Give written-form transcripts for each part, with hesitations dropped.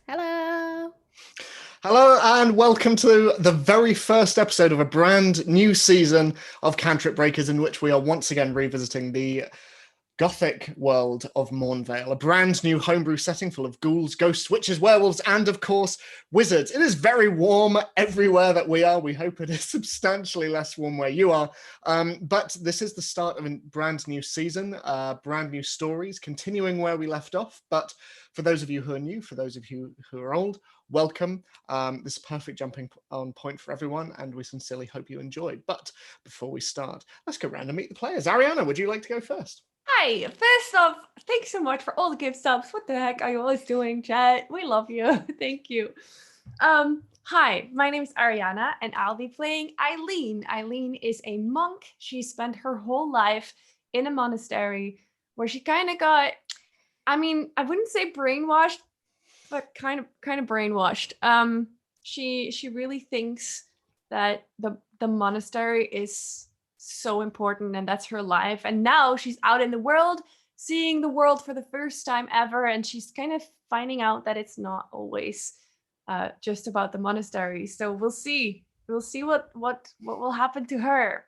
Hello. Hello and welcome to the very first episode of a brand new season of Cantrip Breakers, in which we are once again revisiting the Gothic world of Mournveil, a brand new homebrew setting full of ghouls, ghosts, witches, werewolves, and of course, wizards. It is very warm everywhere that we are. We hope it is substantially less warm where you are. But this is the start of a brand new season, brand new stories, continuing where we left off. But for those of you who are new, for those of you who are old, welcome. This is a perfect jumping on point for everyone, and we sincerely hope you enjoy. But before we start, let's go around and meet the players. Arianna, would you like to go first? Hi. First off, thanks so much for all the gift subs. What the heck are you always doing, chat? We love you. Thank you. Hi, my name is Arianna, and I'll be playing Ayleen. Ayleen is a monk. She spent her whole life in a monastery where she kind of got, I wouldn't say brainwashed, but kind of brainwashed. She really thinks that the monastery is so important and that's her life. And now she's out in the world, seeing the world for the first time ever, and she's kind of finding out that it's not always just about the monastery. So we'll see. We'll see what will happen to her.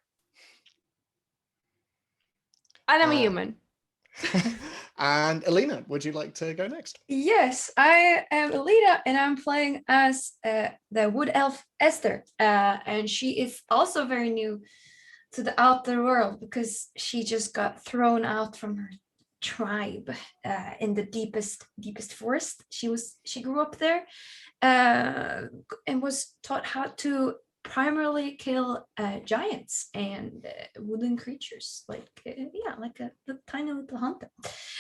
And I'm a human. And Elina, would you like to go next? Yes, I am Elina, and I'm playing as the wood elf Esther. And she is also very new to the outer world because she just got thrown out from her tribe in the deepest forest. She grew up there and was taught how to primarily kill giants and wooden creatures, like the tiny little hunter.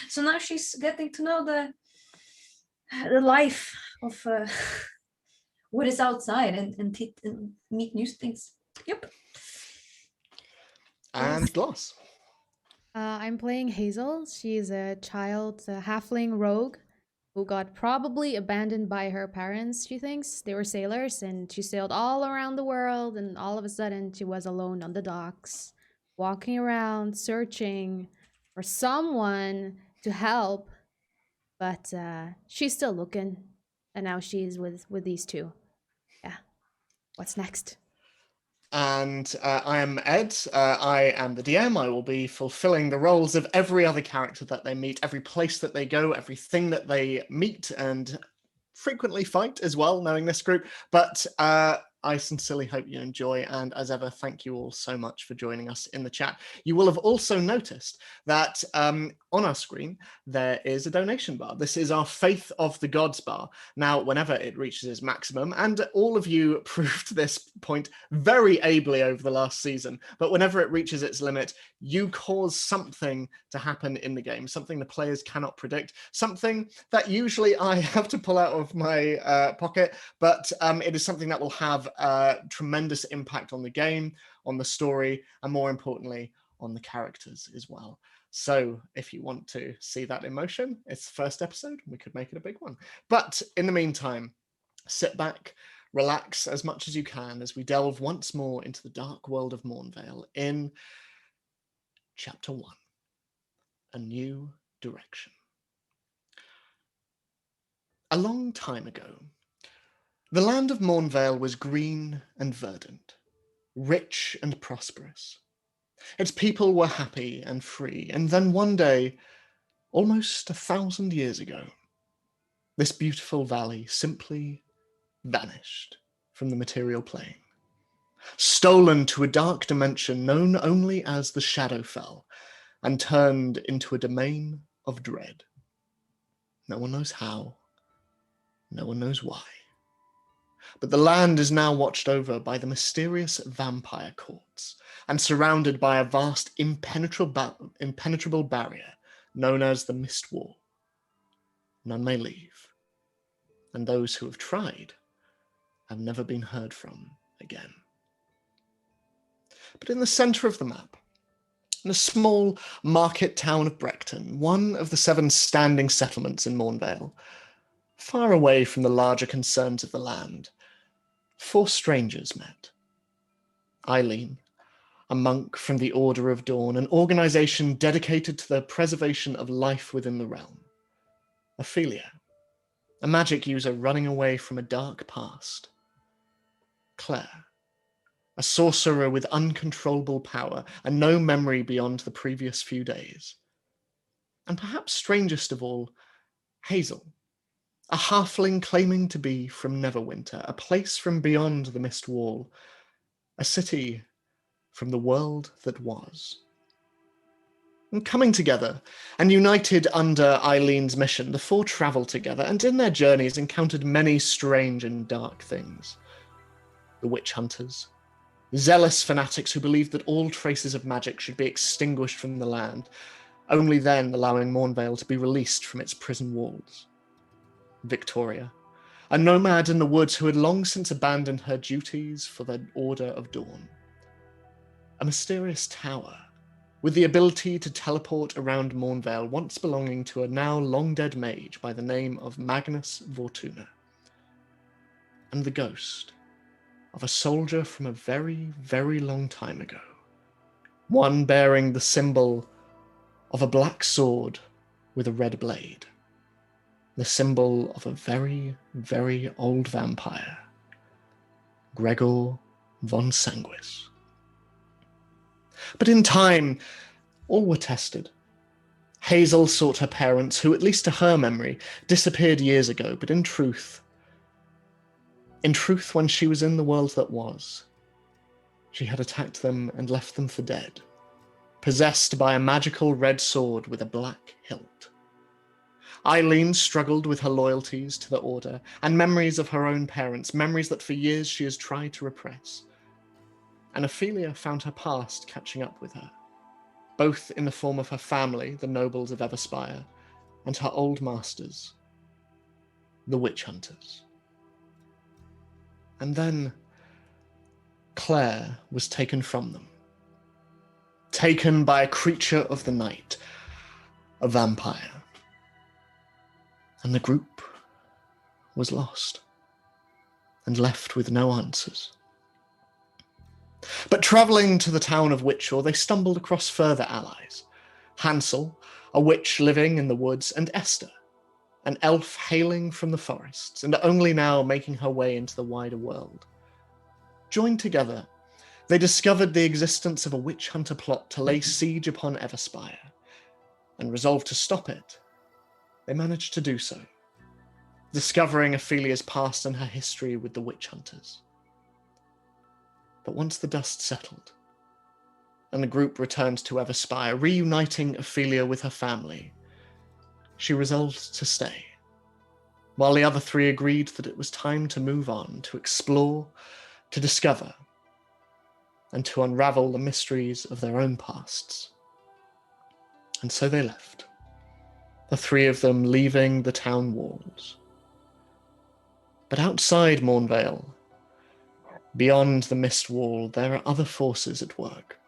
So now she's getting to know the life of what is outside and meet new things. Yep. And Gloss. I'm playing Hazel. She's a halfling rogue who got probably abandoned by her parents, she thinks. They were sailors, and she sailed all around the world, and all of a sudden she was alone on the docks, walking around, searching for someone to help. But she's still looking, and now she's with these two. Yeah. What's next? And I am Ed. I am the DM. I will be fulfilling the roles of every other character that they meet, every place that they go, everything that they meet, and frequently fight as well, knowing this group. But I sincerely hope you enjoy. And as ever, thank you all so much for joining us in the chat. You will have also noticed that on our screen, there is a donation bar. This is our Faith of the Gods bar. Now, whenever it reaches its maximum, and all of you proved this point very ably over the last season, but whenever it reaches its limit, you cause something to happen in the game, something the players cannot predict, something that usually I have to pull out of my pocket, but it is something that will have tremendous impact on the game, on the story, and more importantly, on the characters as well. So if you want to see that in motion, it's the first episode. We could make it a big one. But in the meantime, sit back, relax as much as you can as we delve once more into the dark world of Mournveil in Chapter 1, A New Direction. A long time ago, the land of Mournveil was green and verdant, rich and prosperous. Its people were happy and free, and then one day, almost 1,000 years ago, this beautiful valley simply vanished from the material plane, stolen to a dark dimension known only as the Shadowfell, and turned into a domain of dread. No one knows how, no one knows why. But the land is now watched over by the mysterious vampire courts and surrounded by a vast impenetrable barrier known as the Mist Wall. None may leave, and those who have tried have never been heard from again. But in the centre of the map, in the small market town of Brecton, one of the 7 standing settlements in Mournveil, far away from the larger concerns of the land, 4 strangers met. Ayleen, a monk from the Order of Dawn, an organization dedicated to the preservation of life within the realm. Ophelia, a magic user running away from a dark past. Claire, a sorcerer with uncontrollable power and no memory beyond the previous few days. And perhaps strangest of all, Hazel, a halfling claiming to be from Neverwinter, a place from beyond the Mist Wall, a city from the world that was. And coming together and united under Ayleen's mission, the four travelled together and in their journeys encountered many strange and dark things. The witch hunters, zealous fanatics who believed that all traces of magic should be extinguished from the land, only then allowing Mournveil to be released from its prison walls. Victoria, a nomad in the woods who had long since abandoned her duties for the Order of Dawn. A mysterious tower, with the ability to teleport around Mournveil, once belonging to a now long-dead mage by the name of Magnus Vortuna. And the ghost of a soldier from a very, very long time ago, one bearing the symbol of a black sword with a red blade, the symbol of a very, very old vampire, Gregor von Sanguis. But in time, all were tested. Hazel sought her parents, who, at least to her memory, disappeared years ago, but in truth, when she was in the world that was, she had attacked them and left them for dead, possessed by a magical red sword with a black hilt. Ayleen struggled with her loyalties to the Order and memories of her own parents, memories that for years she has tried to repress. And Ophelia found her past catching up with her, both in the form of her family, the nobles of Everspire, and her old masters, the witch hunters. And then Claire was taken from them, taken by a creature of the night, a vampire. And the group was lost and left with no answers. But travelling to the town of Witchor, they stumbled across further allies. Hansel, a witch living in the woods, and Ester, an elf hailing from the forests, and only now making her way into the wider world. Joined together, they discovered the existence of a witch hunter plot to lay siege upon Everspire, and resolved to stop it. They managed to do so, discovering Ophelia's past and her history with the witch hunters. But once the dust settled, and the group returned to Everspire, reuniting Ophelia with her family, she resolved to stay, while the other three agreed that it was time to move on, to explore, to discover, and to unravel the mysteries of their own pasts. And so they left, the three of them leaving the town walls. But outside Mournveil, beyond the mist wall, there are other forces at work.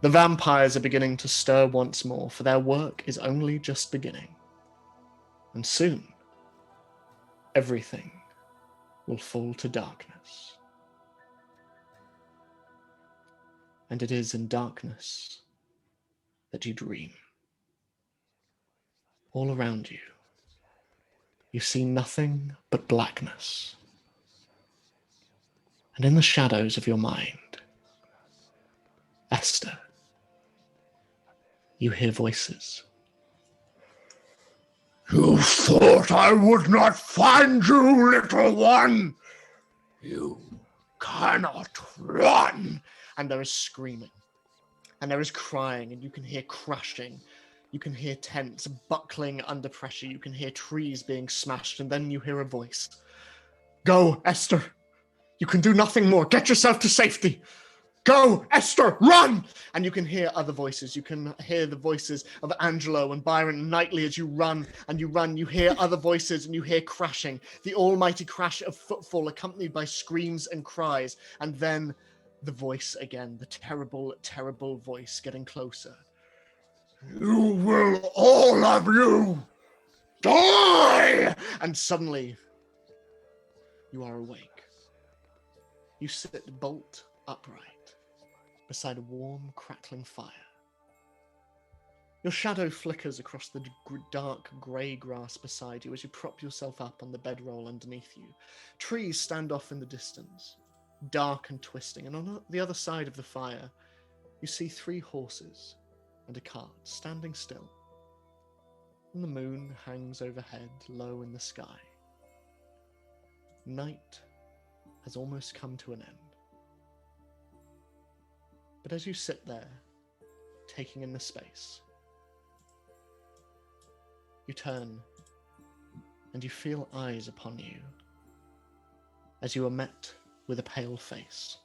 The vampires are beginning to stir once more, for their work is only just beginning. And soon, everything will fall to darkness. And it is in darkness that you dream. All around you, you see nothing but blackness. And in the shadows of your mind, Ester, you hear voices. You thought I would not find you, little one? You cannot run. And there is screaming, and there is crying, and you can hear crashing. You can hear tents buckling under pressure. You can hear trees being smashed, and then you hear a voice. Go, Ester. You can do nothing more. Get yourself to safety. Go, Ester, run! And you can hear other voices. You can hear the voices of Angelo and Byron and Knightley as you run and you run. You hear other voices and you hear crashing. The almighty crash of footfall accompanied by screams and cries. And then the voice again, the terrible, terrible voice getting closer. You will all of you die! And suddenly, you are awake. You sit bolt upright beside a warm, crackling fire. Your shadow flickers across the dark grey grass beside you as you prop yourself up on the bedroll underneath you. Trees stand off in the distance, dark and twisting, and on the other side of the fire, you see 3 horses and a cart standing still. And the moon hangs overhead, low in the sky. Night has almost come to an end. But as you sit there, taking in the space, you turn and you feel eyes upon you as you are met with a pale face.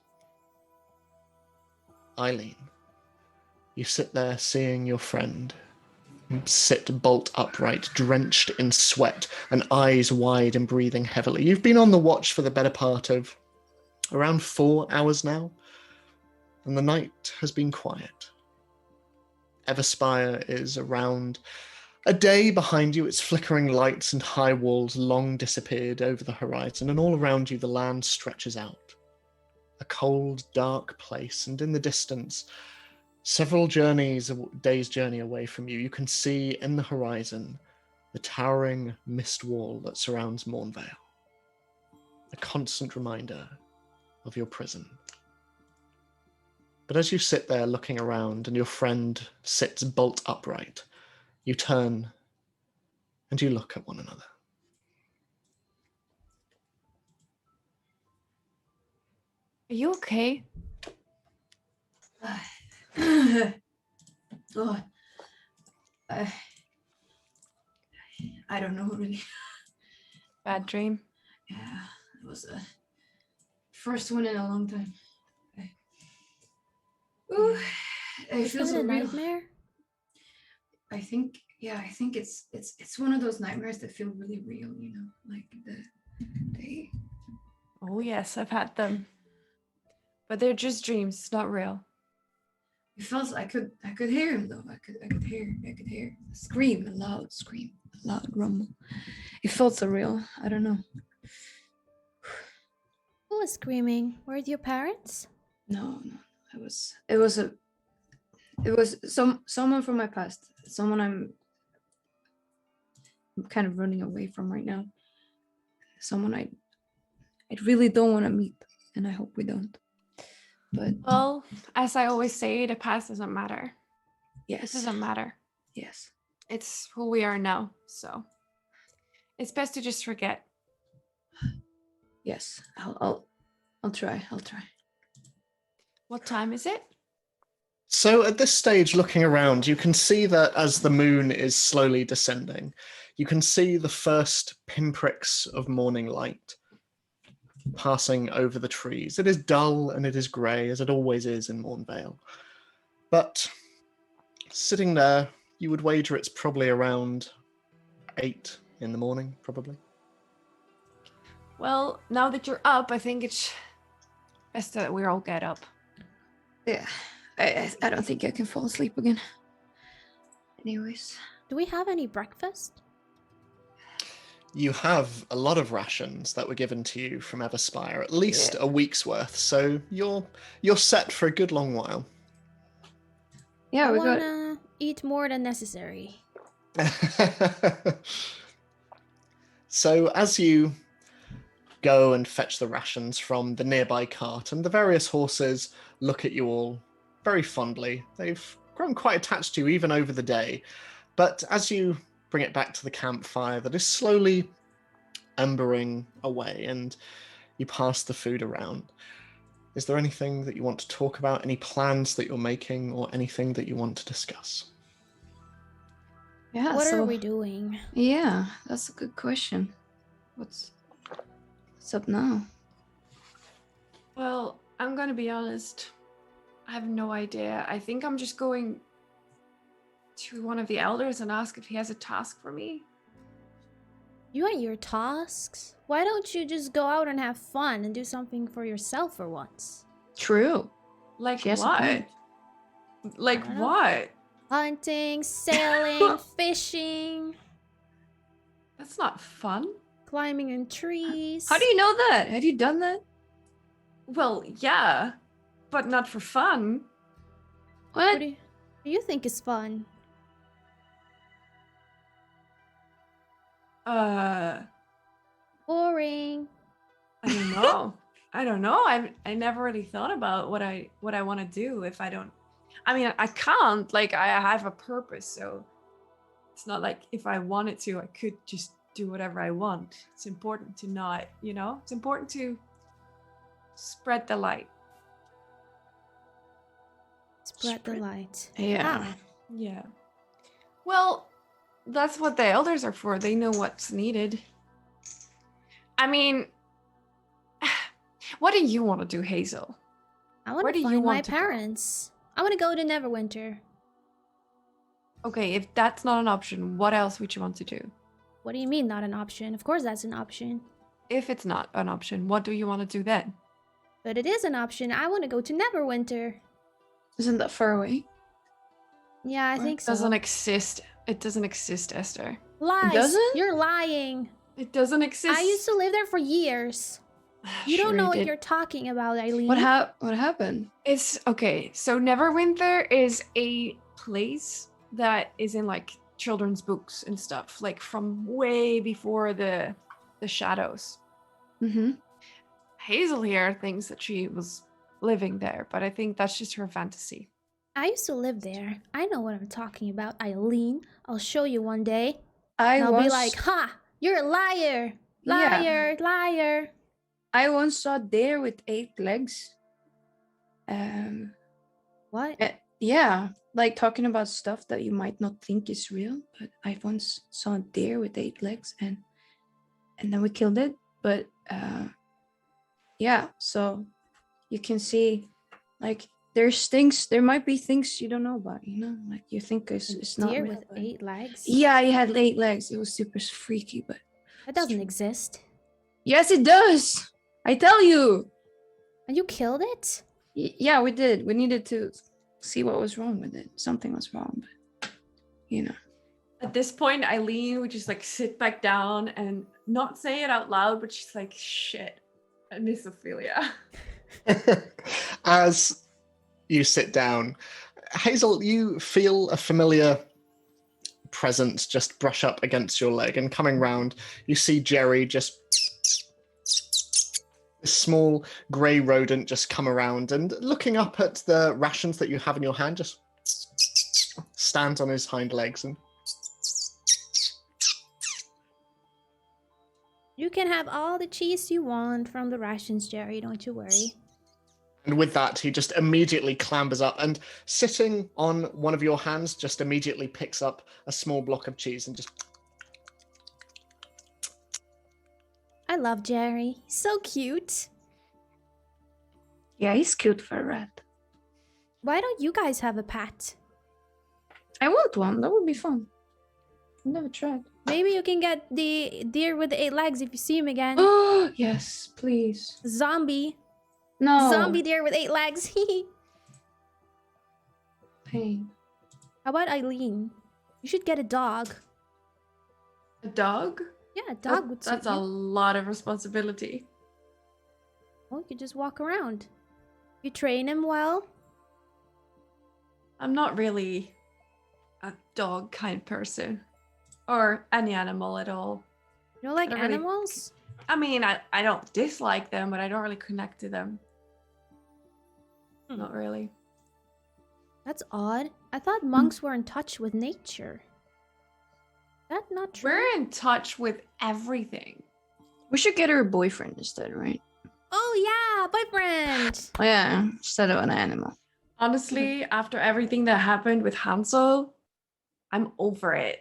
Ayleen, you sit there seeing your friend sit bolt upright, drenched in sweat and eyes wide and breathing heavily. You've been on the watch for the better part of around 4 hours now, and the night has been quiet. Everspire is around a day behind you, its flickering lights and high walls long disappeared over the horizon, and all around you the land stretches out. A cold, dark place, and in the distance, several days' journey away from you, you can see in the horizon the towering mist wall that surrounds Mournveil. A constant reminder of your prison. But as you sit there looking around and your friend sits bolt upright, you turn and you look at one another. Are you okay? Oh, I don't know really. Bad dream. Yeah, it was the first one in a long time. Ooh, it Is feels that a so real. nightmare? I think it's one of those nightmares that feel really real, you know, like they. Oh yes, I've had them. But they're just dreams, it's not real. It felt I could hear him though. I could hear a scream, a loud rumble. It felt so real. I don't know. Who was screaming? Were it your parents? No. It was someone from my past. Someone I'm kind of running away from right now. Someone I really don't want to meet, and I hope we don't. But Well, as I always say, the past doesn't matter. It yes, doesn't matter. yes. It's who we are now, so it's best to just forget. Yes, I'll try. What time is it? So at this stage, looking around, you can see that as the moon is slowly descending, you can see the first pinpricks of morning light passing over the trees. It is dull and it is grey, as it always is in Mournveil. But sitting there, you would wager it's probably around 8 in the morning, probably. Well, now that you're up, I think it's best that we all get up. Yeah, I don't think I can fall asleep again. Anyways. Do we have any breakfast? You have a lot of rations that were given to you from Everspire, at least a week's worth, so you're set for a good long while. Yeah, I we got. wanna eat more than necessary. So as you go and fetch the rations from the nearby cart, and the various horses look at you all very fondly. They've grown quite attached to you even over the day. But as you bring it back to the campfire that is slowly embering away and you pass the food around, is there anything that you want to talk about, any plans that you're making, or anything that you want to discuss? Yeah. What so, are we doing? Yeah, that's a good question. What's up now? Well, I'm gonna be honest. I have no idea. I think I'm just going to one of the elders and ask if he has a task for me. You and your tasks? Why don't you just go out and have fun and do something for yourself for once? True. Like She has a what? point. Like I don't know. what? Hunting, sailing, fishing, That's not fun. climbing in trees. How do you know that? Have you done that? Well, yeah, but not for fun. What What? do you think is fun? Uh, Boring. I don't know. I don't know. I never really thought about what I want to do if I don't. I mean, I can't. Like, I have a purpose, so it's not like if I wanted to, I could just do whatever I want. It's important to not, it's important to spread the light. Spread the light. Yeah. How? Yeah. Well, that's what the elders are for. They know what's needed. I mean, what do you want to do, Hazel? I want Where to do you find my want to go? parents. I want to go to Neverwinter. Okay, if that's not an option, what else would you want to do? What do you mean not an option? Of course that's an option. If it's not an option, what do you want to do then? But it is an option. I want to go to Neverwinter. Isn't that far away? Yeah, I think It so. doesn't exist. It doesn't exist, Esther. Lies. doesn't? You're lying. It doesn't exist. I used to live there for years. You Sure don't know what did. you're talking about, Ayleen. What happened? It's okay. So Neverwinter is a place that is in like children's books and stuff, like from way before the shadows. Mm-hmm. Hazel here thinks that she was living there, but I think that's just her fantasy. I used to live there. I know what I'm talking about, Ayleen. I'll show you one day. I And I'll once, be like, ha! You're a liar! Yeah. Liar! Liar! I once saw a deer with 8 legs. What? Yeah, like talking about stuff that you might not think is real, but I once saw a deer with 8 legs, and then we killed it. But yeah, so you can see, like, there might be things you don't know about, like you think it's not Deer real, with but- 8 legs? Yeah, he had 8 legs. It was super freaky, but That doesn't exist. yes, it does. I tell you. And you killed it? Yeah, we did. We needed to see what was wrong with it. Something was wrong, but At this point, Ayleen would just like sit back down and not say it out loud, but she's like, shit, I miss Ophelia. As you sit down, Hazel, you feel a familiar presence just brush up against your leg, and coming round, you see Jerry just this small grey rodent just come around and looking up at the rations that you have in your hand, just stands on his hind legs and You can have all the cheese you want from the rations, Jerry. Don't you worry. And with that, he just immediately clambers up and sitting on one of your hands, just immediately picks up a small block of cheese and just... I love Jerry. He's so cute. yeah, he's cute for a rat. Why don't you guys have a pet? I want one. That would be fun. I've never tried. Maybe you can get the deer with the 8 legs if you see him again. Oh, yes, please. Zombie. No. Zombie deer with 8 legs. Pain. How about Ayleen? You should get a dog. A dog? Yeah, a dog would suit That's a you. lot of responsibility. Well, you could just walk around. You train him well. I'm not really a dog kind of person. Or any animal at all. You don't like I don't really- animals? I mean, I don't dislike them, but I don't really connect to them. Hmm. Not really. That's odd. I thought monks were in touch with nature. That not true? We're in touch with everything. We should get her a boyfriend instead, right? Oh yeah, boyfriend. Oh, yeah, instead of an animal. Honestly, after everything that happened with Hansel, I'm over it.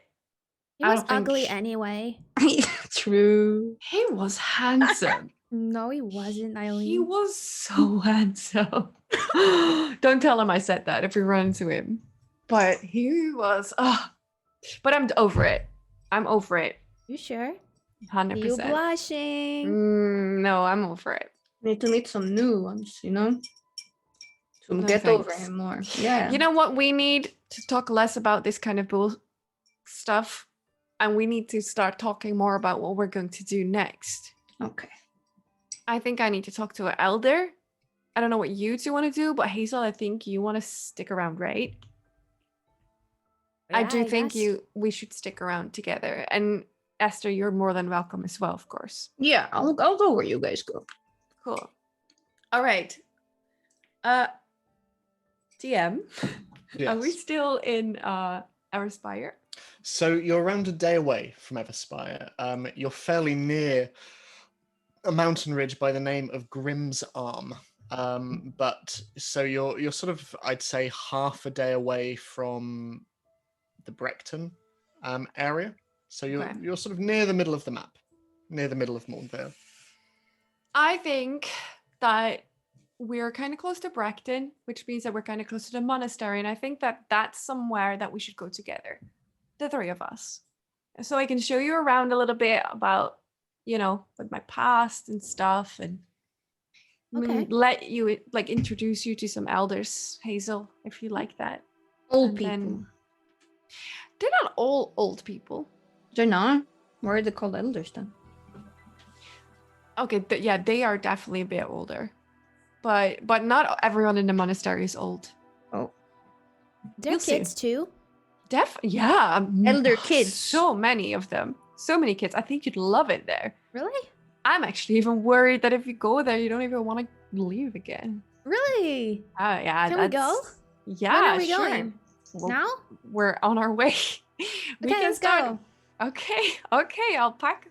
He I was don't think ugly sh- anyway. True. He was handsome. No, he wasn't, Ayleen. He was so handsome. Don't tell him I said that if we run into him. But he was. But I'm over it. I'm over it. You sure? 100%. You blushing? No, I'm over it. Need to meet some new ones, To No, get over thanks. him more. Yeah. You know what? We need to talk less about this kind of bull stuff. And we need to start talking more about what we're going to do next. Okay. I think I need to talk to an elder. I don't know what you two want to do, but Hazel, I think you want to stick around, right? I Yeah, do think guess. we should stick around together. And Esther, you're more than welcome as well, of course. Yeah, I'll go where you guys go. Cool. All right. DM, are we Yes. still in Everspire? So you're around a day away from Everspire. You're fairly near a mountain ridge by the name of Grimm's Arm. But so you're sort of, I'd say, half a day away from the Brecton area. So you're sort of near the middle of the map, near the middle of Mournveil. I think that we're kind of close to Brecton, which means that we're kind of close to the monastery. And I think that that's somewhere that we should go together, the three of us. So I can show you around a little bit about, with my past and stuff, and Okay. let you, like, introduce you to some elders, Hazel, if you like that. Old And people. then- They're not all old people. They're not. Why are they called elders then? Okay, yeah, they are definitely a bit older. But not everyone in the monastery is old. Oh. They're You'll see. kids too. Yeah. Elder kids. So many of them. So many kids. I think you'd love it there. Really? I'm actually even worried that if you go there, you don't even want to leave again. Really? Oh, yeah. Can we go? Yeah, When are we sure. going? Well, Now? We're on our way. We Okay, can let's start. go. Okay, I'll pack.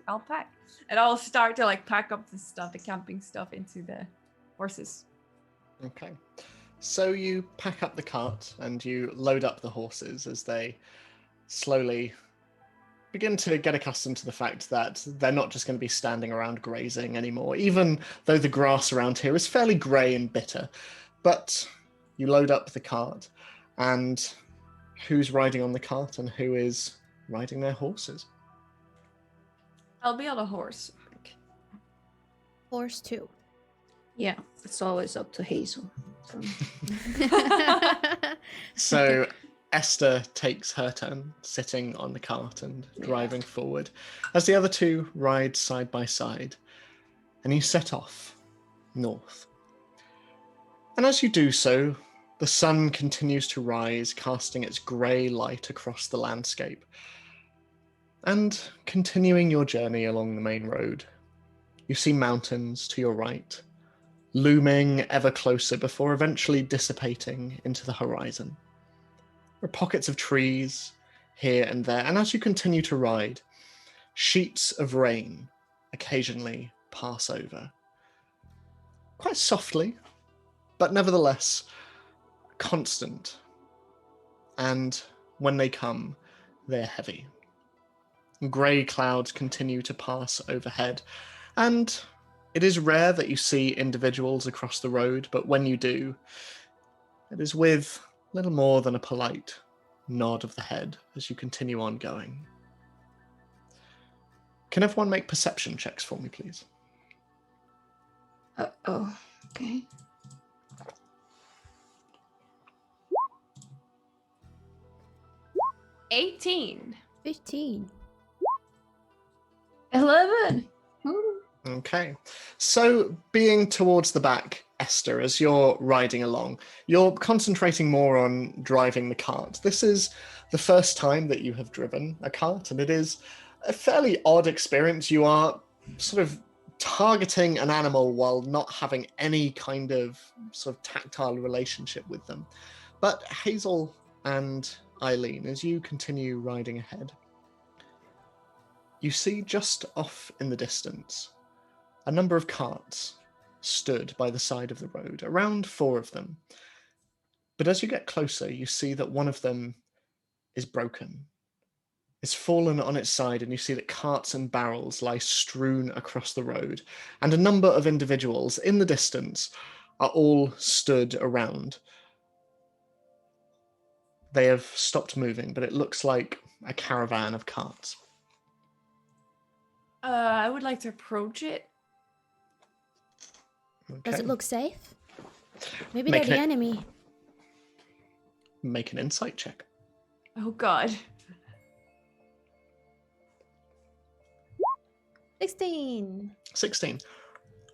And I'll start to pack up the stuff, the camping stuff, into the horses. Okay. So you pack up the cart and you load up the horses as they slowly begin to get accustomed to the fact that they're not just going to be standing around grazing anymore, even though the grass around here is fairly grey and bitter. But you load up the cart, and who's riding on the cart and who is riding their horses? I'll be on a horse. I think. Horse too. Yeah, it's always up to Hazel. So. So Esther takes her turn sitting on the cart and driving forward as the other two ride side by side, and you set off north. And as you do so, the sun continues to rise, casting its grey light across the landscape. And continuing your journey along the main road, you see mountains to your right, looming ever closer before eventually dissipating into the horizon. There are pockets of trees here and there, and as you continue to ride, sheets of rain occasionally pass over. Quite softly, but nevertheless constant. And when they come, they're heavy. Grey clouds continue to pass overhead, and it is rare that you see individuals across the road, but when you do, it is with little more than a polite nod of the head as you continue on going. Can everyone make perception checks for me, please? Oh, okay. 18. 15. 11. Okay. So being towards the back, Esther, as you're riding along, you're concentrating more on driving the cart. This is the first time that you have driven a cart, and it is a fairly odd experience. You are sort of targeting an animal while not having any kind of sort of tactile relationship with them. But Hazel and Ayleen, as you continue riding ahead, you see just off in the distance a number of carts stood by the side of the road, around 4 of them. But as you get closer, you see that one of them is broken. It's fallen on its side, and you see that carts and barrels lie strewn across the road, and a number of individuals in the distance are all stood around. They have stopped moving, but it looks like a caravan of carts. I would like to approach it. Does Okay. it look safe? Maybe Make they're the it- enemy. Make an insight check. Oh God. 16. 16.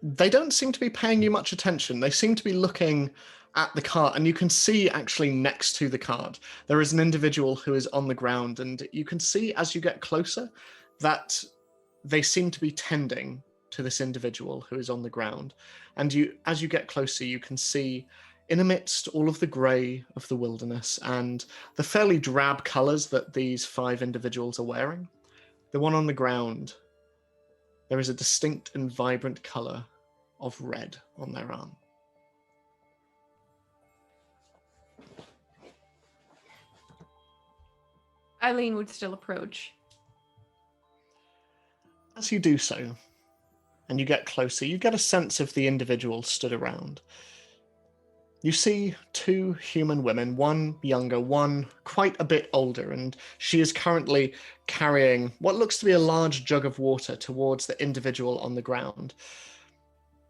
They don't seem to be paying you much attention. They seem to be looking at the cart, and you can see actually next to the cart, there is an individual who is on the ground, and you can see as you get closer that they seem to be tending to this individual who is on the ground. And as you get closer, you can see in amidst all of the grey of the wilderness and the fairly drab colours that these 5 individuals are wearing, the one on the ground, there is a distinct and vibrant colour of red on their arm. Ayleen would still approach. As you do so, and you get closer, you get a sense of the individual stood around. You see 2 human women, one younger, one quite a bit older, and she is currently carrying what looks to be a large jug of water towards the individual on the ground.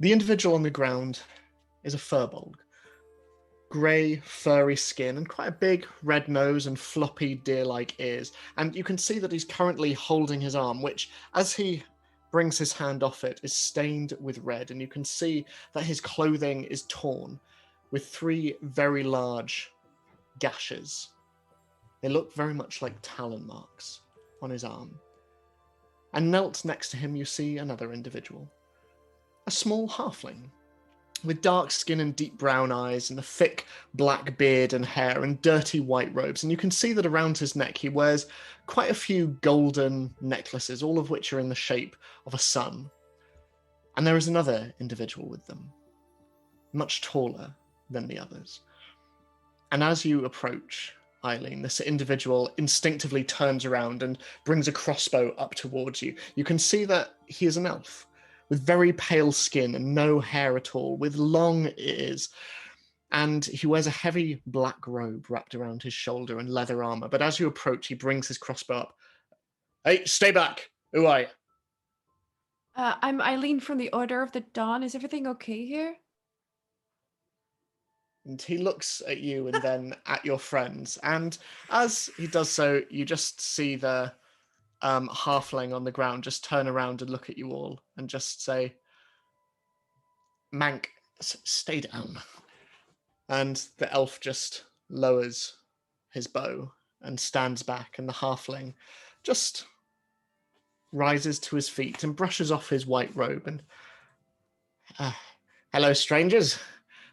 The individual on the ground is a furbolg. Grey, furry skin, and quite a big red nose and floppy deer-like ears. And you can see that he's currently holding his arm, which, as he brings his hand off it, is stained with red. And you can see that his clothing is torn, with 3 very large gashes. They look very much like talon marks on his arm. And knelt next to him, you see another individual, a small halfling, with dark skin and deep brown eyes and a thick black beard and hair and dirty white robes. And you can see that around his neck he wears quite a few golden necklaces, all of which are in the shape of a sun. And there is another individual with them, much taller than the others. And as you approach Ayleen, this individual instinctively turns around and brings a crossbow up towards you. You can see that he is an elf, with very pale skin and no hair at all, with long ears. And he wears a heavy black robe wrapped around his shoulder and leather armor. But as you approach, he brings his crossbow up. Hey, stay back. Who are you? I'm Ayleen from the Order of the Dawn. Is everything okay here? And he looks at you and then at your friends. And as he does so, you just see the halfling on the ground just turn around and look at you all and just say, Mank, stay down. And the elf just lowers his bow and stands back, and the halfling just rises to his feet and brushes off his white robe and, hello, strangers.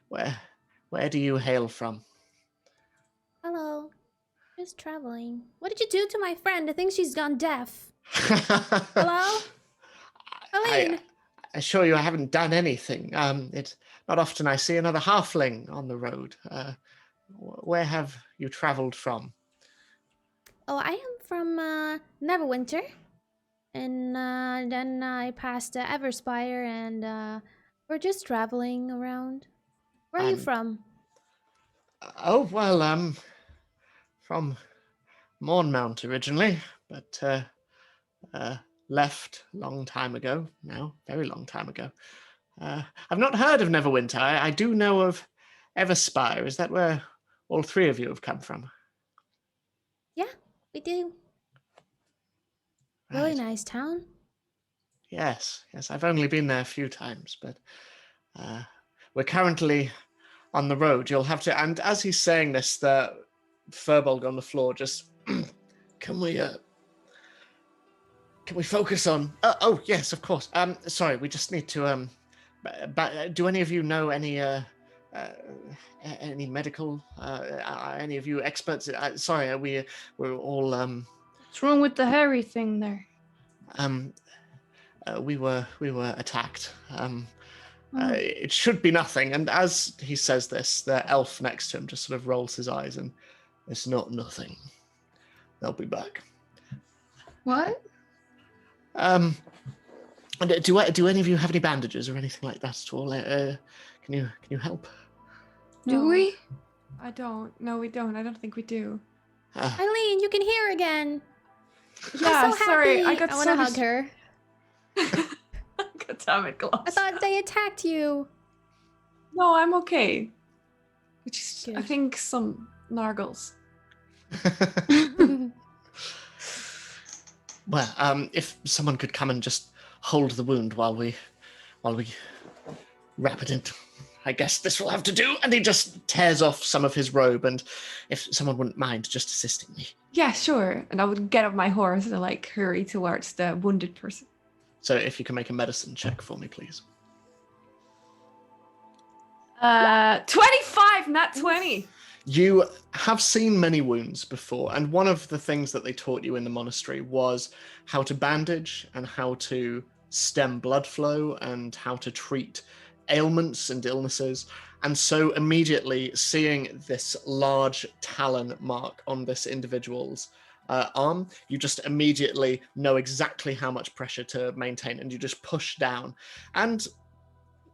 Where do you hail from? Hello. Just traveling. What did you do to my friend? I think she's gone deaf. Hello? Ayleen? I assure you I haven't done anything. It's not often I see another halfling on the road. Where have you traveled from? Oh, I am from Neverwinter. And then I passed Everspire and we're just traveling around. Where are you from? Oh, well, from Mournveil originally, but left a long time ago now, very long time ago. I've not heard of Neverwinter. I do know of Everspire. Is that where all 3 of you have come from? Yeah, we do. Really Right. nice town. Yes, I've only been there a few times, but we're currently on the road. You'll have to, and as he's saying this, the furbolg on the floor just, can we focus on, oh yes, of course. Sorry, we just need to, do any of you know any medical, any of you experts? Sorry, we're all, What's wrong with the hairy thing there? we were attacked. It should be nothing. And as he says this, the elf next to him just sort of rolls his eyes and, it's not nothing. They'll be back. What? And do any of you have any bandages or anything like that at all? Can you help? Do No. we? I don't. No, we don't. I don't think we do. Ayleen, you can hear again. Yeah, I'm so sorry. happy. I got want to hug her. God damn it, Gloss. I thought they attacked you. No, I'm okay. Which is, I Good. think, some nargles. Well, if someone could come and just hold the wound while we wrap it in, I guess this will have to do. And he just tears off some of his robe. And if someone wouldn't mind just assisting me. Yeah, sure. And I would get off my horse and like hurry towards the wounded person. So if you can make a medicine check for me, please. 25, not 20. You have seen many wounds before, and one of the things that they taught you in the monastery was how to bandage and how to stem blood flow and how to treat ailments and illnesses. And so immediately seeing this large talon mark on this individual's arm, you just immediately know exactly how much pressure to maintain, and you just push down. And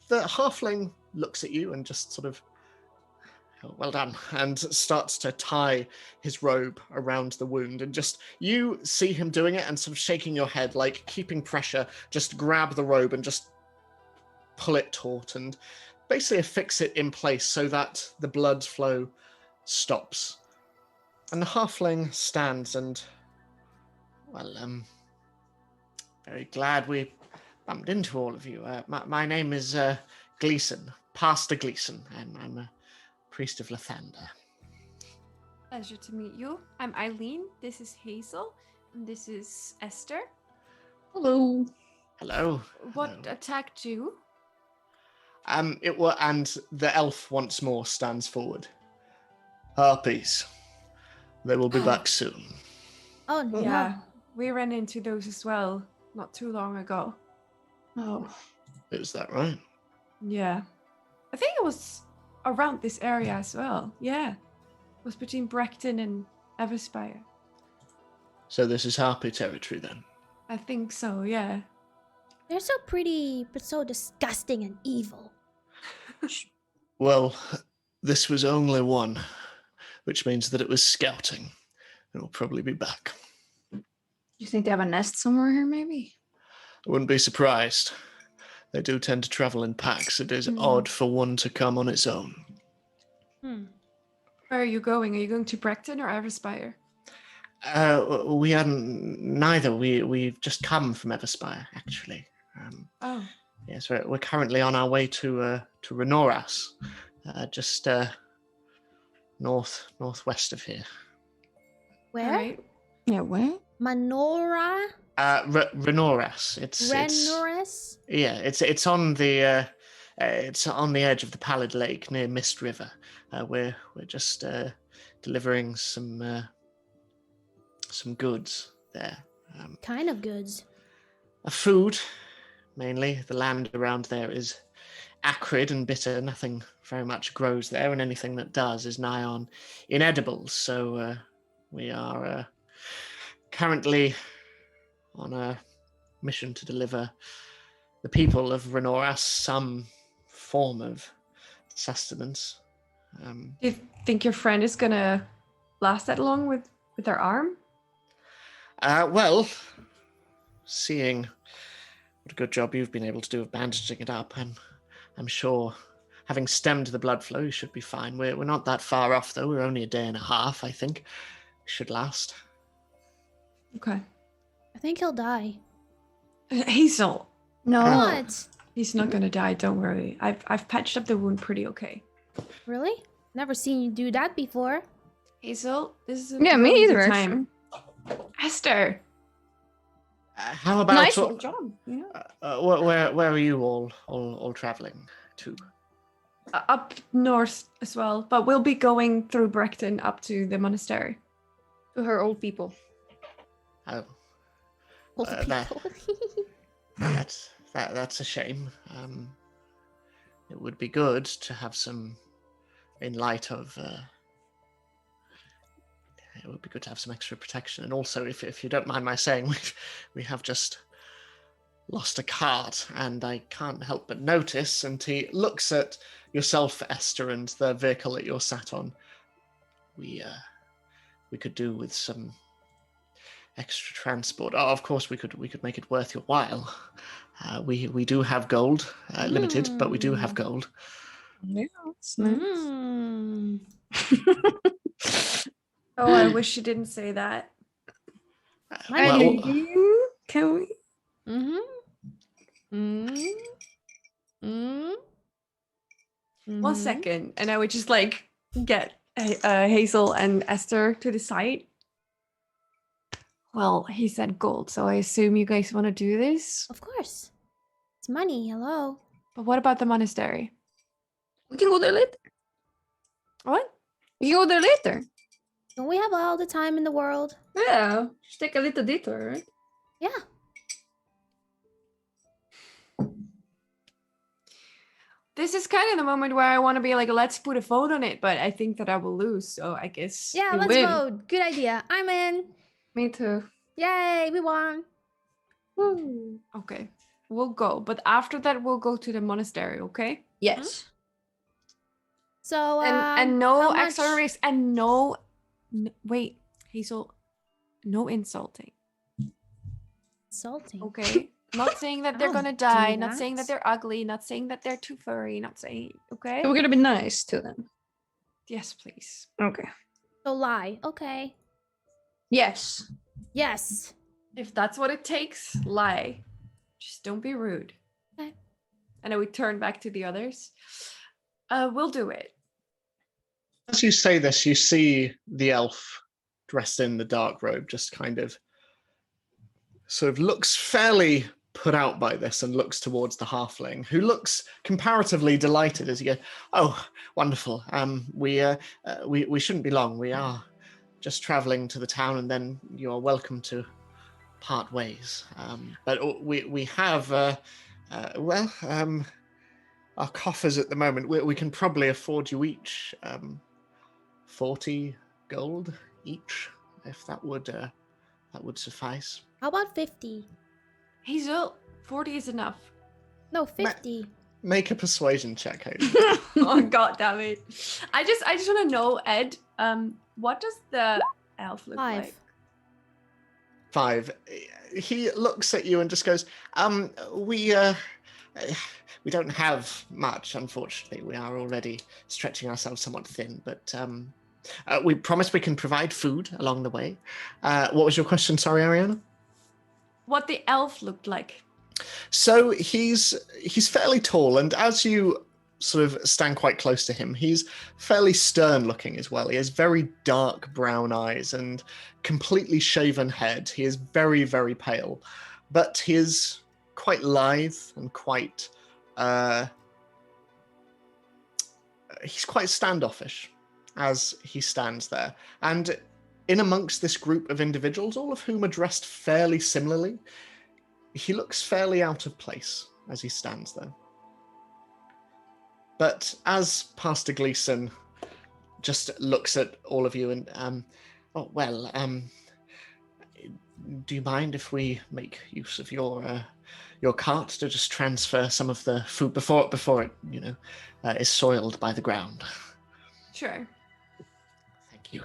the halfling looks at you and just sort of, "Oh, well done," and starts to tie his robe around the wound. And just, you see him doing it and sort of shaking your head, like keeping pressure, just grab the robe and just pull it taut and basically affix it in place so that the blood flow stops. And the halfling stands and, well, very glad we bumped into all of you. My name is Gleason, Pastor Gleason, and I'm a priest of Lathander. Pleasure to meet you. I'm Ayleen. This is Hazel. And this is Esther. Hello. Hello. What Hello. attacked you? And the elf once more stands forward. Harpies. They will be back soon. Oh no. Yeah, we ran into those as well not too long ago. Oh. Is that right? Yeah. I think it was around this area as well. Yeah. It was between Brecton and Everspire. So this is Harpy territory then? I think so, yeah. They're so pretty, but so disgusting and evil. Well, this was only one, which means that it was scouting. It will probably be back. You think they have a nest somewhere here, maybe? I wouldn't be surprised. They do tend to travel in packs. It is odd for one to come on its own. Where are you going? Are you going to Brecton or Everspire? We hadn't neither. We've just come from Everspire, actually. Oh. Yes, we're currently on our way to Renoras, just northwest of here. Where? Right. Yeah, where? Manora? Renoras. It's Renoras? yeah. It's on the edge of the Pallid Lake near Mist River. We're just delivering some goods there. Kind of goods. Food, mainly. The land around there is acrid and bitter. Nothing very much grows there, and anything that does is nigh on inedible. So we are currently on a mission to deliver the people of Renoras some form of sustenance. Do you think your friend is gonna last that long with her arm? Well, seeing what a good job you've been able to do of bandaging it up, I'm sure, having stemmed the blood flow, you should be fine. We're not that far off, though. We're only a day and a half, I think. Should last. Okay. I think he'll die. Hazel. No. What? He's not gonna die, don't worry. I've patched up the wound pretty okay. Really? Never seen you do that before. Hazel, this is Yeah, me really the either, time. Esther. How about Nice job. Yeah. where are you all traveling to? Up north as well, but we'll be going through Brecton up to the monastery. To her old people. Oh, Old that- people. that's a shame. It would be good to have some, in light of. It would be good to have some extra protection, and also, if you don't mind my saying, we have just lost a cart, and I can't help but notice. And he looks at yourself, Esther, and the vehicle that you're sat on. We could do with some extra transport. Oh, of course, we could make it worth your while. We do have gold, limited, but we do have gold. Yeah, it's nice. Mm. Oh, I wish you didn't say that. Well, Can we? Mm-hmm. Mm-hmm. Mm-hmm. 1 Mhm. second, and I would just like get Hazel and Esther to the side. Well, he said gold, so I assume you guys want to do this. Of course. It's money. Hello. But what about the monastery? We can go there later. What? We can go there later. Don't we have all the time in the world? Yeah, just take a little detour, right? Yeah. This is kind of the moment where I want to be like, let's put a vote on it, but I think that I will lose, so I guess. Yeah, You let's win. vote. Good idea. I'm in. Me too. Yay, we won. Woo. Okay, we'll go, but after that, we'll go to the monastery, okay? Yes. So, And no how extra much- risk, and no, wait, Hazel, no insulting, Insulting. okay? Not saying that they're I'll gonna do die, not saying that that. they're ugly, not saying that they're too furry, not saying, okay? So we're gonna be nice to them. Yes, please. Okay. So lie. Okay. Yes. Yes. If that's what it takes, lie. Just don't be rude. Okay. And then we turn back to the others. We'll do it. As you say this, you see the elf dressed in the dark robe just kind of sort of looks fairly put out by this and looks towards the halfling, who looks comparatively delighted as you go, oh, wonderful. We shouldn't be long. We are just traveling to the town, and then you are welcome to part ways. But we have, our coffers at the moment, we can probably afford you each 40 gold each, if that would suffice. How about 50? Hazel, 40 is enough. No, 50. Make a persuasion check, Hayden. Oh god damn it. I just want to know, Ed, what does the elf look 5. like? 5. He looks at you and just goes, we don't have much, unfortunately. We are already stretching ourselves somewhat thin, but we promise we can provide food along the way. What was your question? Sorry, Arianna? What the elf looked like. So he's fairly tall, and as you sort of stand quite close to him, he's fairly stern looking as well. He has very dark brown eyes and completely shaven head. He is very, very pale, but he is quite lithe and quite he's quite standoffish as he stands there. And in amongst this group of individuals, all of whom are dressed fairly similarly, he looks fairly out of place as he stands there. But as Pastor Gleason just looks at all of you and, do you mind if we make use of your cart to just transfer some of the food before it is soiled by the ground? Sure. Thank you.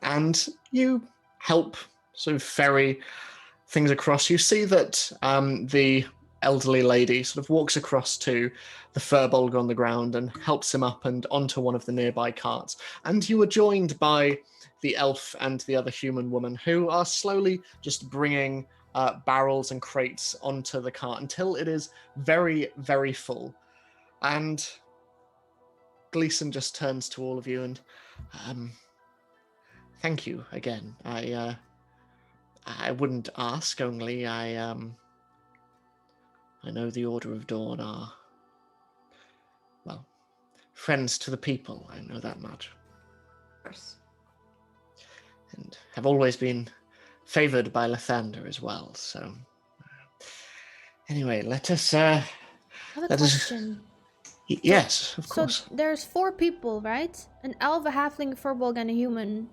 And you help sort of ferry things across. You see that the elderly lady sort of walks across to the furbolg on the ground and helps him up and onto one of the nearby carts. And you are joined by the elf and the other human woman, who are slowly just bringing barrels and crates onto the cart until it is very, very full. And Gleason just turns to all of you and thank you again. I wouldn't ask, only I know the Order of Dawn are, well, friends to the people. I know that much. Of course. And have always been favored by Lathander as well. So, anyway, let us. I have a That is- question. Yes, of course. So there's 4 people, right? An elf, a halfling, a furbolg, and a human.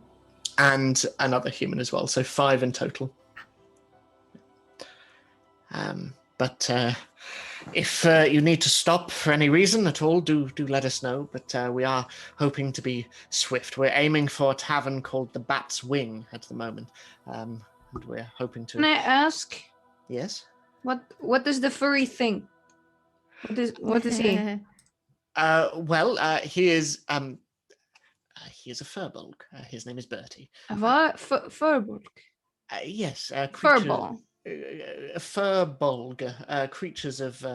And another human as well. So 5 in total. But if you need to stop for any reason at all, do let us know. But we are hoping to be swift. We're aiming for a tavern called the Bat's Wing at the moment. And we're hoping to... Can I ask, Yes? what is the furry thing? What is he? He is a furbolg. His name is Bertie. Furbolg. Yes, a creature. Furball. fur-bolg, creatures of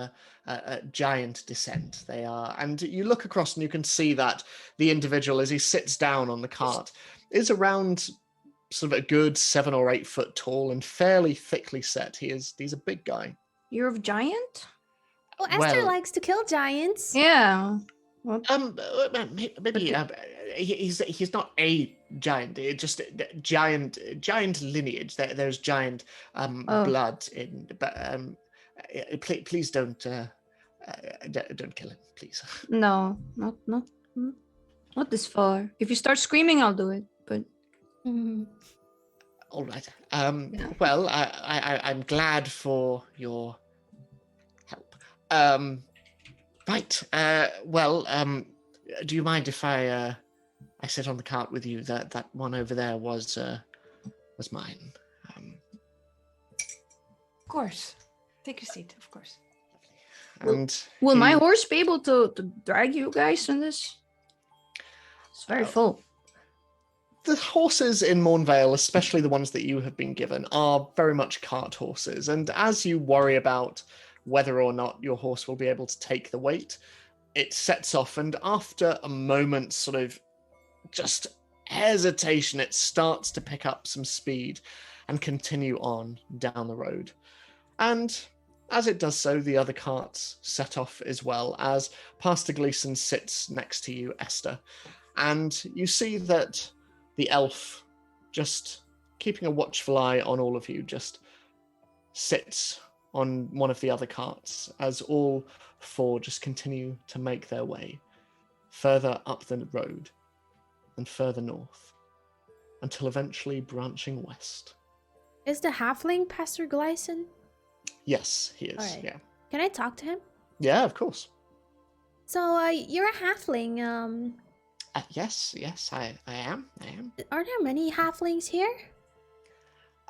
giant descent. They are, and you look across and you can see that the individual, as he sits down on the cart, is around sort of a good 7 or 8 foot tall and fairly thickly set. He's a big guy. You're a giant? Oh, Esther likes to kill giants. Yeah. What? Maybe he's not a giant. Just giant lineage. There's giant blood in. But please don't kill him, please. No, not this far. If you start screaming, I'll do it. But All right. Well, I'm glad for your help. Right. Well, do you mind if I sit on the cart with you? That one over there was mine. Of course. Take your seat, of course. And will my horse be able to drag you guys in this? It's very full. The horses in Mournveil, especially the ones that you have been given, are very much cart horses. And as you worry about whether or not your horse will be able to take the weight, it sets off, and after a moment's sort of just hesitation, it starts to pick up some speed and continue on down the road. And as it does so, the other carts set off as well, as Pastor Gleason sits next to you, Esther. And you see that the elf, just keeping a watchful eye on all of you, just sits on one of the other carts as all 4 just continue to make their way further up the road and further north until eventually branching west. Is the halfling Pastor Gleason? Yes, he is. All right. Yeah. Can I talk to him? Yeah, of course. So, you're a halfling. Yes, I am. Are there many halflings here?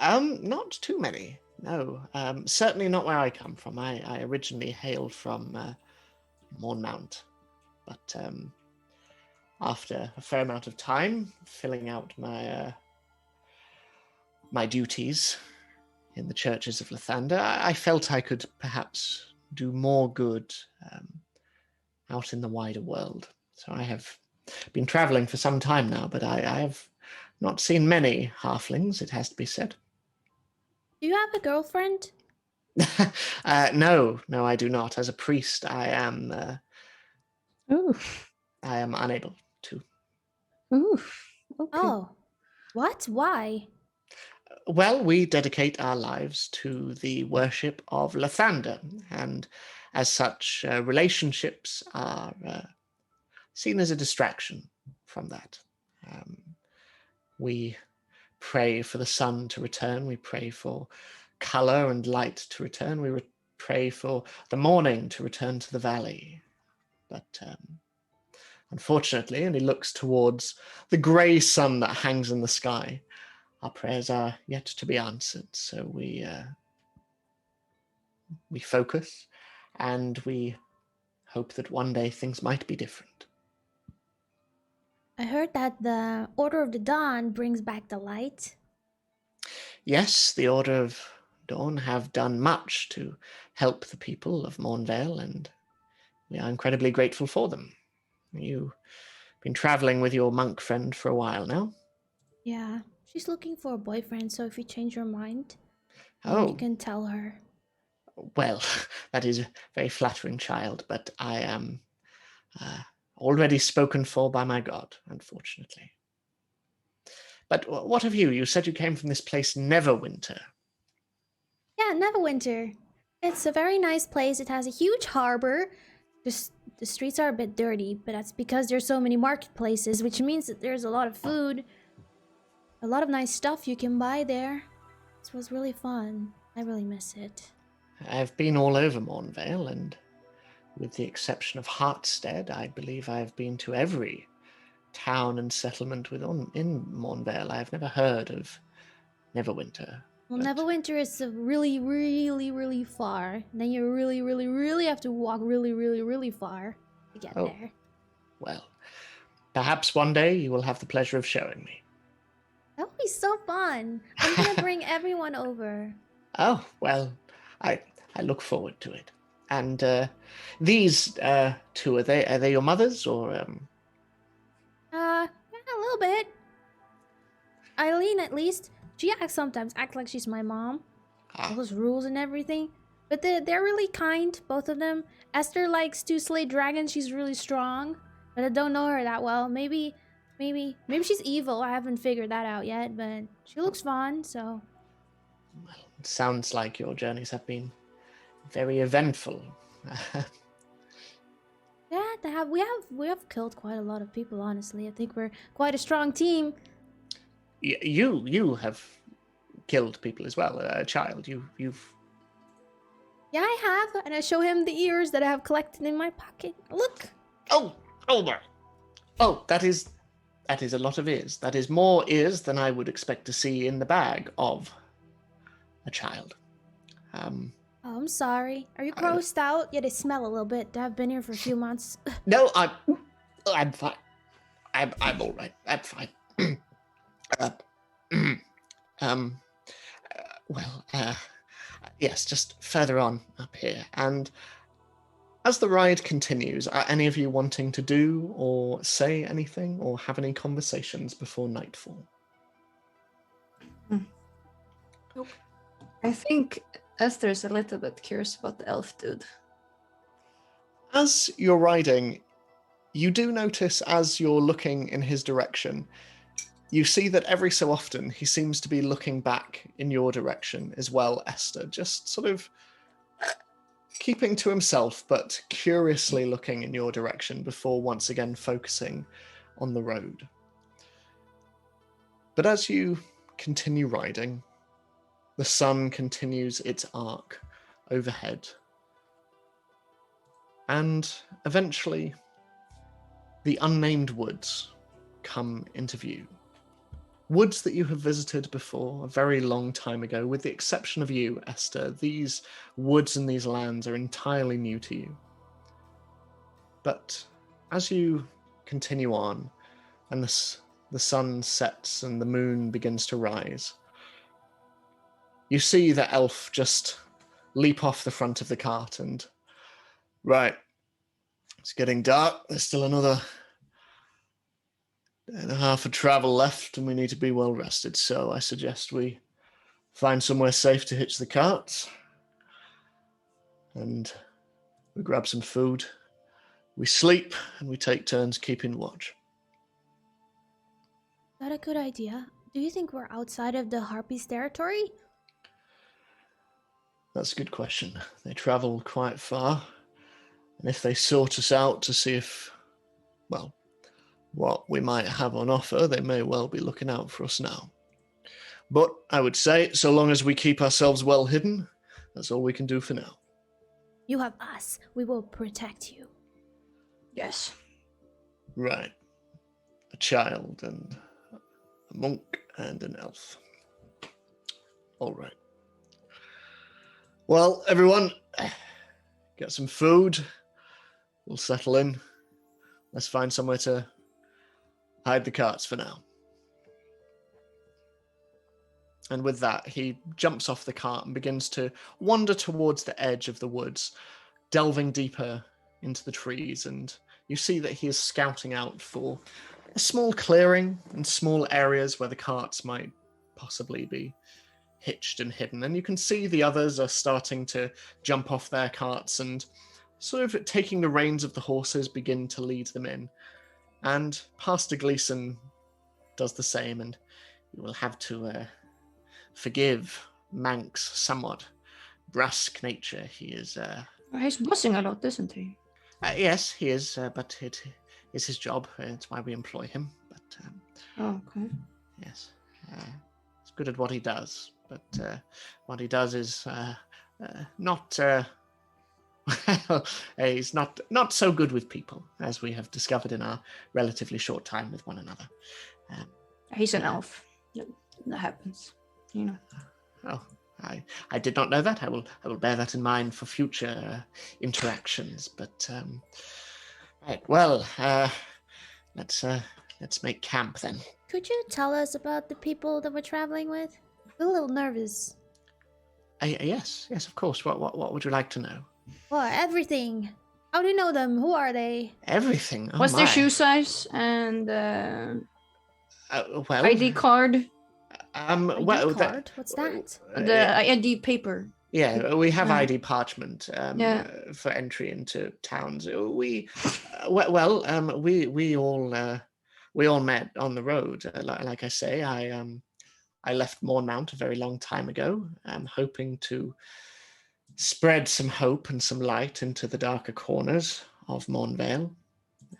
Not too many. No, certainly not where I come from. I originally hail from Mournmount, but after a fair amount of time filling out my my duties in the churches of Lathander, I felt I could perhaps do more good out in the wider world. So I have been traveling for some time now, but I have not seen many halflings, it has to be said. Do you have a girlfriend? No, I do not. As a priest, I am unable to. Oof. Okay. Oh, what? Why? Well, we dedicate our lives to the worship of Lathander, and as such, relationships are seen as a distraction from that. We pray for the sun to return. We pray for color and light to return. We pray for the morning to return to the valley. But unfortunately, and he looks towards the grey sun that hangs in the sky, our prayers are yet to be answered. So we focus, and we hope that one day things might be different. I heard that the Order of the Dawn brings back the light. Yes, the Order of Dawn have done much to help the people of Mournveil, and we are incredibly grateful for them. You've been traveling with your monk friend for a while now. Yeah, she's looking for a boyfriend, so if you change your mind, you can tell her. Well, that is a very flattering, child, but I am already spoken for by my god, unfortunately. But what of you? You said you came from this place, Neverwinter. Yeah, Neverwinter. It's a very nice place. It has a huge harbor. Just the streets are a bit dirty, but that's because there's so many marketplaces, which means that there's a lot of food, a lot of nice stuff you can buy there. This was really fun. I really miss it. I've been all over Mournveil, and with the exception of Hartstead, I believe I've been to every town and settlement in Mournveil. I've never heard of Neverwinter. Well, Neverwinter is really, really, really far. And then you really, really, really have to walk really, really, really far to get there. Well, perhaps one day you will have the pleasure of showing me. That would be so fun. I'm gonna bring everyone over. Oh, well, I look forward to it. And these two, are they your mothers or Yeah, a little bit. Ayleen, at least, she sometimes acts like she's my mom. All those rules and everything. But they're really kind, both of them. Esther likes to slay dragons. She's really strong. But I don't know her that well. Maybe she's evil. I haven't figured that out yet, but she looks fun, so... Well, it sounds like your journeys have been very eventful. Yeah, we have killed quite a lot of people, honestly. I think we're quite a strong team. You have killed people as well, a child. You've... Yeah, I have, and I show him the ears that I have collected in my pocket. Look! Oh my! Oh, that is a lot of ears. That is more ears than I would expect to see in the bag of a child. Oh, I'm sorry. Are you grossed out? Yeah, they smell a little bit. I've been here for a few months. No, I'm fine. I'm all right. I'm fine. Yes, just further on up here. And as the ride continues, are any of you wanting to do or say anything or have any conversations before nightfall? Nope. I think Esther's a little bit curious about the elf dude. As you're riding, you do notice as you're looking in his direction, you see that every so often he seems to be looking back in your direction as well, Esther, just sort of keeping to himself, but curiously looking in your direction before once again focusing on the road. But as you continue riding, the sun continues its arc overhead. And eventually, the unnamed woods come into view. Woods that you have visited before a very long time ago, with the exception of you, Esther. These woods and these lands are entirely new to you. But as you continue on, and the sun sets and the moon begins to rise, you see the elf just leap off the front of the cart and, right, it's getting dark. There's still another day and a half of travel left, and we need to be well rested. So I suggest we find somewhere safe to hitch the carts, and we grab some food, we sleep, and we take turns keeping watch. Is that a good idea? Do you think we're outside of the Harpies' territory? That's a good question. They travel quite far, and if they sort us out to see if, well, what we might have on offer, they may well be looking out for us now. But I would say, so long as we keep ourselves well hidden, that's all we can do for now. You have us. We will protect you. Yes. Right. A child and a monk and an elf. All right. Well, everyone, get some food. We'll settle in. Let's find somewhere to hide the carts for now. And with that, he jumps off the cart and begins to wander towards the edge of the woods, delving deeper into the trees. And you see that he is scouting out for a small clearing and small areas where the carts might possibly be hitched and hidden. And you can see the others are starting to jump off their carts and sort of taking the reins of the horses, begin to lead them in. And Pastor Gleason does the same, and you will have to forgive Manx somewhat brusque nature. He is... He's bossing a lot, isn't he? Yes, he is, but it is his job. It's why we employ him. But Oh, okay. yes, he's good at what he does. But what he does is not... well, he's not so good with people, as we have discovered in our relatively short time with one another. He's an elf. That happens, you know. Oh, I did not know that. I will bear that in mind for future interactions. But right, well, let's make camp then. Could you tell us about the people that we're traveling with? We're a little nervous. Yes, of course. What would you like to know? Well, everything. How do you know them? Who are they? Everything. Oh, What's their my. shoe size and Well, ID card? ID well, card? What's that? The ID paper. Yeah, we have Yeah. ID parchment Yeah. for entry into towns. We we all met on the road. Like I say, I left Mournmount a very long time ago, hoping to spread some hope and some light into the darker corners of Mournveil,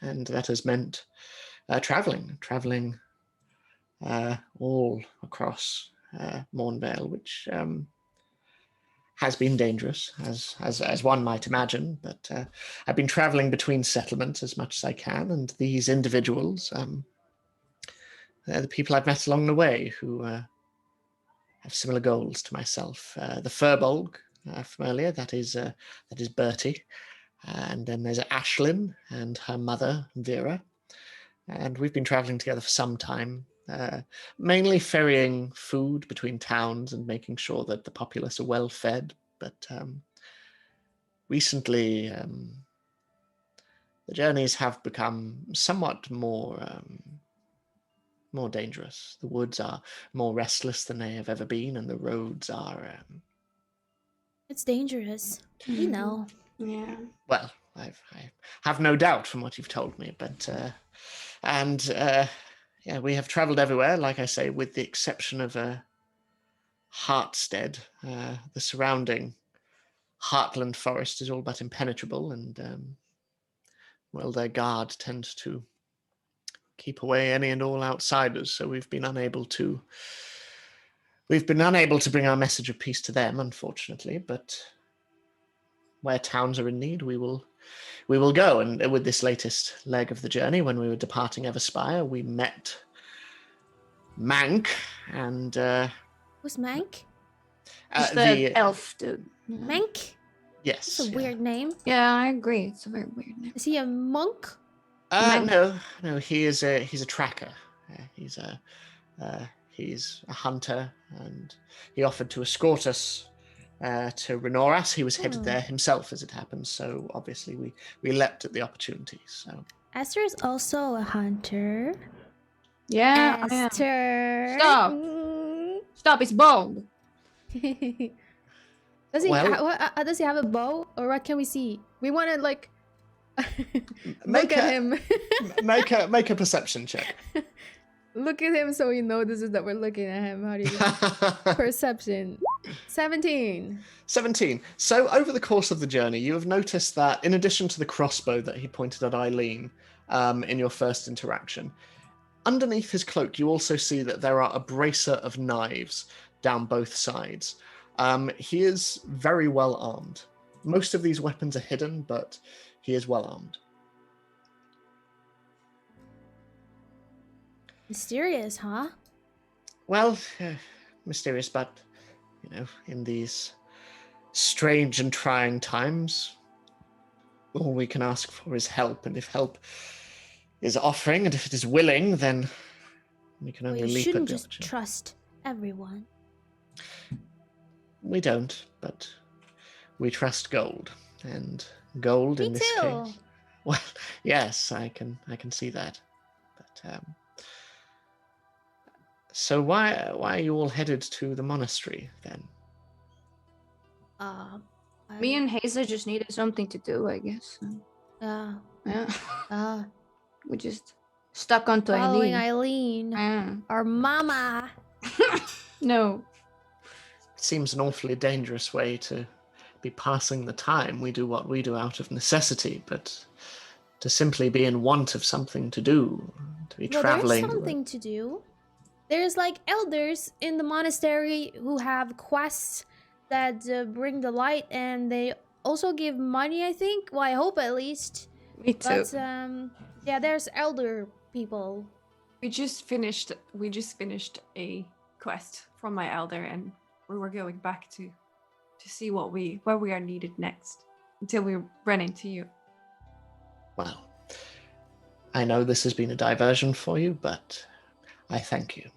and that has meant traveling all across Mournveil, which has been dangerous, as one might imagine. But I've been traveling between settlements as much as I can, and these individuals, they're the people I've met along the way who have similar goals to myself. The Furbolg from earlier, that is Bertie, and then there's Ayleen and her mother Vera, and we've been traveling together for some time. Mainly ferrying food between towns and making sure that the populace are well fed. But recently, the journeys have become somewhat more dangerous. The woods are more restless than they have ever been, and the roads are. It's dangerous. We know. Yeah. Well, I have no doubt from what you've told me, but yeah, we have travelled everywhere, like I say, with the exception of Hartstead. The surrounding heartland forest is all but impenetrable, and well, their guard tends to keep away any and all outsiders. So we've been unable to bring our message of peace to them, unfortunately. But where towns are in need, we will go. And with this latest leg of the journey, when we were departing Everspire, we met Mank and Who's Mank? It's the elf dude. Yeah. Mank? Yes. That's a weird name. Yeah, I agree. It's a very weird name. Is he a monk? No, he's a tracker. He's a hunter, and he offered to escort us to Renoras. He was headed there himself, as it happens. So obviously we leapt at the opportunity. So Esther is also a hunter. Yeah. Esther. Stop. Stop, it's bold. Does he Well- does he have a bow, or what can we see? We want to like Make look at him. make a perception check. Look at him so he notices that we're looking at him. How do you perception? 17. 17. So over the course of the journey, you have noticed that in addition to the crossbow that he pointed at Ayleen in your first interaction, underneath his cloak, you also see that there are a bracer of knives down both sides. He is very well armed. Most of these weapons are hidden, but he is well armed. Mysterious, huh? Well, mysterious, but, in these strange and trying times, all we can ask for is help, and if help is offering, and if it is willing, then we can only Well, you leap shouldn't at the just opportunity. trust everyone. We don't, but we trust gold, and gold Me in this too. case. Well, yes, I can see that, but so why are you all headed to the monastery then? Me and Hazel just needed something to do, I guess. Yeah. We just stuck onto following Ayleen. Ayleen, our mama. No. It seems an awfully dangerous way to be passing the time. We do what we do out of necessity, but to simply be in want of something to do, to be traveling. There's something to do. There's like elders in the monastery who have quests that bring the light, and they also give money, I think. Well, I hope at least. Me too. But yeah, there's elder people. We just finished a quest from my elder, and we were going back to see where we are needed next until we run into you. Well, I know this has been a diversion for you, but I thank you.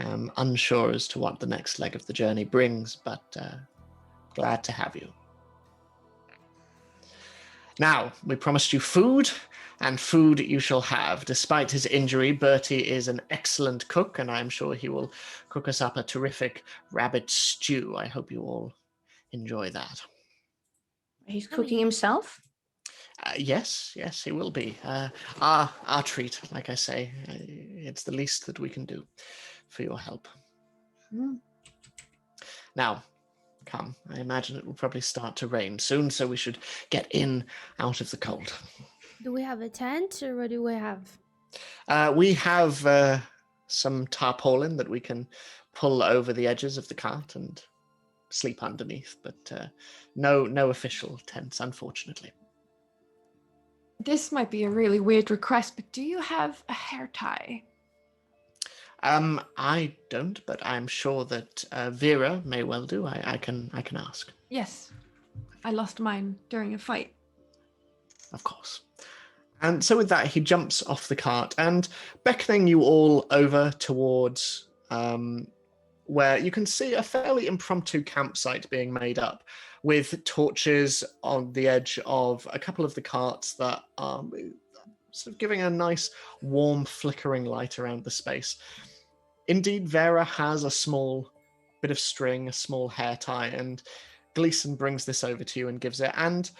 am unsure as to what the next leg of the journey brings, but glad to have you. Now, we promised you food, and food you shall have. Despite his injury, Bertie is an excellent cook, and I'm sure he will cook us up a terrific rabbit stew. I hope you all enjoy that. He's cooking himself? Yes, he will be. Our treat, like I say. It's the least that we can do for your help. Now, come. I imagine it will probably start to rain soon, so we should get in out of the cold. Do we have a tent, or what do we have? We have some tarpaulin that we can pull over the edges of the cart and sleep underneath, but no official tents, unfortunately. This might be a really weird request, but do you have a hair tie? I don't, but I'm sure that Vera may well do. I can ask. Yes. I lost mine during a fight. Of course. And so with that, he jumps off the cart and beckoning you all over towards where you can see a fairly impromptu campsite being made up with torches on the edge of a couple of the carts that are sort of giving a nice warm flickering light around the space. Indeed, Vera has a small bit of string, a small hair tie, and Gleason brings this over to you and gives it, and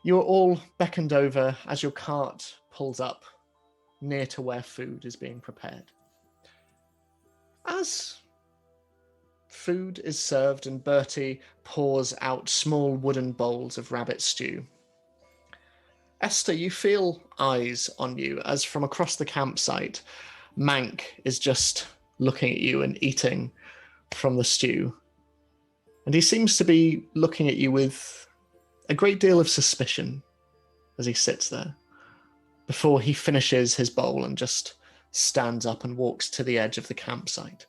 you're all beckoned over as your cart pulls up near to where food is being prepared. As food is served and Bertie pours out small wooden bowls of rabbit stew, Ester, you feel eyes on you as from across the campsite, Mank is just looking at you and eating from the stew. And he seems to be looking at you with a great deal of suspicion as he sits there before he finishes his bowl and just stands up and walks to the edge of the campsite,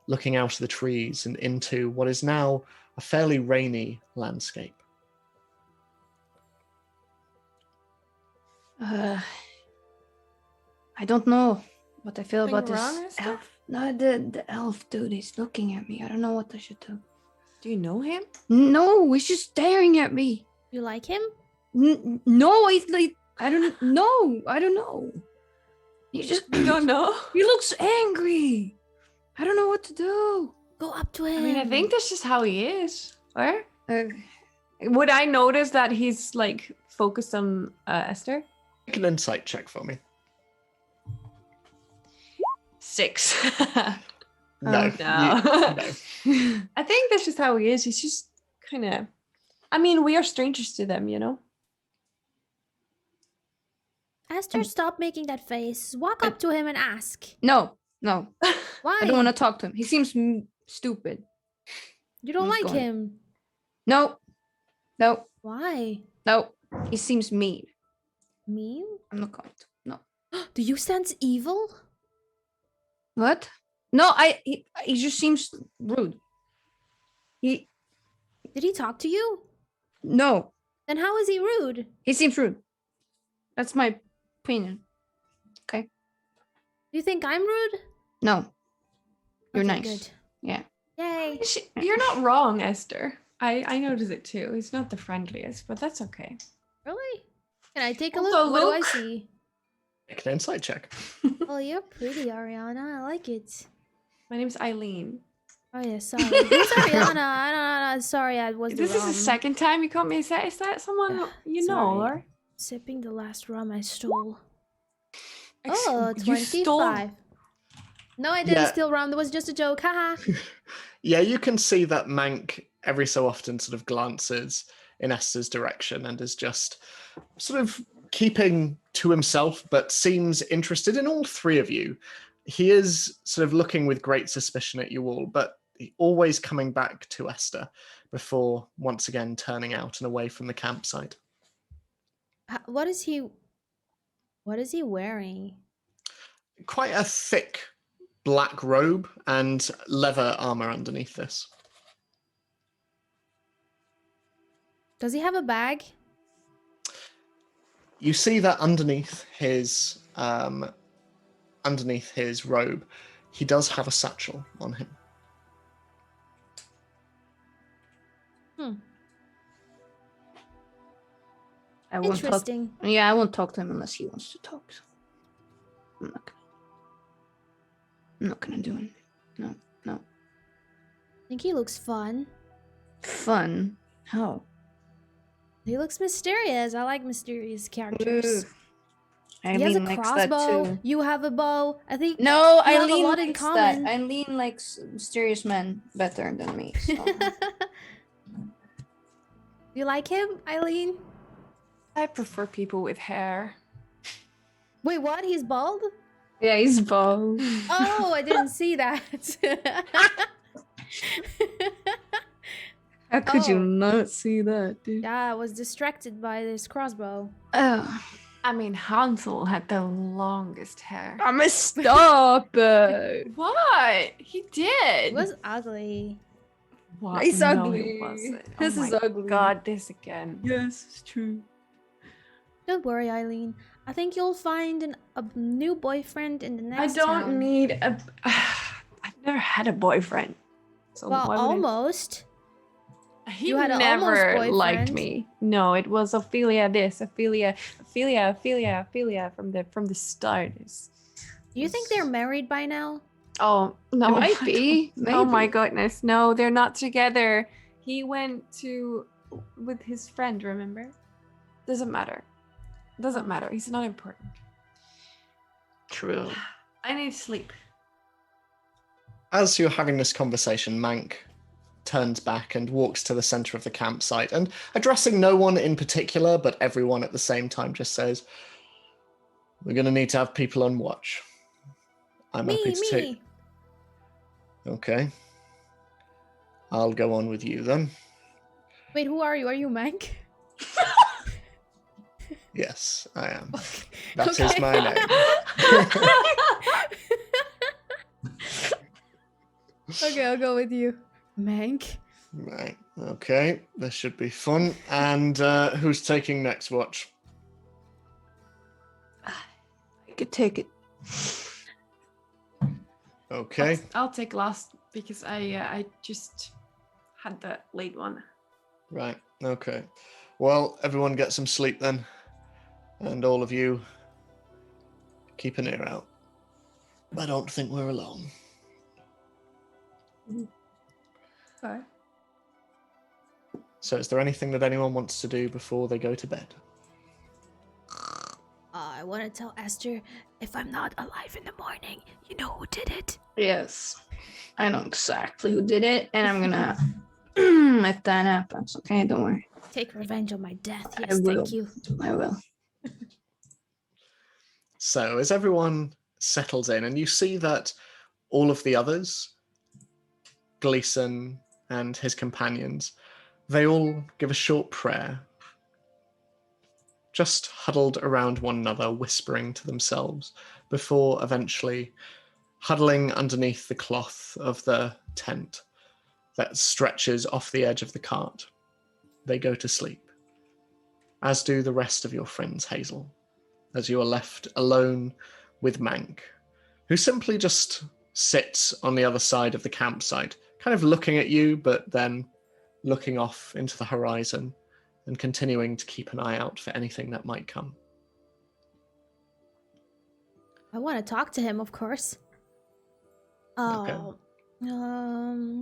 looking out of the trees and into what is now a fairly rainy landscape. I don't know what I feel about this wrong, Esther? elf. No, the elf dude is looking at me. I don't know what I should do. Do you know him? No, he's just staring at me. You like him? No, he's like, I don't know. You don't know? He looks angry. I don't know what to do. Go up to him. I mean, I think that's just how he is. Or would I notice that he's like focused on Esther? Make an insight check for me. 6. No. No. No. I think that's just how he is. He's just kind of. I mean, we are strangers to them, you know. Esther, stop making that face. Walk up to him and ask. No. Why? I don't want to talk to him. He seems stupid. You don't I'm like going. him. No. Why? No. He seems mean. Mean? I'm not going to. No. Do you sense evil? What? No, he just seems rude. Did he talk to you? No. Then how is he rude? He seems rude. That's my opinion. Okay. Do you think I'm rude? No. You're Okay, nice. Good. Yeah. Yay. You're not wrong, Esther. I notice it too. He's not the friendliest, but that's okay. Really? Can I take a Also, look? What do I Luke. see? Make an insight check. Oh, you're pretty, Ariana. I like it. My name's Ayleen. Oh yeah, sorry. Who's Ariana? I don't know. Sorry, I was This is the second time you called me. Is that someone you know, Sorry. or? Sipping the last rum I stole. Ex- Oh, you 25. stole- No, I didn't Yeah. steal rum. That was just a joke. Haha. Yeah, you can see that Mank every so often sort of glances in Esther's direction and is just sort of keeping to himself, but seems interested in all three of you. He is sort of looking with great suspicion at you all, but always coming back to Esther before once again turning out and away from the campsite. What is he wearing? Quite a thick black robe and leather armor underneath this. Does he have a bag? You see that underneath his robe, he does have a satchel on him. I won't talk. Interesting. Yeah, I won't talk to him unless he wants to talk. So I'm not gonna do anything. No. I think he looks fun. Fun? How? He looks mysterious. I like mysterious characters. Eileen He has a likes that crossbow. too. You have a bow. I think No, you have a Eileen lot in likes common. that. Eileen likes mysterious men better than me. So. You like him, Ayleen? I prefer people with hair. Wait, what? He's bald? Yeah, he's bald. Oh, I didn't see that. How could you Oh. not see that, dude? Yeah, I was distracted by this crossbow. Oh, I mean, Hansel had the longest hair. I'm a stop. What? He did. It was ugly. What? It's No, ugly. it wasn't. This Oh is my ugly. God, this again. Yes, it's true. Don't worry, Ayleen. I think you'll find a new boyfriend in the next I don't town. need a. I've never had a boyfriend. So Well, why would almost. He You had an never almost liked boyfriend. me. No, it was Ophelia this, Ophelia from the start. Do you think they're married by now? Oh no, It might be. Oh my maybe. goodness, no, they're not together. He went with his friend. Remember? Doesn't matter. Doesn't matter. He's not important. True. I need sleep. As you're having this conversation, Mank turns back and walks to the center of the campsite and, addressing no one in particular, but everyone at the same time, just says, "We're going to need to have people on watch. I'm happy to take..." Me. Okay. I'll go on with you then. Wait, who are you? Are you Mank? Yes, I am. That is Okay. my name. Okay, I'll go with you. Mank? Right. Okay. This should be fun. And who's taking next watch? I could take it. Okay. I'll take last because I just had the late one. Right. Okay. Well, everyone get some sleep then. And all of you, keep an ear out. I don't think we're alone. Okay. So is there anything that anyone wants to do before they go to bed? I want to tell Esther, if I'm not alive in the morning, you know who did it. Yes. I know exactly who did it, and I'm gonna if that happens, okay? Don't worry. Take revenge on my death. I Yes, will. thank you. I will. So as everyone settles in, and you see that all of the others, Gleason and his companions, they all give a short prayer, just huddled around one another, whispering to themselves, before eventually huddling underneath the cloth of the tent that stretches off the edge of the cart. They go to sleep, as do the rest of your friends, Hazel, as you are left alone with Mank, who simply just sits on the other side of the campsite, kind of looking at you, but then looking off into the horizon and continuing to keep an eye out for anything that might come. I want to talk to him, of course. Okay.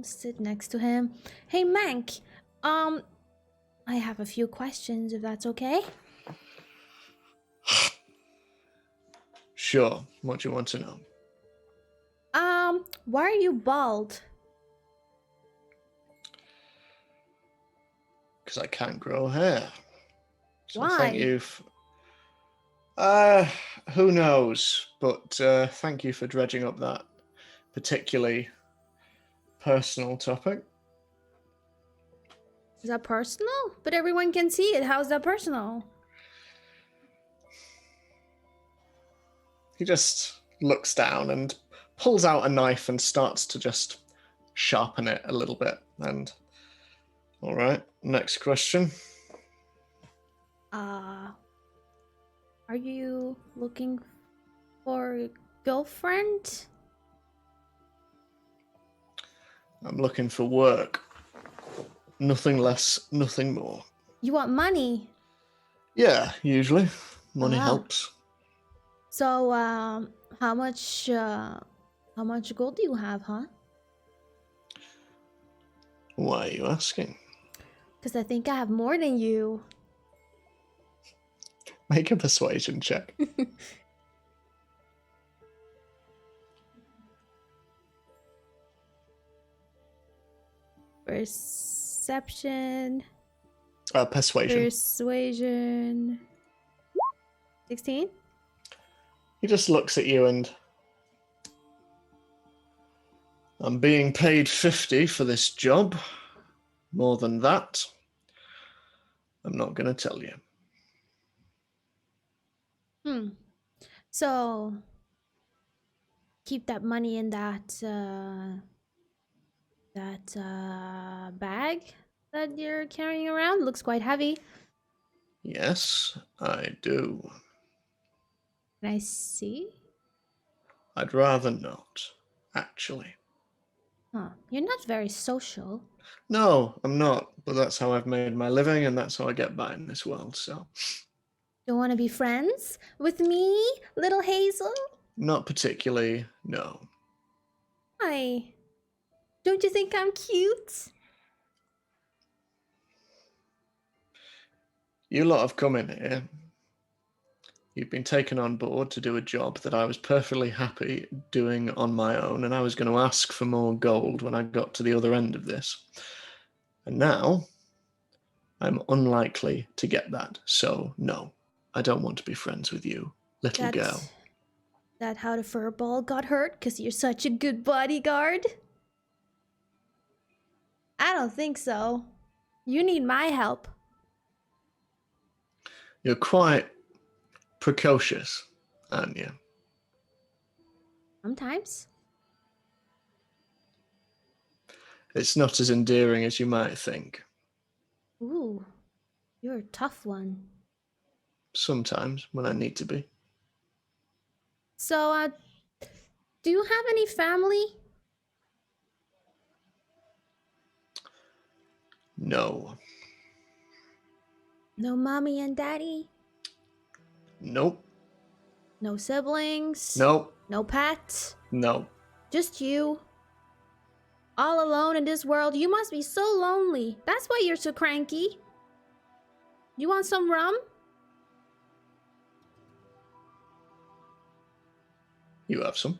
Sit next to him. Hey, Mank. I have a few questions, if that's okay. Sure, what do you want to know? Why are you bald? Because I can't grow hair. So Why? thank you. Who knows? But thank you for dredging up that particularly personal topic. Is that personal? But everyone can see it. How's that personal? He just looks down and pulls out a knife and starts to just sharpen it a little bit. And all right, next question. Are you looking for a girlfriend? I'm looking for work. Nothing less, nothing more. You want money? Yeah, usually. Money wow. helps. So, how much gold do you have, huh? Why are you asking? Because I think I have more than you. Make a persuasion check. Perception. Persuasion. Persuasion. 16? He just looks at you and... I'm being paid 50 for this job. More than that, I'm not going to tell you. So, keep that money in that bag that you're carrying around. Looks quite heavy. Yes, I do. Can I see? I'd rather not, actually. Huh. You're not very social. No, I'm not, but that's how I've made my living and that's how I get by in this world, so... Don't want to be friends with me, little Hazel? Not particularly, no. Why? Don't you think I'm cute? You lot have come in here. You've been taken on board to do a job that I was perfectly happy doing on my own, and I was going to ask for more gold when I got to the other end of this. And now, I'm unlikely to get that, so no, I don't want to be friends with you, little girl. That how the furball got hurt because you're such a good bodyguard? I don't think so. You need my help. You're quite precocious, aren't you? Sometimes. It's not as endearing as you might think. Ooh, you're a tough one. Sometimes, when I need to be. So, do you have any family? No. No mommy and daddy? Nope. No siblings? Nope. No pets? No. Just you? All alone in this world? You must be so lonely. That's why you're so cranky. You want some rum? You have some?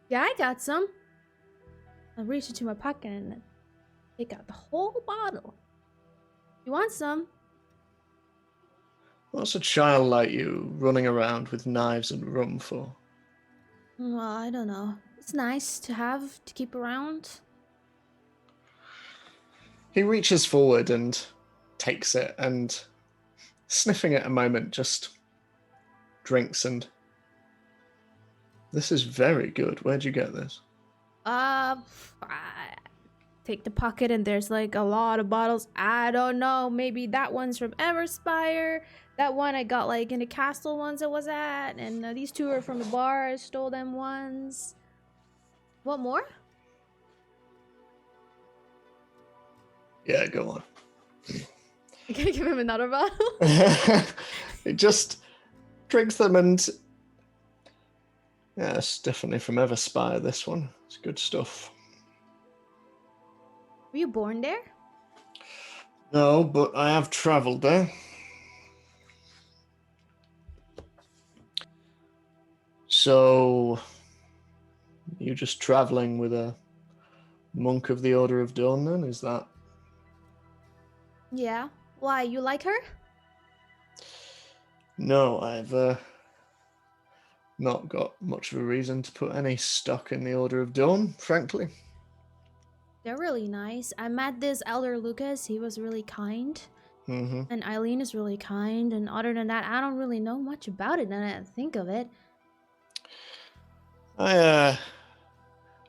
Yeah, I got some. I reach into my pocket and take out the whole bottle. You want some? What's a child like you running around with knives and rum for? Well, I don't know. It's nice to have to keep around. He reaches forward and takes it and, sniffing it a moment, just drinks and... This is very good. Where'd you get this? I take the pocket and there's like a lot of bottles. I don't know. Maybe that one's from Everspire. That one I got like in the castle ones I was at. And these two are from the bar. I stole them ones. What more? Yeah, go on. I'm gonna give him another bottle. He just drinks them and... Yeah, it's definitely from Everspire, this one. It's good stuff. Were you born there? No, but I have travelled there. So, you just travelling with a monk of the Order of Dawn then, is that? Yeah. Why, you like her? No, I've not got much of a reason to put any stock in the Order of Dawn, frankly. They're really nice. I met this Elder Lucas. He was really kind. Mm-hmm. And Ayleen is really kind. And other than that, I don't really know much about it. Now that I think of it. I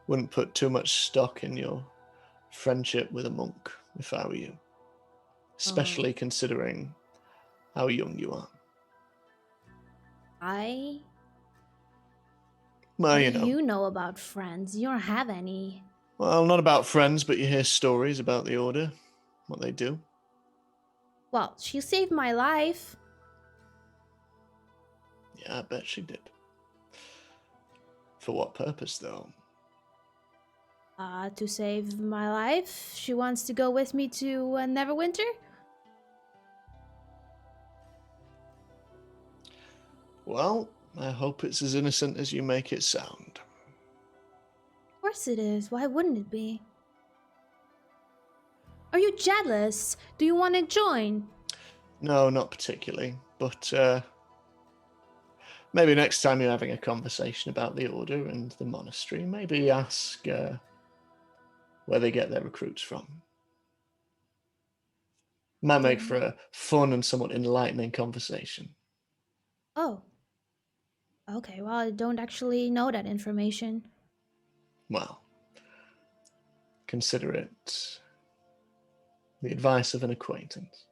wouldn't put too much stock in your friendship with a monk, if I were you. Especially considering how young you are. What Well, you do know. you know about friends? You don't have any. Well, not about friends, but you hear stories about the Order, what they do. Well, she saved my life. Yeah, I bet she did. For what purpose, though? To save my life. She wants to go with me to Neverwinter. Well, I hope it's as innocent as you make it sound. Of course it is. Why wouldn't it be? Are you jealous? Do you want to join? No, not particularly, but maybe next time you're having a conversation about the Order and the monastery, maybe ask where they get their recruits from. Might make for a fun and somewhat enlightening conversation. Oh. Okay, well, I don't actually know that information. Well, consider it the advice of an acquaintance.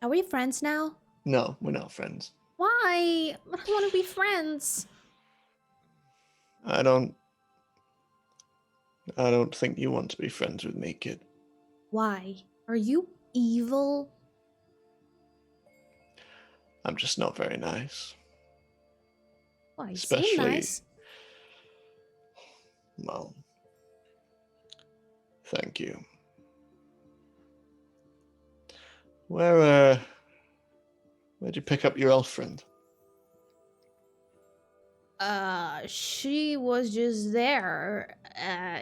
Are we friends now? No, we're not friends. Why? I don't want to be friends. I don't think you want to be friends with me, kid. Why? Are you evil? I'm just not very nice. Why? You Especially, seem nice. Well, thank you. Where'd you pick up your elf friend? She was just there,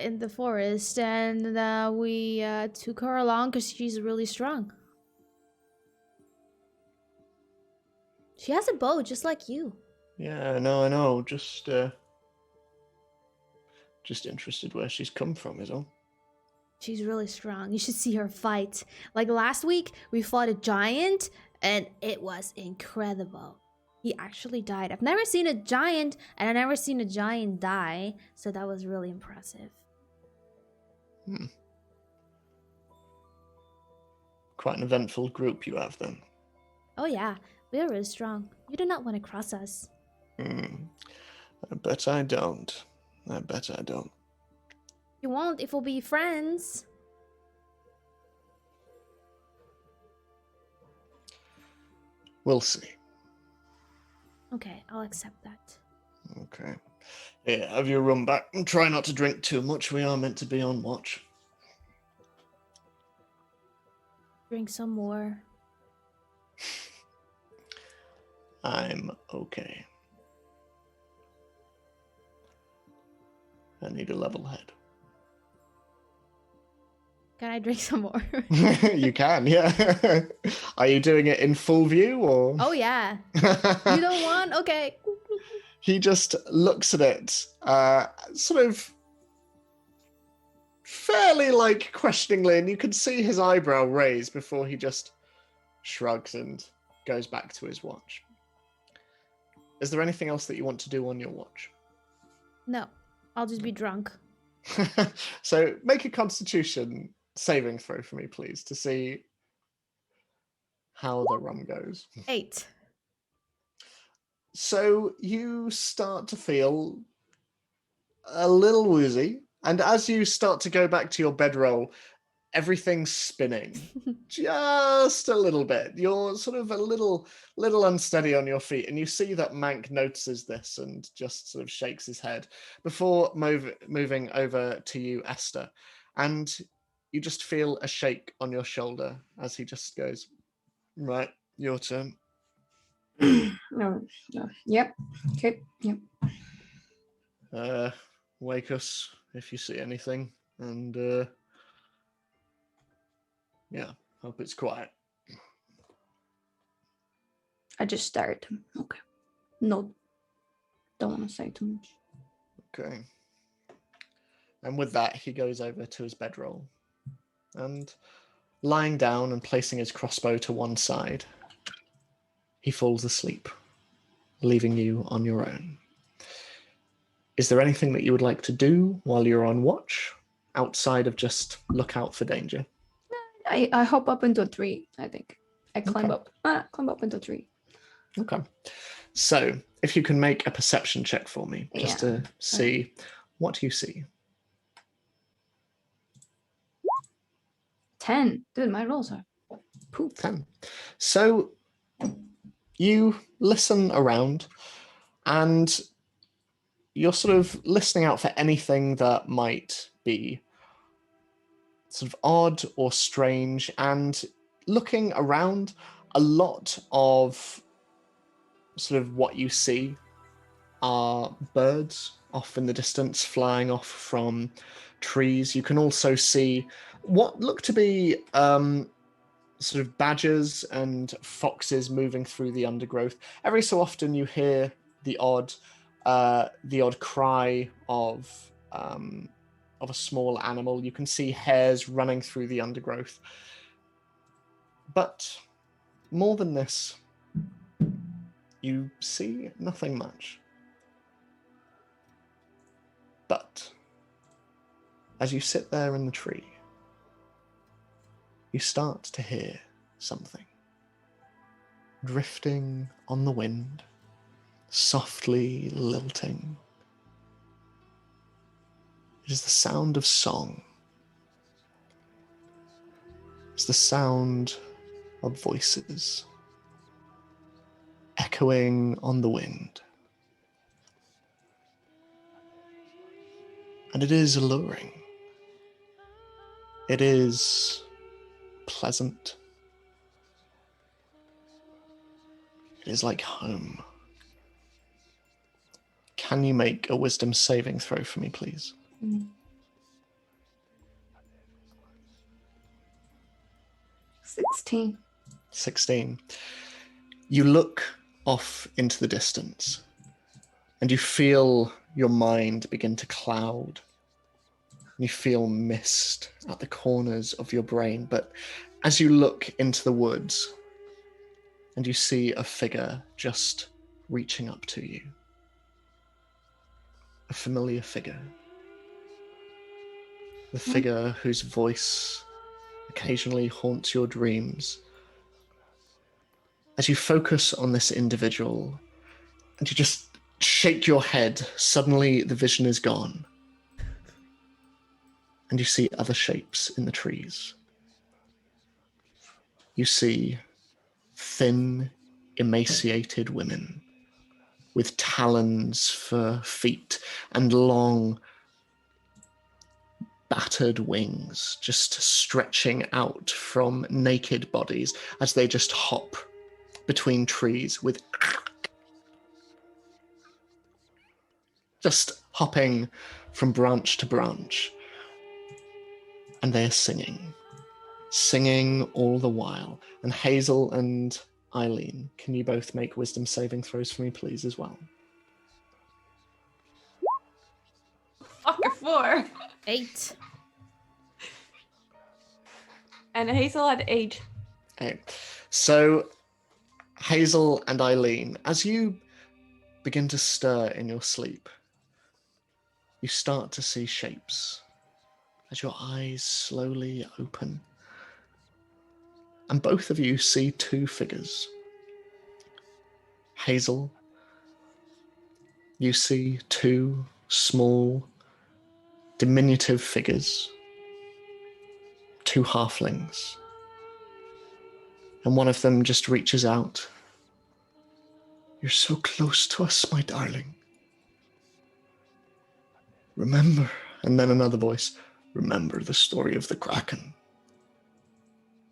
in the forest, and we took her along because she's really strong. She has a bow, just like you. Yeah, I know. Just interested where she's come from, is all. She's really strong. You should see her fight. Like last week, we fought a giant, and it was incredible. He actually died. I've never seen a giant, and I've never seen a giant die, so that was really impressive. Quite an eventful group you have, then. Oh yeah, we're really strong. You do not want to cross us. I bet I don't. You won't if we'll be friends. We'll see. Okay, I'll accept that. Okay. Yeah, have your rum back and try not to drink too much. We are meant to be on watch. Drink some more. I'm okay. I need a level head. Can I drink some more? You can, yeah. Are you doing it in full view or? Oh yeah. You don't want? Okay. He just looks at it, sort of fairly like questioningly, and you can see his eyebrow raise before he just shrugs and goes back to his watch. Is there anything else that you want to do on your watch? No, I'll just be drunk. So make a constitution saving throw for me, please, to see how the rum goes. 8. So you start to feel a little woozy, and as you start to go back to your bedroll, everything's spinning just a little bit. You're sort of a little unsteady on your feet, and you see that Mank notices this and just sort of shakes his head before moving over to you, Esther, and you just feel a shake on your shoulder as he just goes, right, your turn. No. Yep. Okay. Yep. Wake us if you see anything, and yeah, hope it's quiet. I just stare at him. Okay. No. Don't want to say too much. Okay. And with that, he goes over to his bedroll, and lying down and placing his crossbow to one side, he falls asleep, leaving you on your own. Is there anything that you would like to do while you're on watch, outside of just look out for danger? I hop up into a tree, I think. I climb Okay. up. Climb up into a tree. Okay. So, if you can make a perception check for me, just Yeah. to see What do you see? 10. Dude, my rolls are poop. 10. So you listen around and you're sort of listening out for anything that might be sort of odd or strange, and looking around, a lot of sort of what you see are birds off in the distance, flying off from trees. You can also see what look to be sort of badgers and foxes moving through the undergrowth. Every so often you hear the odd cry of a small animal. You can see hares running through the undergrowth. But more than this, you see nothing much. But as you sit there in the tree, you start to hear something drifting on the wind, softly lilting. It is the sound of song. It's the sound of voices echoing on the wind. And it is alluring. It is pleasant. It is like home. Can you make a wisdom saving throw for me, please? 16. 16. You look off into the distance and you feel your mind begin to cloud. You feel mist at the corners of your brain. But as you look into the woods and you see a figure just reaching up to you, a familiar figure, the figure whose voice occasionally haunts your dreams. As you focus on this individual and you just shake your head, suddenly the vision is gone. And you see other shapes in the trees. You see thin, emaciated women with talons for feet and long, battered wings just stretching out from naked bodies as they just hop between trees with just hopping from branch to branch. And they are singing all the while. And Hazel and Ayleen, can you both make wisdom saving throws for me, please, as well? Fucker 4. 8. And Hazel had 8. Okay. So, Hazel and Ayleen, as you begin to stir in your sleep, you start to see shapes as your eyes slowly open. And both of you see 2 figures. Hazel, you see 2 small, diminutive figures, 2 halflings. And one of them just reaches out. You're so close to us, my darling. Remember, and then another voice, remember the story of the Kraken.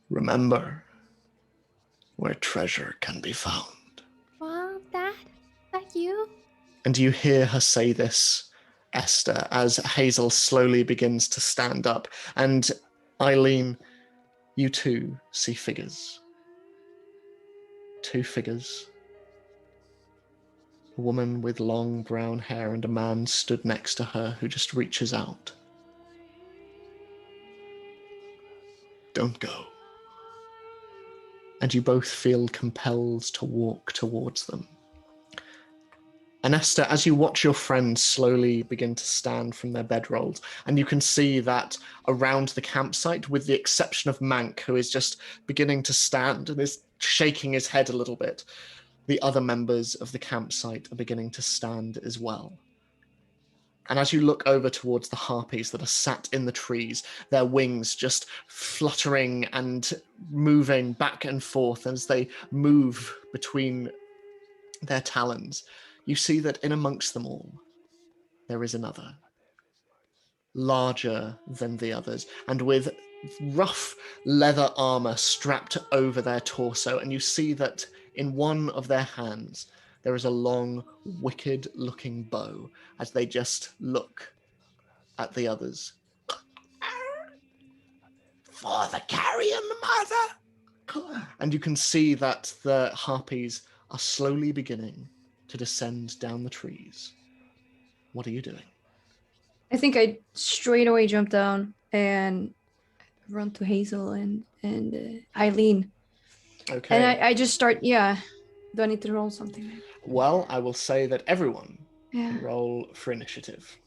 Remember where treasure can be found. Wow, Dad? That you? And you hear her say this, Esther, as Hazel slowly begins to stand up. And Ayleen, you too see figures. 2 figures. A woman with long brown hair and a man stood next to her who just reaches out. Don't go. And you both feel compelled to walk towards them. And Esther, as you watch your friends slowly begin to stand from their bedrolls, and you can see that around the campsite, with the exception of Mank, who is just beginning to stand and is shaking his head a little bit, the other members of the campsite are beginning to stand as well. And as you look over towards the harpies that are sat in the trees, their wings just fluttering and moving back and forth as they move between their talons, you see that in amongst them all, there is another, larger than the others, and with rough leather armor strapped over their torso. And you see that in one of their hands, there is a long, wicked-looking bow as they just look at the others. For the carrion, mother! And you can see that the harpies are slowly beginning to descend down the trees. What are you doing? I think I straight away jump down and run to Hazel and Ayleen. Okay. And I just start, yeah. Do I need to roll something? Maybe? Well, I will say that everyone Yeah. roll for initiative.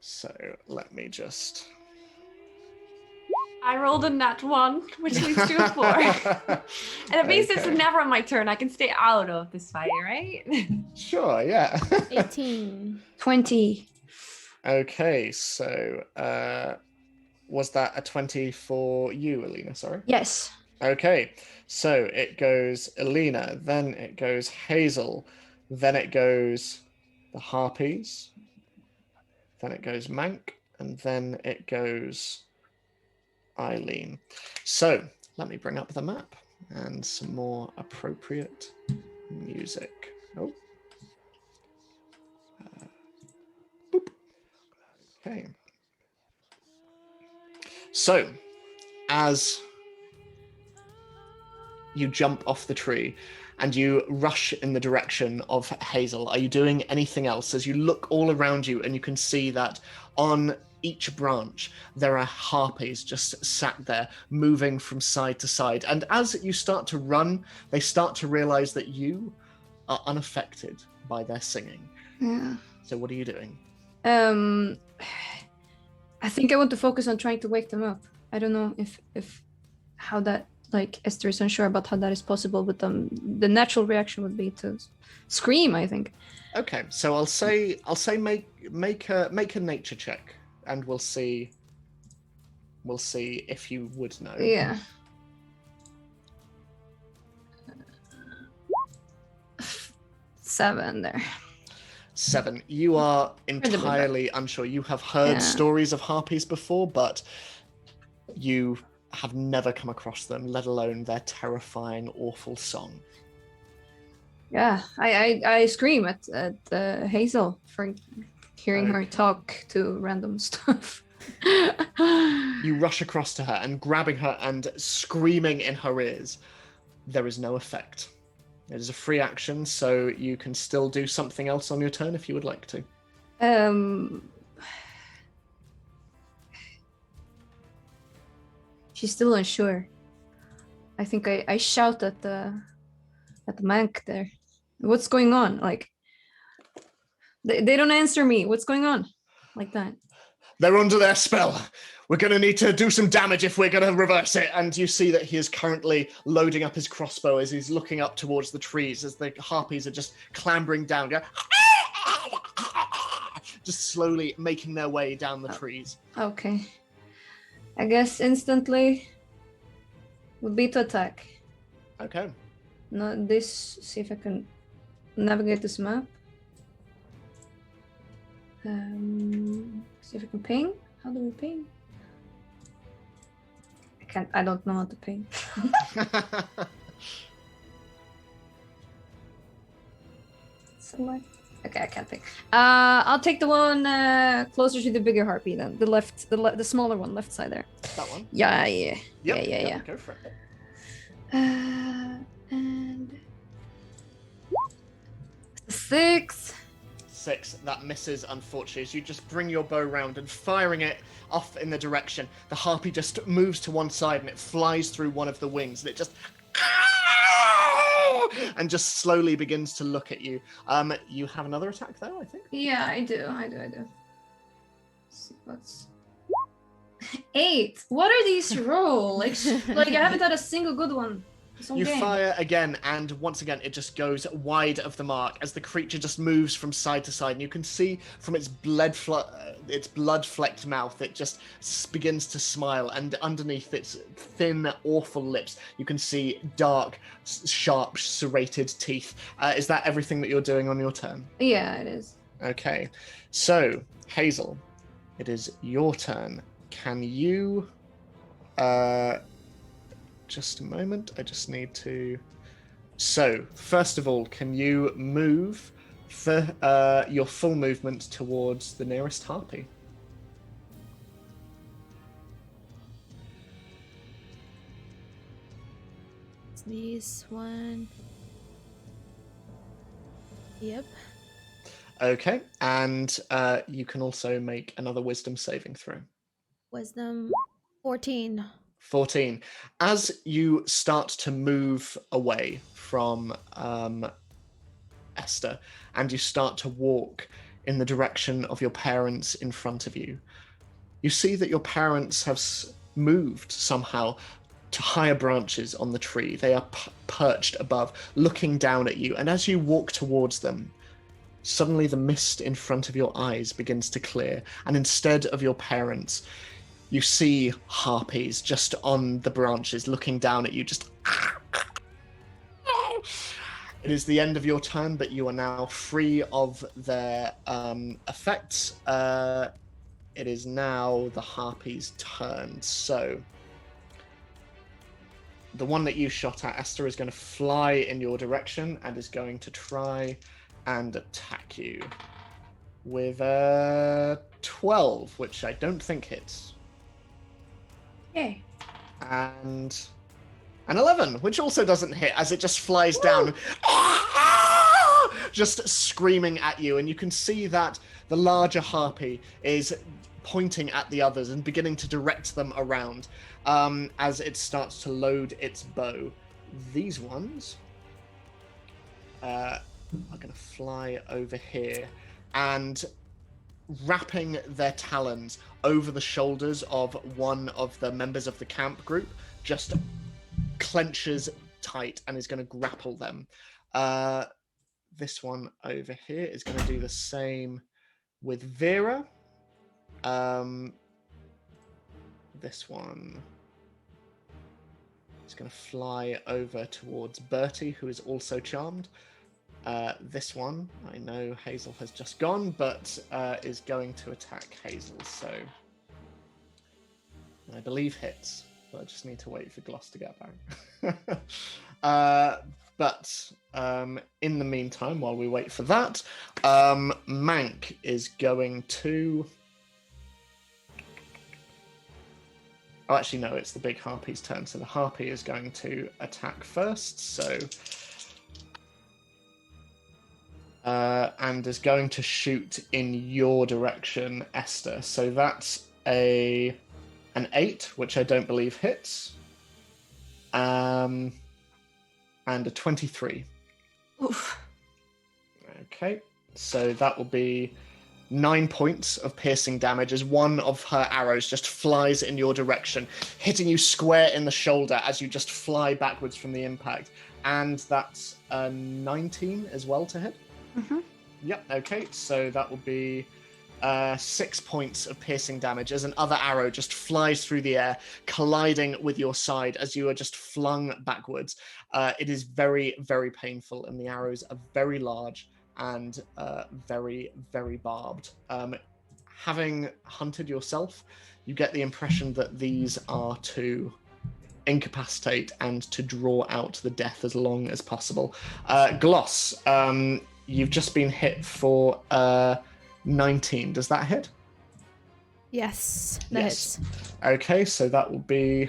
So let me just... I rolled a nat 1, which leads to a 4. And it means it's Okay. never on my turn. I can stay out of this fight, right? Sure, yeah. 18. 20. Okay, so was that a 20 for you, Elina? Sorry. Yes. Okay, so it goes Elina, then it goes Hazel, then it goes the Harpies, then it goes Mank, and then it goes Ayleen. So let me bring up the map and some more appropriate music. Oh. Boop. Okay. So, as you jump off the tree and you rush in the direction of Hazel, are you doing anything else? As you look all around you and you can see that on each branch there are harpies just sat there moving from side to side. And as you start to run, they start to realize that you are unaffected by their singing. Yeah. So what are you doing? I think I want to focus on trying to wake them up. I don't know if how that, like, Esther is unsure about how that is possible, but the natural reaction would be to scream, I think. Okay, so I'll say make a nature check, and we'll see if you would know. Yeah. Seven there. 7. You are entirely unsure. You have heard stories of harpies before, but you have never come across them, let alone their terrifying, awful song. Yeah, I scream at Hazel for hearing her Okay. talk to random stuff. You rush across to her and grabbing her and screaming in her ears. There is no effect. It is a free action, so you can still do something else on your turn if you would like to. She's still unsure. I think I shout at the Mank there. What's going on? Like, they don't answer me. What's going on? Like that. They're under their spell. We're going to need to do some damage if we're going to reverse it. And you see that he is currently loading up his crossbow as he's looking up towards the trees as the harpies are just clambering down, just slowly making their way down the trees. Okay. I guess instantly would be to attack. Okay. Not this. See if I can navigate this map. See if I can ping. How do we ping? I don't know how to ping. Select. Okay, I can't ping. I'll take the one closer to the bigger harpy then. The smaller one, left side there. That one? Yeah. Yep, Yeah. Go for it. And 6. 6. That misses, unfortunately, as you just bring your bow round and firing it off in the direction. The harpy just moves to one side and it flies through one of the wings and it just and just slowly begins to look at you. You have another attack there, I think? Yeah, I do. Let's see what's 8. What are these roll? Like I haven't had a single good one. Some You game. fire again, and once again, it just goes wide of the mark as the creature just moves from side to side. And you can see from its blood-flecked mouth, it just begins to smile. And underneath its thin, awful lips, you can see dark, sharp, serrated teeth. Is that everything that you're doing on your turn? Yeah, it is. Okay. So, Hazel, it is your turn. Can you... just a moment. I just need to... So, first of all, can you move your full movement towards the nearest harpy? It's this one. Yep. Okay, and you can also make another wisdom saving throw. Wisdom 14. 14. As you start to move away from Ester, and you start to walk in the direction of your parents in front of you, you see that your parents have moved somehow to higher branches on the tree. They are perched above, looking down at you, and as you walk towards them, suddenly the mist in front of your eyes begins to clear, and instead of your parents, you see harpies just on the branches looking down at you, just... It is the end of your turn, but you are now free of their effects. It is now the harpy's turn. So the one that you shot at, Ester, is going to fly in your direction and is going to try and attack you with a 12, which I don't think hits. Yay. And an 11, which also doesn't hit, as it just flies down, just screaming at you. And you can see that the larger harpy is pointing at the others and beginning to direct them around as it starts to load its bow. These ones are going to fly over here and, wrapping their talons over the shoulders of one of the members of the camp group, just clenches tight and is going to grapple them. This one over here is going to do the same with Vera. This one is going to fly over towards Bertie, who is also charmed. This one, I know Hazel has just gone, but is going to attack Hazel, so I believe hits, but I just need to wait for Gloss to get back. But in the meantime, while we wait for that, Mank is going to... Oh, actually, no, it's the big harpy's turn, so the harpy is going to attack first, so... and is going to shoot in your direction, Ester. So that's an 8, which I don't believe hits, and a 23. Oof. Okay, so that will be 9 points of piercing damage as one of her arrows just flies in your direction, hitting you square in the shoulder as you just fly backwards from the impact. And that's a 19 as well to hit. Mm-hmm. Yep, okay, so that will be 6 points of piercing damage as another arrow just flies through the air, colliding with your side as you are just flung backwards. It is very, very painful, and the arrows are very large and very, very barbed. Having hunted yourself, you get the impression that these are to incapacitate and to draw out the death as long as possible. Gloss, you've just been hit for 19. Does that hit? Yes, that Yes. hits. Okay, so that will be...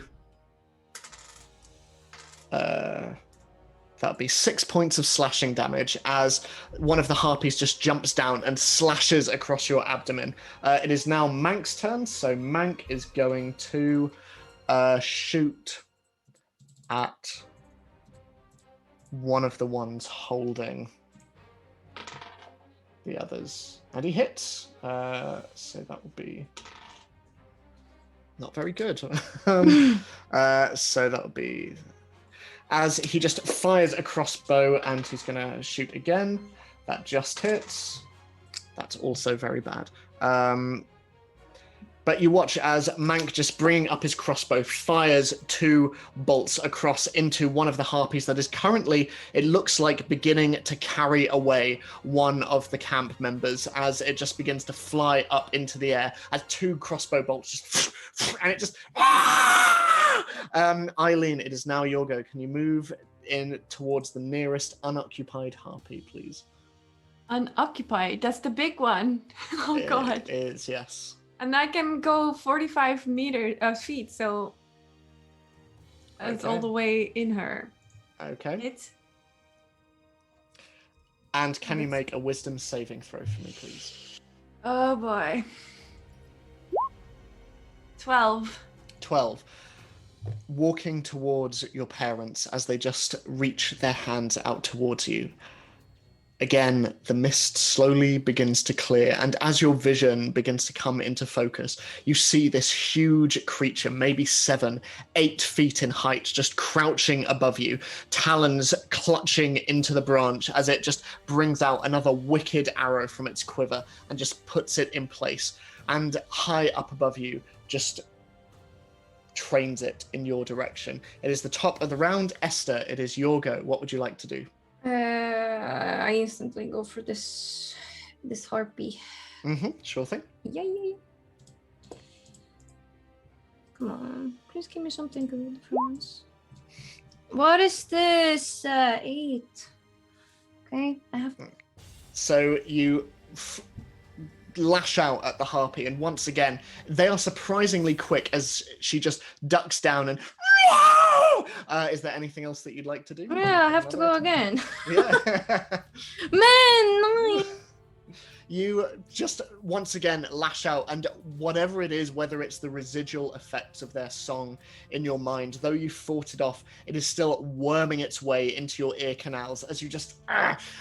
that'll be 6 points of slashing damage as one of the harpies just jumps down and slashes across your abdomen. It is now Mank's turn, so Mank is going to shoot at one of the ones holding the others. And he hits. So that will be not very good. So that will be... as he just fires a crossbow and he's going to shoot again. That just hits. That's also very bad. But you watch as Mank, just bringing up his crossbow, fires 2 bolts across into one of the harpies that is currently, it looks like, beginning to carry away one of the camp members as it just begins to fly up into the air as 2 crossbow bolts just, and it just, Ayleen, it is now your go. Can you move in towards the nearest unoccupied harpy, please? Unoccupied. That's the big one. Oh, God. It is, yes. And I can go 45 feet, so that's all the way in her. Okay. It's And can you make a wisdom saving throw for me, please? oh boy. 12. 12. Walking towards your parents as they just reach their hands out towards you. Again, the mist slowly begins to clear, and as your vision begins to come into focus, you see this huge creature, maybe 7, 8 feet in height, just crouching above you, talons clutching into the branch as it just brings out another wicked arrow from its quiver and just puts it in place. And high up above you, just trains it in your direction. It is the top of the round. Ester, it is your go. What would you like to do? I instantly go for this harpy. Sure thing. Yay! Come on, please give me something good for once. What is this? 8. Okay, I have. So you lash out at the harpy, and once again, they are surprisingly quick as she just ducks down and. Is there anything else that you'd like to do? Yeah, I have to go again. Yeah. Man, 9. You just once again lash out, and whatever it is, whether it's the residual effects of their song in your mind, though you fought it off, it is still worming its way into your ear canals as you just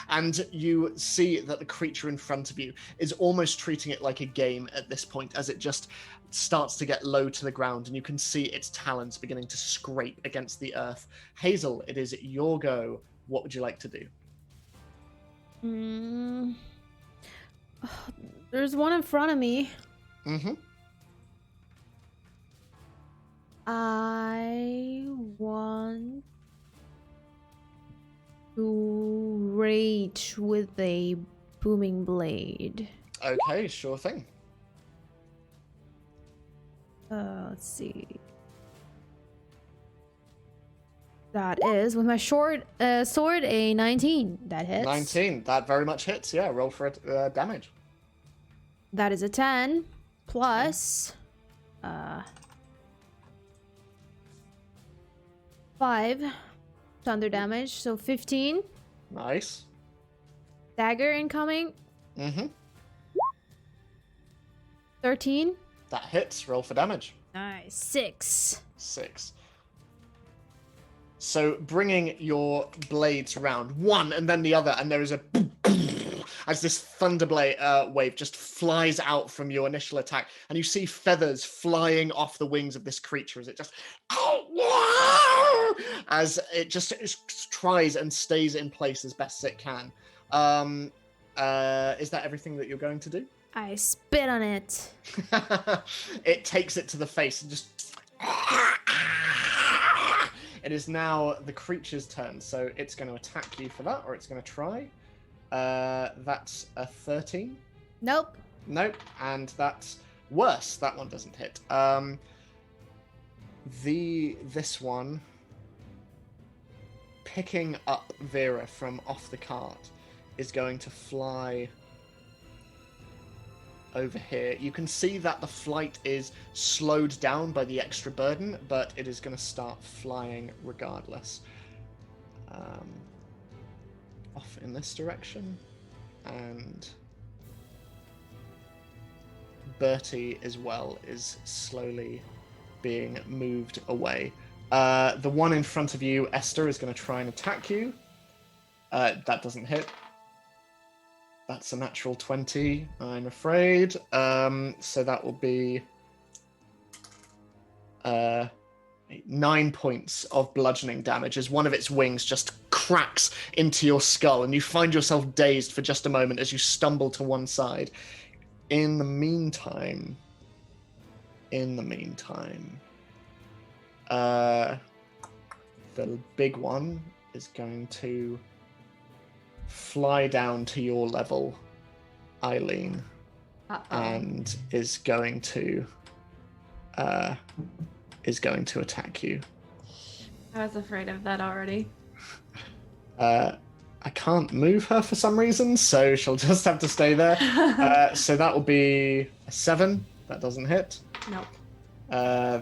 and you see that the creature in front of you is almost treating it like a game at this point, as it just starts to get low to the ground, and you can see its talons beginning to scrape against the earth. Hazel, it is your go. What would you like to do? There's one in front of me. I want to rage with a booming blade. Okay, sure thing. Let's see. That is, with my short sword, a 19. That hits. 19. That very much hits. Yeah, roll for damage. That is a 10 plus 5 thunder damage, so 15. Nice. Dagger incoming. 13. That hits. Roll for damage. Nice. 6. 6. So bringing your blades round, one and then the other, and there is a as this thunder wave just flies out from your initial attack, and you see feathers flying off the wings of this creature as it just as it just tries and stays in place as best it can. Is that everything that you're going to do? I spit on it. It takes it to the face and just. It is now the creature's turn, so it's going to attack you for that, or it's going to try. That's a 13. Nope. Nope, and that's worse. That one doesn't hit. This one, picking up Vera from off the cart, is going to fly over here. You can see that the flight is slowed down by the extra burden, but it is going to start flying regardless. Off in this direction, and Bertie as well is slowly being moved away. The one in front of you, Ester, is going to try and attack you. That doesn't hit. That's a natural 20, I'm afraid. So that will be 9 points of bludgeoning damage as one of its wings just cracks into your skull, and you find yourself dazed for just a moment as you stumble to one side. In the meantime, the big one is going to fly down to your level, Ayleen, and is going to attack you. I was afraid of that already. I can't move her for some reason, so she'll just have to stay there. So that will be a 7. That doesn't hit. Nope.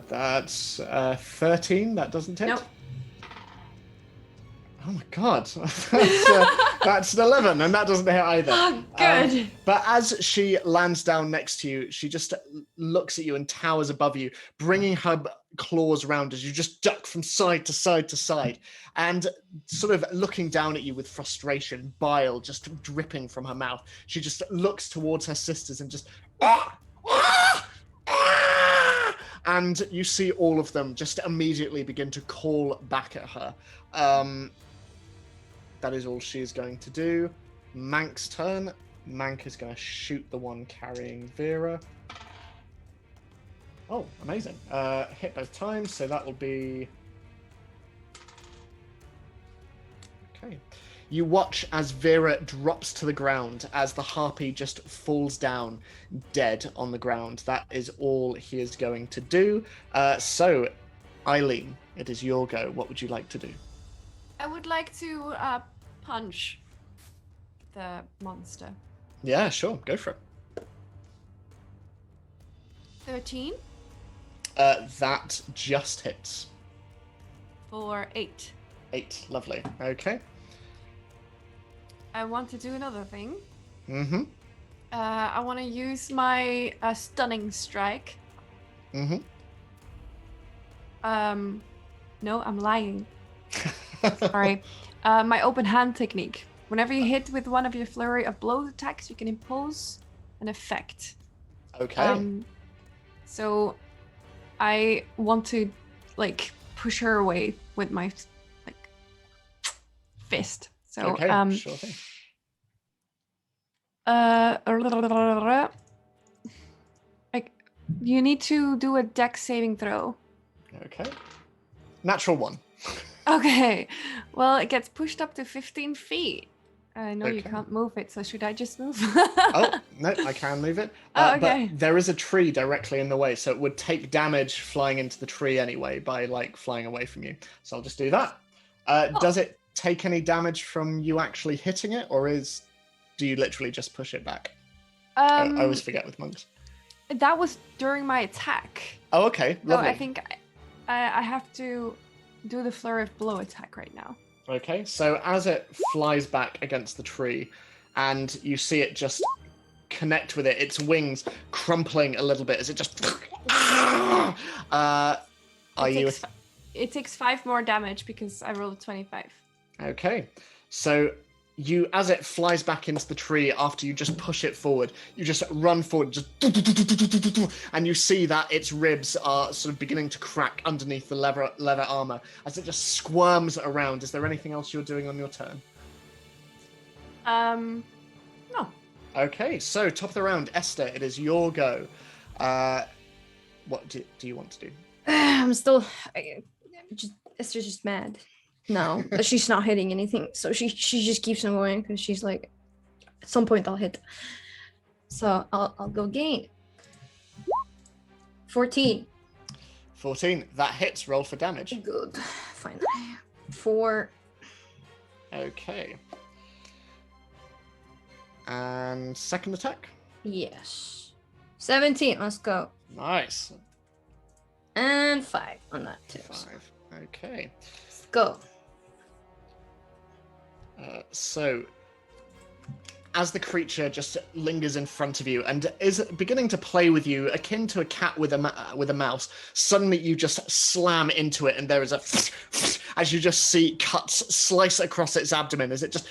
That's 13. That doesn't hit. Nope. Oh my god. That's an 11, and that doesn't hit either. Oh, good. But as she lands down next to you, she just looks at you and towers above you, bringing her claws around as you just duck from side to side to side, and sort of looking down at you with frustration, bile just dripping from her mouth. She just looks towards her sisters and just... And you see all of them just immediately begin to call back at her. That is all she is going to do. Mank's turn. Mank is going to shoot the one carrying Vera. Oh, amazing. Hit both times, so that will be... Okay. You watch as Vera drops to the ground as the harpy just falls down dead on the ground. That is all he is going to do. So, Ayleen, it is your go. What would you like to do? I would like to punch the monster. Yeah, sure. Go for it. 13 That just hits. for 8. 8. Lovely. Okay. I want to do another thing. Mm-hmm. I want to use my stunning strike. Mm-hmm. No, I'm lying. Sorry. My open hand technique. Whenever you hit with one of your flurry of blows attacks, you can impose an effect. Okay. So I want to push her away with my fist. So okay, sure thing. You need to do a dex saving throw. Okay. Natural 1. Okay. Well, it gets pushed up to 15 feet. I know you Okay. can't move it, so should I just move? Oh, no, I can move it. Oh, okay. But there is a tree directly in the way, so it would take damage flying into the tree anyway by flying away from you. So I'll just do that. Does it take any damage from you actually hitting it, or do you literally just push it back? I always forget with monks. That was during my attack. Oh, okay. So Lovely. I think I have to do the flurry of blow attack right now. Okay, so as it flies back against the tree, and you see it just connect with it, its wings crumpling a little bit as it just... It takes 5 more damage because I rolled a 25. Okay, so as it flies back into the tree after you just push it forward, you just run forward, and you see that its ribs are sort of beginning to crack underneath the leather armor as it just squirms around. Is there anything else you're doing on your turn? No. Okay, so top of the round, Esther, it is your go. What do you want to do? I'm still... Esther's just mad. No, but she's not hitting anything. So she just keeps on going because she's like, at some point I'll hit. So I'll go gain. 14. 14. That hits. Roll for damage. Good. Finally. 4. Okay. And second attack. Yes. 17. Let's go. Nice. And 5 on that too. 5. Okay. Let's go. So, as the creature just lingers in front of you and is beginning to play with you, akin to a cat with a mouse, suddenly you just slam into it, and there is a as you just see cuts slice across its abdomen as it just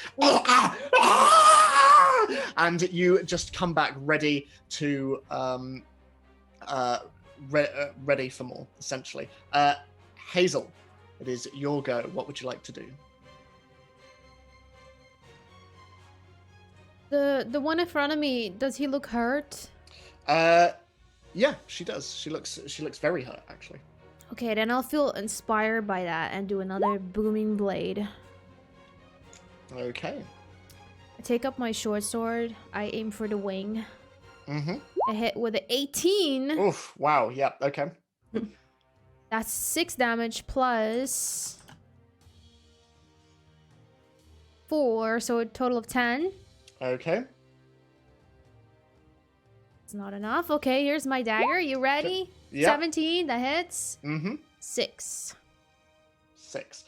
and you just come back ready to ready for more, essentially. Hazel, it is your go. What would you like to do? The one in front of me, does he look hurt? Yeah, she does. She looks very hurt, actually. Okay, then I'll feel inspired by that and do another booming blade. Okay. I take up my short sword. I aim for the wing. Mm-hmm. I hit with an 18. Oof, wow, yeah, okay. That's 6 damage plus 4, so a total of 10. Okay. It's not enough. Okay, here's my dagger. You ready? Yep. 17, that hits. Mm-hmm. 6. 6.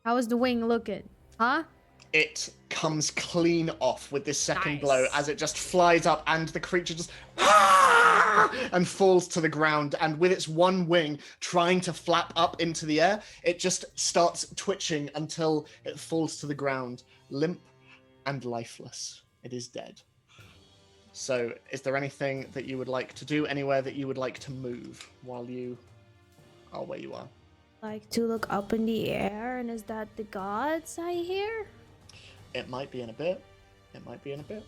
How is the wing looking? Huh? It comes clean off with this second Nice. blow as it just flies up and the creature just and falls to the ground, and with its one wing trying to flap up into the air, it just starts twitching until it falls to the ground, limp and lifeless. It is dead. So is there anything that you would like to do, anywhere that you would like to move while you are where you are? Like to look up in the air, and is that the gods I hear? It might be in a bit. It might be in a bit.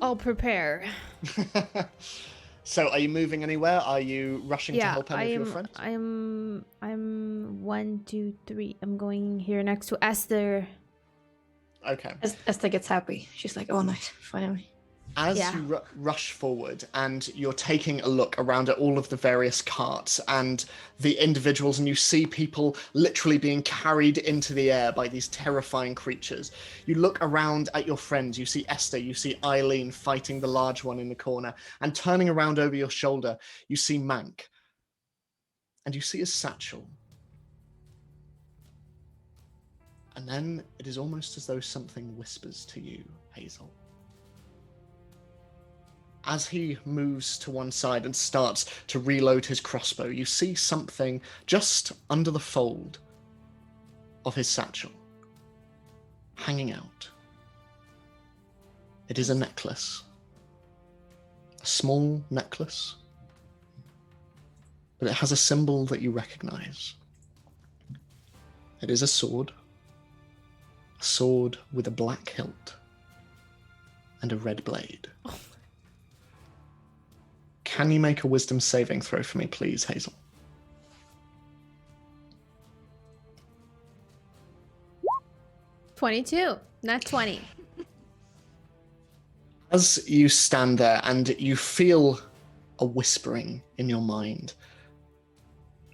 I'll prepare. So are you moving anywhere? Are you rushing to help any of your friends? I'm 1, 2, 3. I'm going here next to Esther. Okay. Esther gets happy. She's like, oh, nice, finally. As Yeah. you rush forward and you're taking a look around at all of the various carts and the individuals, and you see people literally being carried into the air by these terrifying creatures, you look around at your friends. You see Esther, you see Ayleen fighting the large one in the corner, and turning around over your shoulder, you see Mank. And you see his satchel. And then it is almost as though something whispers to you, Hazel. As he moves to one side and starts to reload his crossbow, you see something just under the fold of his satchel, hanging out. It is a necklace. A small necklace. But it has a symbol that you recognize. It is a sword. A sword with a black hilt and a red blade. Can you make a wisdom saving throw for me, please, Hazel? $22, not 20. As you stand there and you feel a whispering in your mind,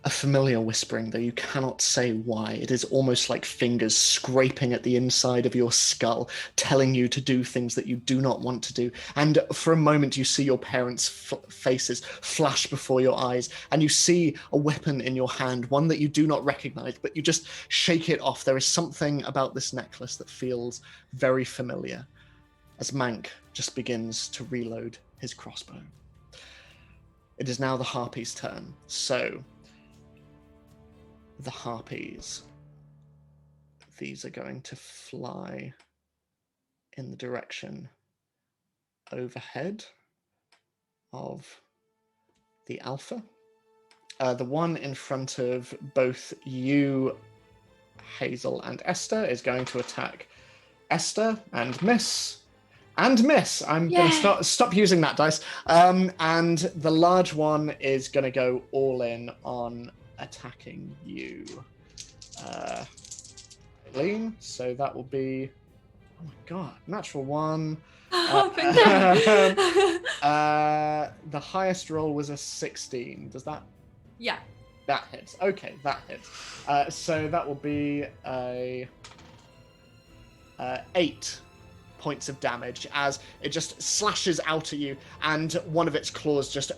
a familiar whispering, though you cannot say why. It is almost like fingers scraping at the inside of your skull, telling you to do things that you do not want to do. And for a moment, you see your parents' faces flash before your eyes, and you see a weapon in your hand, one that you do not recognize, but you just shake it off. There is something about this necklace that feels very familiar, as Mank just begins to reload his crossbow. It is now the Harpy's turn. So the Harpies, these are going to fly in the direction overhead of the Alpha. The one in front of both you, Hazel, and Esther is going to attack Esther and miss. And miss. I'm going to stop using that dice. And the large one is going to go all in on attacking you, Ayleen. So that will be, oh my god, natural one. The highest roll was a 16. Does that? Yeah. That hits. Okay, that hits. So that will be a 8 points of damage as it just slashes out at you, and one of its claws just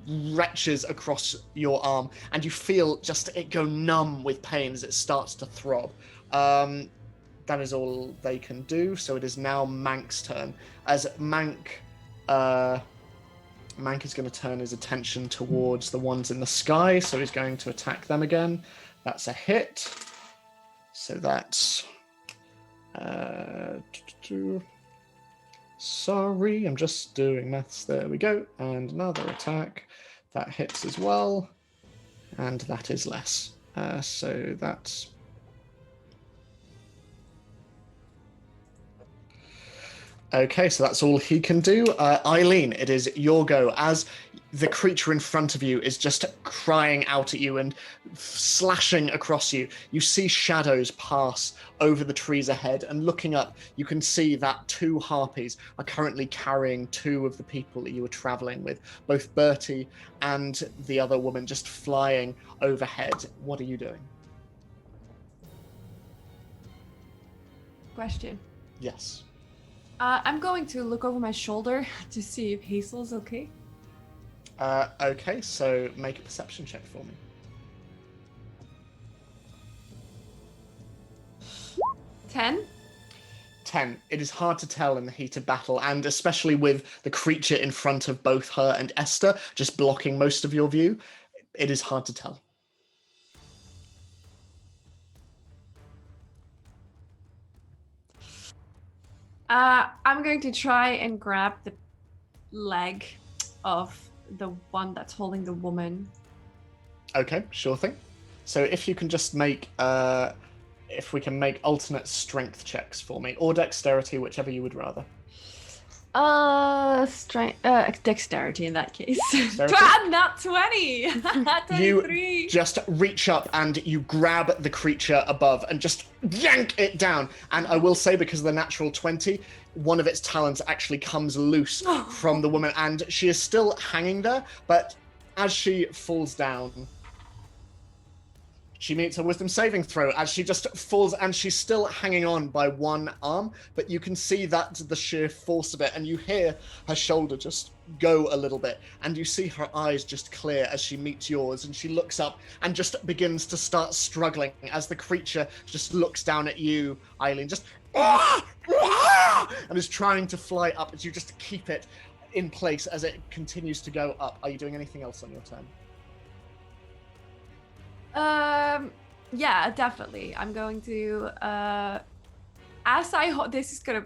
wrenches across your arm, and you feel just it go numb with pain as it starts to throb. That is all they can do, so it is now Mank's turn. As Mank is going to turn his attention towards the ones in the sky, so he's going to attack them again. That's a hit. So that's sorry, I'm just doing maths. There we go. And another attack. That hits as well. And that is less. So that's... Okay, so that's all he can do. Ayleen, it is your go. As the creature in front of you is just crying out at you and slashing across you, you see shadows pass over the trees ahead, and looking up, you can see that 2 harpies are currently carrying 2 of the people that you were traveling with, both Bertie and the other woman just flying overhead. What are you doing? Question. Yes. I'm going to look over my shoulder to see if Hazel's okay. Okay, so make a perception check for me. 10. 10. It is hard to tell in the heat of battle, and especially with the creature in front of both her and Ester just blocking most of your view, it is hard to tell. I'm going to try and grab the leg of the one that's holding the woman. Okay, sure thing. So if you can just make, if we can make alternate strength checks for me, or dexterity, whichever you would rather. Dexterity in that case. Dexterity? Not 20. 23. You just reach up and you grab the creature above and just yank it down. And I will say, because of the natural 20, one of its talons actually comes loose from the woman, and she is still hanging there, but as she falls down, she meets a wisdom saving throw as she just falls, and she's still hanging on by one arm, but you can see that the sheer force of it, and you hear her shoulder just go a little bit, and you see her eyes just clear as she meets yours, and she looks up and just begins to start struggling as the creature just looks down at you, Ayleen, just and is trying to fly up as you just keep it in place as it continues to go up. Are you doing anything else on your turn? Yeah, definitely. I'm going to, this is gonna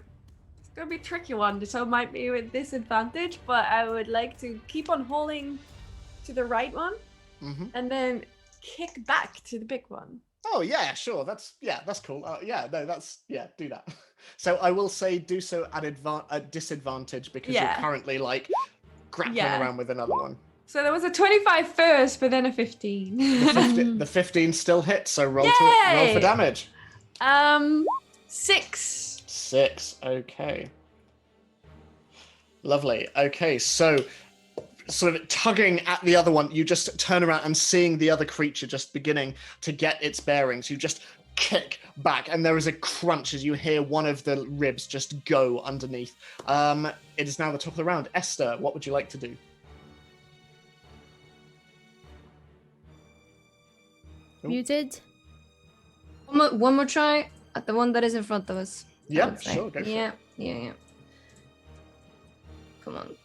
be a tricky one, so it might be with disadvantage, but I would like to keep on holding to the right one, and then kick back to the big one. Oh yeah, sure. That's cool. Do that. So I will say do so at disadvantage because you're currently like grappling around with another one. So there was a 25 first, but then a 15. The 15 still hits, so roll for damage. 6. 6, okay. Lovely. Okay, so sort of tugging at the other one, you just turn around and seeing the other creature just beginning to get its bearings, you just kick back, and there is a crunch as you hear one of the ribs just go underneath. It is now the top of the round. Ester, what would you like to do? Muted. One more try at the one that is in front of us. Yeah, sure, go for it. Yeah. Come on.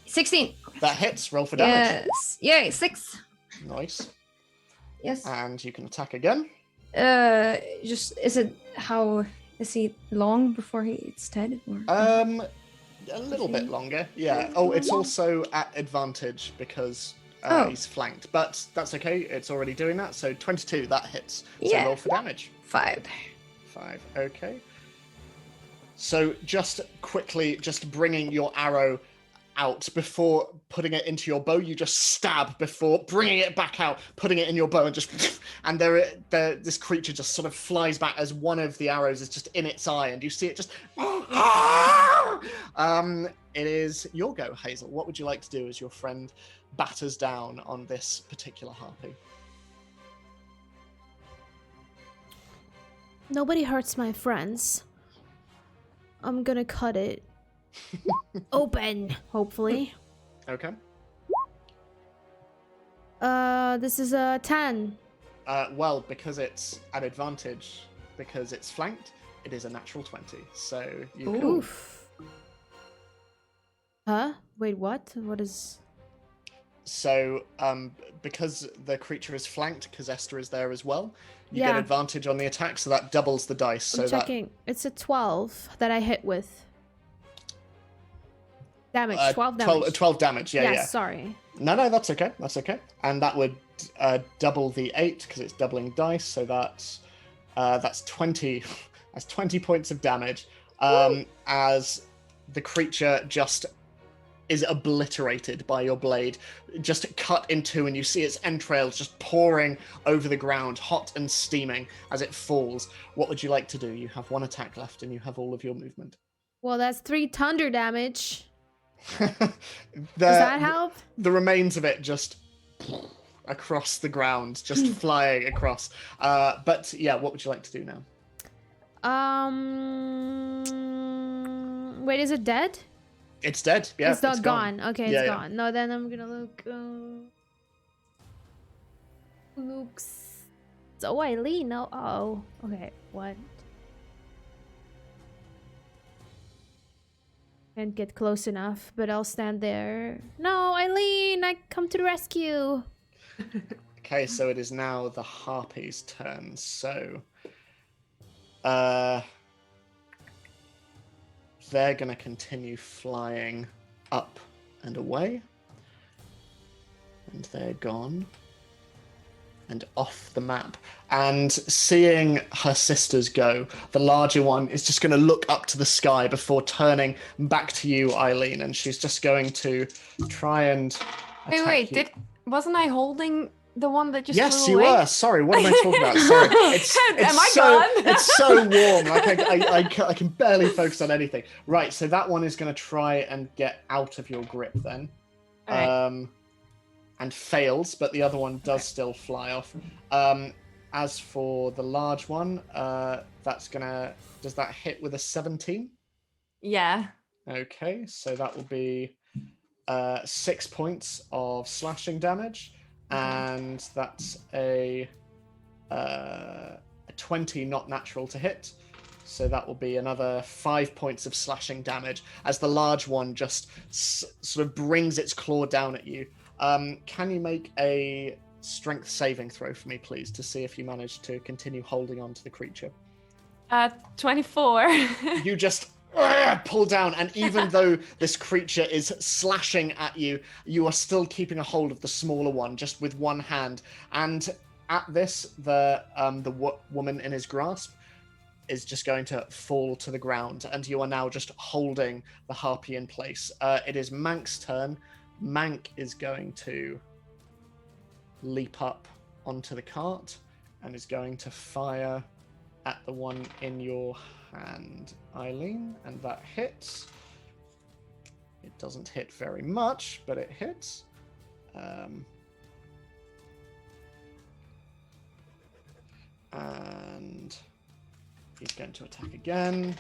16. That hits. Roll for damage. Yes. Yay, 6. Nice. Yes. And you can attack again. How is he long before it's dead? Or? A little bit longer. Yeah. Oh, it's also at advantage because he's flanked, but that's okay. It's already doing that. So 22, that hits. So roll for damage. 5. 5. Okay. So just quickly, just bringing your arrow out before putting it into your bow, you just stab before bringing it back out, putting it in your bow, and just and this creature just sort of flies back as one of the arrows is just in its eye, and you see it just. It is your go, Hazel. What would you like to do as your friend batters down on this particular harpy? Nobody hurts my friends. I'm gonna cut it open, hopefully. Okay. This is a 10. Well, because it's an advantage, because it's flanked, it is a natural 20. So you can... Oof. Huh? Wait, what? What is... So, because the creature is flanked, because Ester is there as well, you get advantage on the attack, so that doubles the dice. I'm checking. It's a 12 that I hit with. Damage, 12 damage. 12 damage, yeah. Sorry. No, that's okay. That's okay. And that would double the 8 because it's doubling dice. So that's 20. That's 20 points of damage. As the creature just is obliterated by your blade, just cut in two, and you see its entrails just pouring over the ground, hot and steaming as it falls. What would you like to do? You have one attack left, and you have all of your movement. Well, that's 3 thunder damage. Does that help? The remains of it just across the ground, just flying across. But yeah, what would you like to do now? Wait, is it dead? It's dead. Yeah, it's not gone. Okay, yeah, it's gone. No, then I'm gonna look. Looks. So Ayleen. No. Oh. Okay. What? Can't get close enough, but I'll stand there. No, Ayleen, I come to the rescue. Okay, so it is now the Harpy's turn. So, they're going to continue flying up and away. And they're gone. And off the map. And seeing her sisters go, the larger one is just going to look up to the sky before turning back to you, Ayleen. And she's just going to try and Wait, you. Wasn't I holding the one that just Yes, flew you away? were. Sorry, what am I talking about? Sorry. Am I so, gone? It's so warm. Like I can barely focus on anything. Right, so that one is going to try and get out of your grip then. Right. And fails, but the other one does still fly off. As for the large one, does that hit with a 17? Yeah. Okay, so that will be 6 points of slashing damage. And that's a 20 not natural to hit. So that will be another 5 points of slashing damage as the large one just sort of brings its claw down at you. Can you make a strength saving throw for me, please, to see if you manage to continue holding on to the creature? 24. You just pull down, and even though this creature is slashing at you, you are still keeping a hold of the smaller one just with one hand. And at this, the woman in his grasp is just going to fall to the ground, and you are now just holding the harpy in place. It is Mank's turn. Mank is going to leap up onto the cart and is going to fire at the one in your hand, Ayleen, and that hits. It doesn't hit very much, but it hits. And he's going to attack again.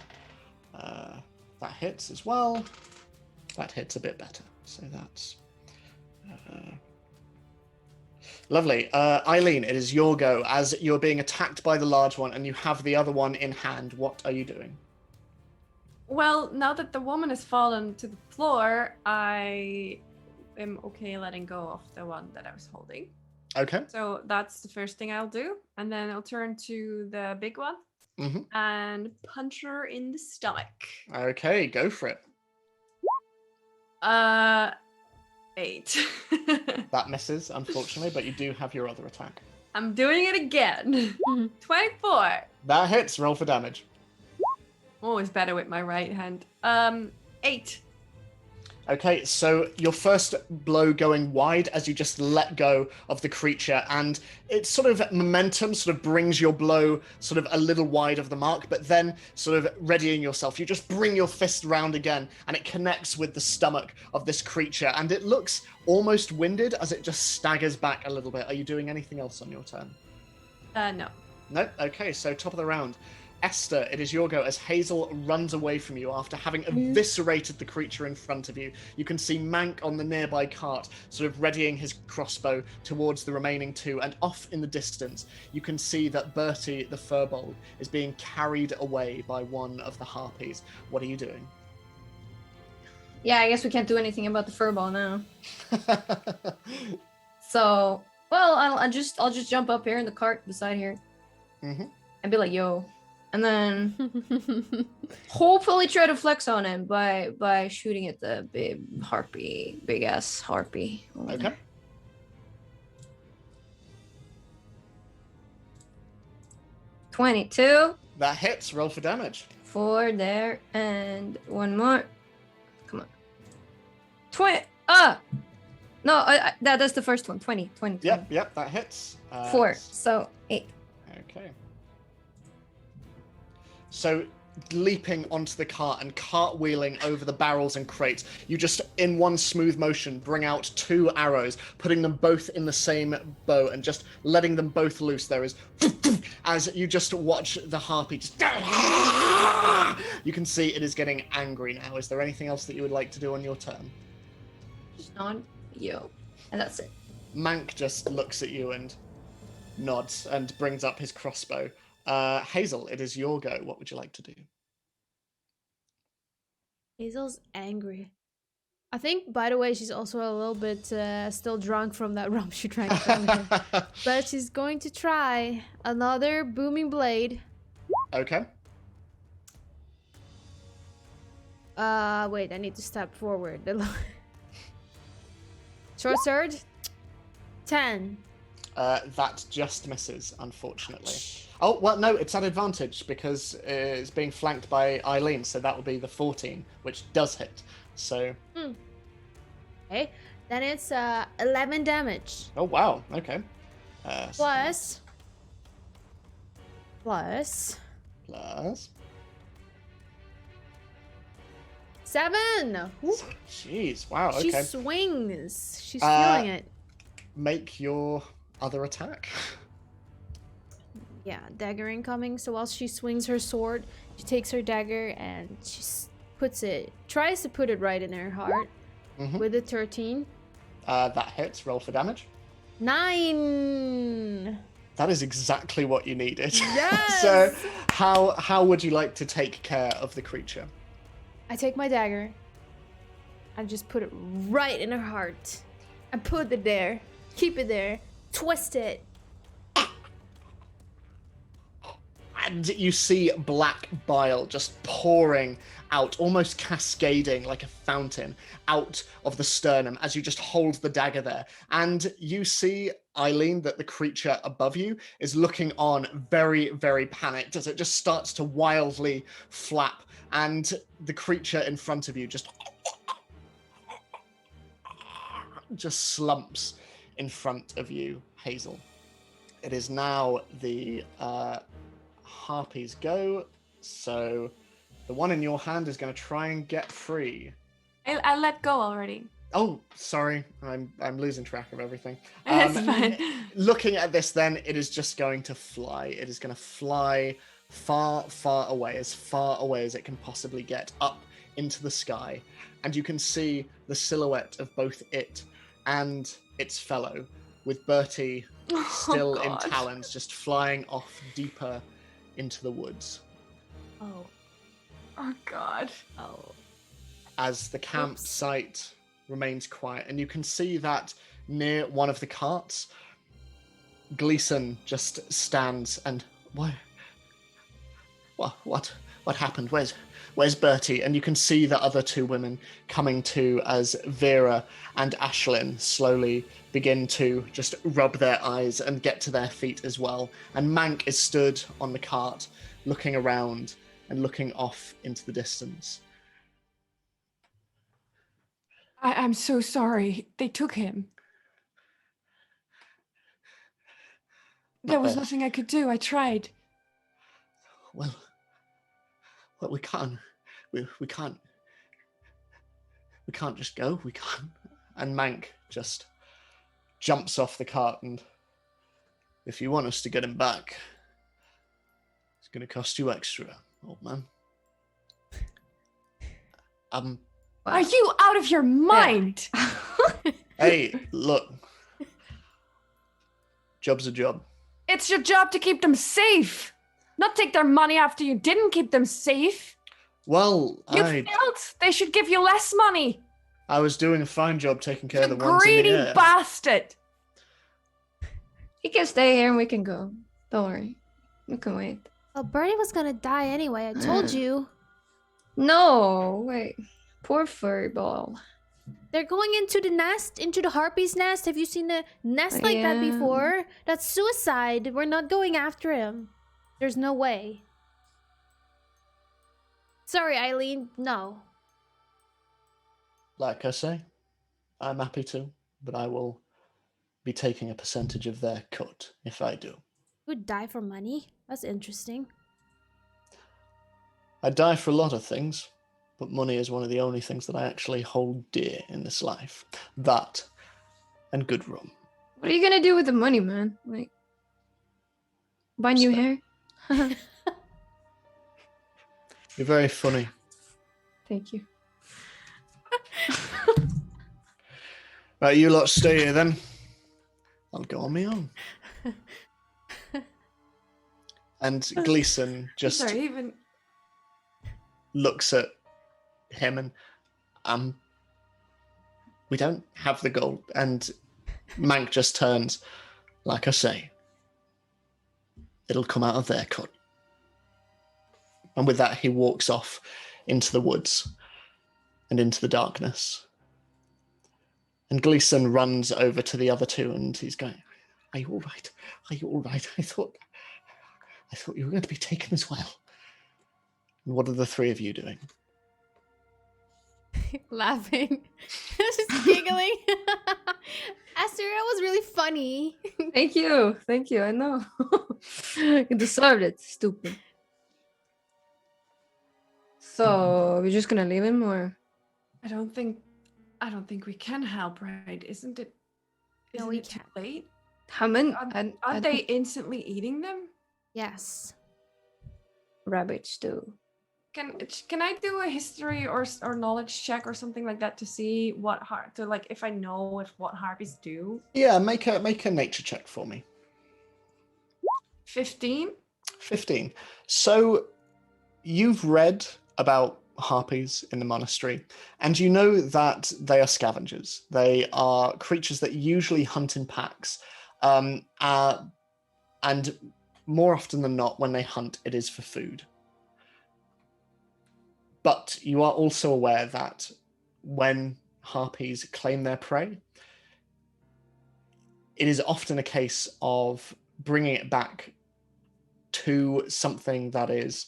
That hits as well. That hits a bit better. So that's lovely. Ayleen, it is your go. As you're being attacked by the large one and you have the other one in hand, what are you doing? Well, now that the woman has fallen to the floor, I am okay letting go of the one that I was holding. Okay. So that's the first thing I'll do. And then I'll turn to the big one and punch her in the stomach. Okay, go for it. 8. That misses, unfortunately, but you do have your other attack. I'm doing it again. 24. That hits. Roll for damage. Always better with my right hand. 8. Okay, so your first blow going wide as you just let go of the creature, and it's sort of momentum sort of brings your blow sort of a little wide of the mark, but then sort of readying yourself, you just bring your fist round again, and it connects with the stomach of this creature, and it looks almost winded as it just staggers back a little bit. Are you doing anything else on your turn? No. No? Okay, so top of the round. Ester, it is your go as Hazel runs away from you after having eviscerated the creature in front of you. You can see Mank on the nearby cart, sort of readying his crossbow towards the remaining two, and off in the distance, you can see that Bertie, the furbolg, is being carried away by one of the harpies. What are you doing? Yeah, I guess we can't do anything about the furball now. So, well, I'll just jump up here in the cart beside here, and be like, "Yo," and then hopefully try to flex on him by shooting at the big ass harpy. Okay. 22. That hits. Roll for damage. 4 there, and one more. Come on. 20. No, that's the first one. 20. Yep, that hits. 4, so 8. Okay. So leaping onto the cart and cartwheeling over the barrels and crates, you just, in one smooth motion, bring out 2 arrows, putting them both in the same bow and just letting them both loose. There is, as you just watch the harpy just, you can see it is getting angry now. Is there anything else that you would like to do on your turn? Just nod, yo, and that's it. Mank just looks at you and nods and brings up his crossbow. Hazel, it is your go. What would you like to do? Hazel's angry. I think, by the way, she's also a little bit still drunk from that rum she drank earlier. But she's going to try another booming blade. Okay. Wait, I need to step forward. Short sword. 10. That just misses, unfortunately. Oh, well, no, it's at advantage because it's being flanked by Ayleen, so that will be the 14, which does hit. So. Okay, then it's 11 damage. Oh, wow, okay. Plus. 7! Woo. Jeez, wow, okay. She swings. She's feeling it. Make your other attack. Yeah, dagger incoming. So while she swings her sword, she takes her dagger and she tries to put it right in her heart with a 13. That hits. Roll for damage. 9. That is exactly what you needed. Yes! So how would you like to take care of the creature? I take my dagger. I just put it right in her heart. I put it there. Keep it there. Twist it. And you see black bile just pouring out, almost cascading like a fountain out of the sternum as you just hold the dagger there. And you see, Ayleen, that the creature above you is looking on very, very panicked as it just starts to wildly flap. And the creature in front of you just slumps in front of you, Hazel. It is now the harpies go, so the one in your hand is going to try and get free. I let go already. Oh, sorry, I'm losing track of everything. That's fine. Looking at this, then it is just going to fly. It is going to fly far, far away as it can possibly get, up into the sky, and you can see the silhouette of both it and its fellow, with Bertie still in talons, just flying off deeper into the woods. Oh God. As the campsite remains quiet, and you can see that near one of the carts, Gleason just stands and what happened? Where's Bertie? And you can see the other 2 women coming to as Vera and Ashlyn slowly begin to just rub their eyes and get to their feet as well. And Mank is stood on the cart, looking around and looking off into the distance. I'm so sorry. They took him. There was nothing I could do. I tried. Well, we can't just go. We can't. And Mank just jumps off the cart, and if you want us to get him back, it's going to cost you extra, old man. Are you out of your mind? Hey, look. Job's a job. It's your job to keep them safe, not take their money after you didn't keep them safe. Well, You failed. They should give you less money. I was doing a fine job taking care You of the ones in greedy the air. bastard. He can stay here and we can go. Don't worry. We can wait. Oh, Bernie was gonna die anyway. I told you. No, wait. Poor furry ball. They're going into the nest, into the harpy's nest. Have you seen a nest like that Yeah. before? That's suicide. We're not going after him. There's no way. Sorry, Ayleen. No. Like I say, I'm happy to, but I will be taking a percentage of their cut if I do. You would die for money? That's interesting. I die for a lot of things, but money is one of the only things that I actually hold dear in this life. That and good rum. What are you gonna do with the money, man? Like, buy new hair? You're very funny. Thank you. Right, you lot stay here then. I'll go on my own. And Gleason just Sorry, even looks at him and we don't have the gold. And Mank just turns, like I say, it'll come out of their cut. And with that, he walks off into the woods and into the darkness. And Gleason runs over to the other two and he's going, "Are you all right? Are you all right? I thought you were going to be taken as well." And what are the three of you doing? Laughing. Just giggling. Esther, that was really funny. Thank you. Thank you. I know. You deserved it, stupid. So we're just gonna leave him, or I don't think we can help, right? Isn't it? No, Isn't we it too can't. late? Hammond? Aren't they instantly eating them? Yes. Rabbits too? Can I do a history or knowledge check or something like that to see if I know what harpies do? Yeah, make a nature check for me. 15. 15. So you've read about harpies in the monastery, and you know that they are scavengers. They are creatures that usually hunt in packs, and more often than not, when they hunt, it is for food. But you are also aware that when harpies claim their prey, it is often a case of bringing it back to something that is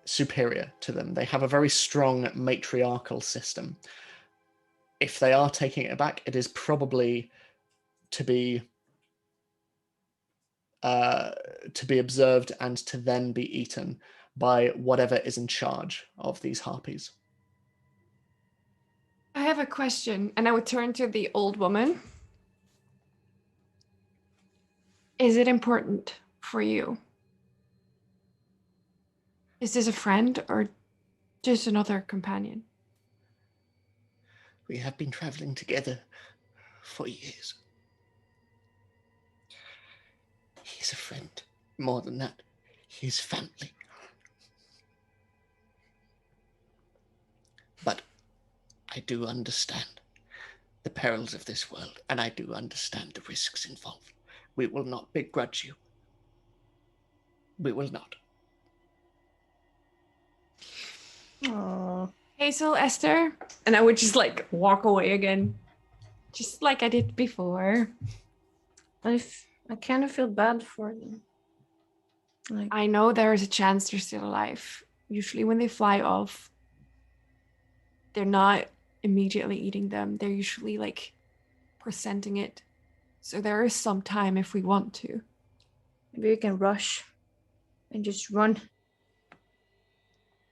superior to them. They have a very strong matriarchal system. If they are taking it back, it is probably to be observed and to then be eaten by whatever is in charge of these harpies. I have a question, and I would turn to the old woman. Is it important for you? Is this a friend or just another companion? We have been traveling together for years. He's a friend. More than that, he's family. But I do understand the perils of this world, and I do understand the risks involved. We will not begrudge you. We will not. Oh, Hazel, Esther, and I would just walk away again, just like I did before. I kind of feel bad for them. Like, I know there is a chance they're still alive. Usually when they fly off, they're not immediately eating them. They're usually presenting it. So there is some time if we want to. maybe we can rush and just run.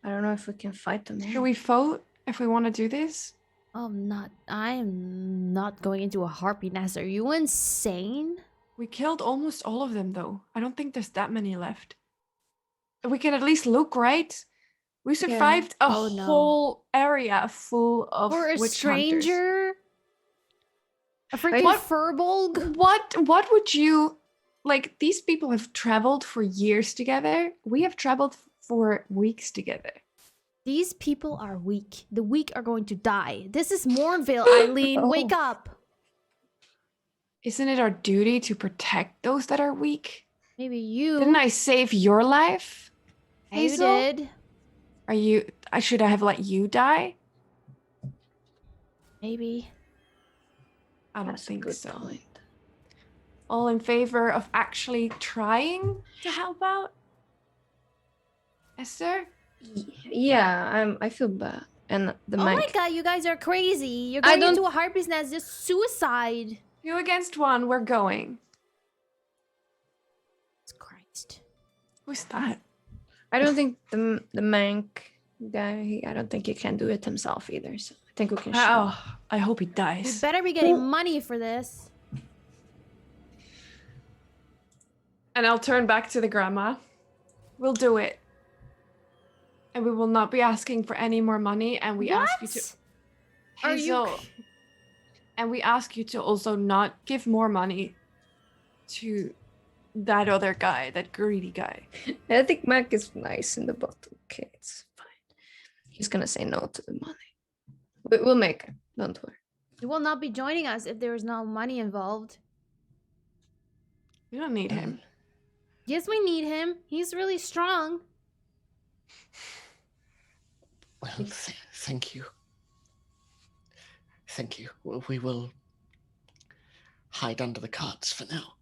I don't know if we can fight them. Should we vote if we want to do this? I'm not going into a harpy nest. Are you insane? We killed almost all of them though. I don't think there's that many left. We can at least look, right? We survived a Oh, no. whole area full of For a witch stranger? A freaking What- furbolg? hunters. What would you these people have traveled for years together. We have traveled for weeks together. These people are weak. The weak are going to die. This is Mournveil, Ayleen. Wake up. Isn't it our duty to protect those that are weak? Maybe you. Didn't I save your life? You Hazel? did. Should I have let you die? Maybe. I don't That's a think good so. point. All in favor of actually trying to help out? Esther? Yeah, I feel bad. And the Oh my mic. god, you guys are crazy. You're I going don't- into a harpy's nest. Just suicide. 2 against 1, we're going. Christ. Who's that? I don't think the mank guy. I don't think he can do it himself either. So I think we can. shoot. Oh, I hope he We dies. better be getting money for this. And I'll turn back to the grandma. We'll do it. And we will not be asking for any more money. And we ask you to. Are you Hazel. And we ask you to also not give more money to that other guy, that greedy guy. I think Mac is nice in the bottom. Okay, it's fine. He's gonna say no to the money. We'll make it. Don't worry. He will not be joining us if there is no money involved. We don't need him. Yes, we need him. He's really strong. Well, thank you. Thank you. We will hide under the carts for now.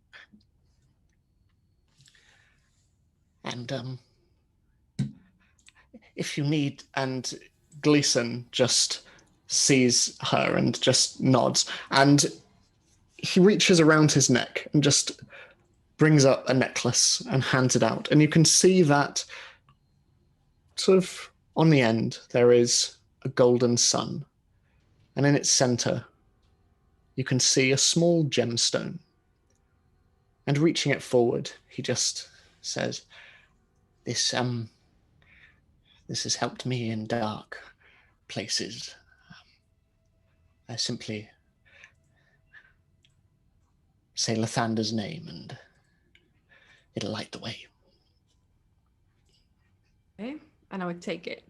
And if you need, And Gleason just sees her and just nods. And he reaches around his neck and just brings up a necklace and hands it out. And you can see that sort of on the end, there is a golden sun. And in its center, you can see a small gemstone. And reaching it forward, he just says, This has helped me in dark places. I simply say Lathander's name and it'll light the way. Okay. And I would take it.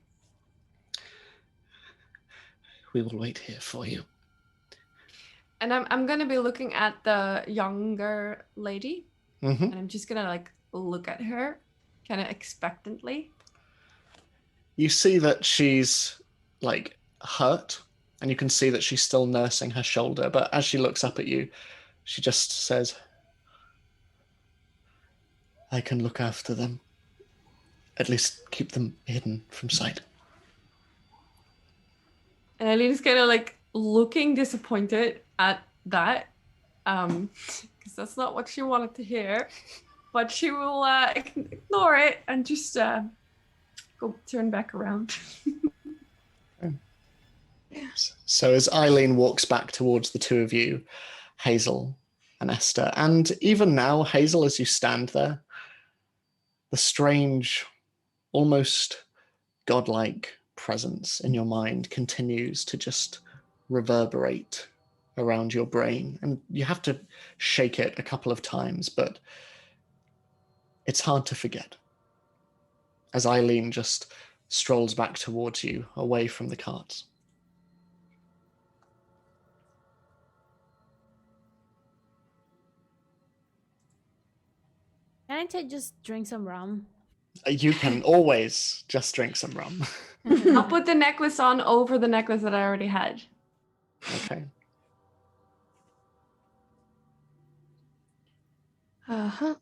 We will wait here for you. And I'm gonna be looking at the younger lady. Mm-hmm. And I'm just gonna like look at her kind of expectantly. You see that she's like hurt, and you can see that she's still nursing her shoulder. But as she looks up at you, she just says, I can look after them. At least keep them hidden from sight. And Eileen's kind of like looking disappointed at that. Because that's not what she wanted to hear. But she will ignore it and just go turn back around. So as Ayleen walks back towards the two of you, Hazel and Esther, and even now, Hazel, as you stand there, the strange, almost godlike presence in your mind continues to just reverberate around your brain. And you have to shake it a couple of times, but it's hard to forget. As Ayleen just strolls back towards you, away from the carts. Can't I just drink some rum? You can always just drink some rum. I'll put the necklace on over the necklace that I already had. Okay. Uh-huh.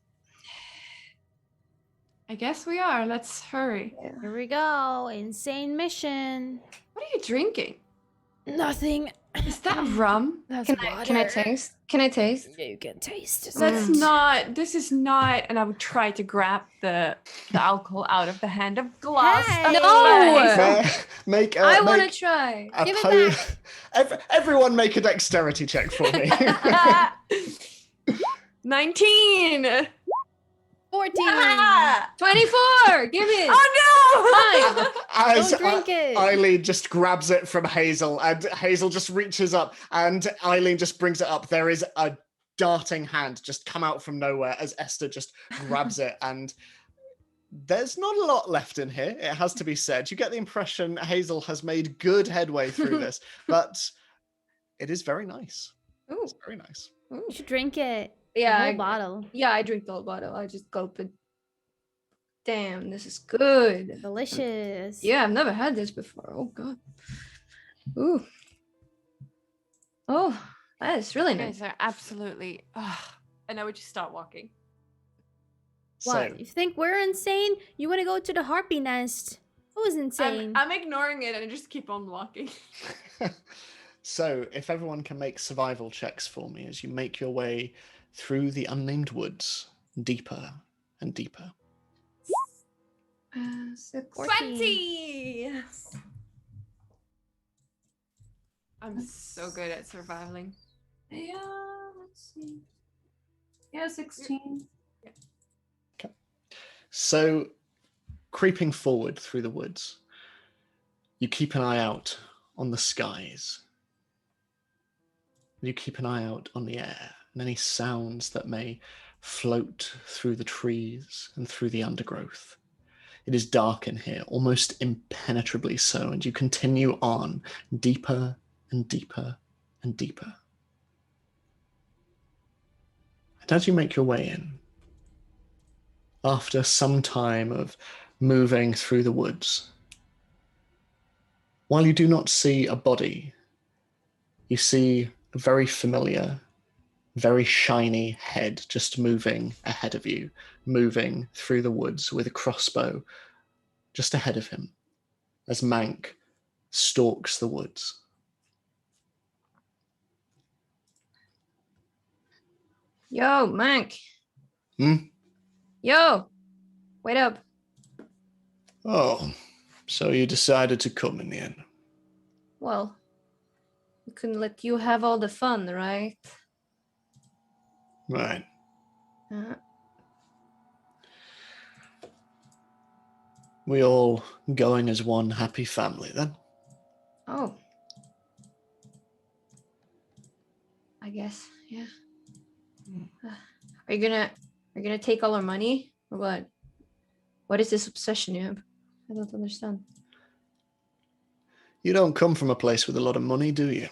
I guess we are. Let's hurry. Here we go. Insane mission. What are you drinking? Nothing. Is that rum? That's Can I water. taste? Can I taste? Yeah, you can taste it. That's not. This is not. And I would try to grab the alcohol out of the hand of glass. Hey! No! Make I want to make try. a Give it po- Everyone make a dexterity check for me. 19. 14. Ah! 24. Give it. Oh no! As Don't drink it. Eileen just grabs it from Hazel, and Hazel just reaches up, and Eileen just brings it up. There is a darting hand just come out from nowhere as Esther just grabs it, and there's not a lot left in here, it has to be said. You get the impression Hazel has made good headway through this, but it is very nice. Ooh. It's very nice. Ooh. You should drink it. Yeah, The whole I- bottle. Yeah, I drink the whole bottle. I just gulp it. Damn, this is good. Delicious. Yeah, I've never had this before. Oh god. Ooh. Oh, that is really You nice. guys are absolutely. And now we just start walking. What? So, You think we're insane? You want to go to the harpy nest? Who's insane? I'm ignoring it and I just keep on walking. so if everyone can make survival checks for me as you make your way through the unnamed woods, deeper and deeper. 6. 20! I'm so good at surviving. Yeah, let's see. Yeah, 16. So, creeping forward through the woods, you keep an eye out on the skies. You keep an eye out on the air and any sounds that may float through the trees and through the undergrowth. It is dark in here, almost impenetrably so, and you continue on deeper and deeper and deeper. And as you make your way in, after some time of moving through the woods, while you do not see a body, you see a very familiar, very shiny head just moving ahead of you, moving through the woods with a crossbow just ahead of him as Mank stalks the woods. Yo, Mank. Hmm? Yo, wait up. Oh, so you decided to come in the end. Well, we couldn't let you have all the fun, right? Right. We all going as one happy family then? Oh. I guess, yeah. Are you gonna take all our money or what? What is this obsession you have? I don't understand. You don't come from a place with a lot of money, do you?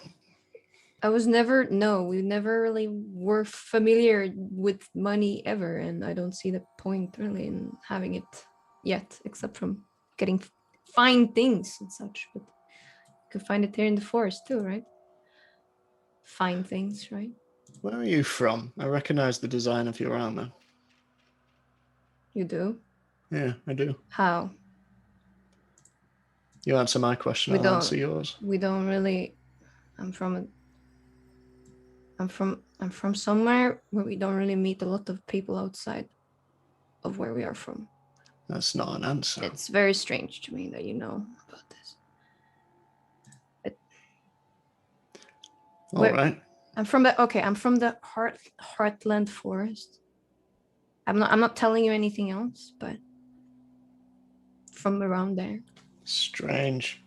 We never really were familiar with money ever, and I don't see the point really in having it yet, except from getting fine things and such, but you can find it here in the forest too, right? Fine things, right? Where are you from? I recognize the design of your armor. You do? Yeah, I do. How? You answer my question, We I'll don't- answer yours. We don't really. I'm from somewhere where we don't really meet a lot of people outside of where we are from. That's not an answer. It's very strange to me that you know about this. All Where- right. I'm from the Heartland Forest. I'm not telling you anything else, but from around there. Strange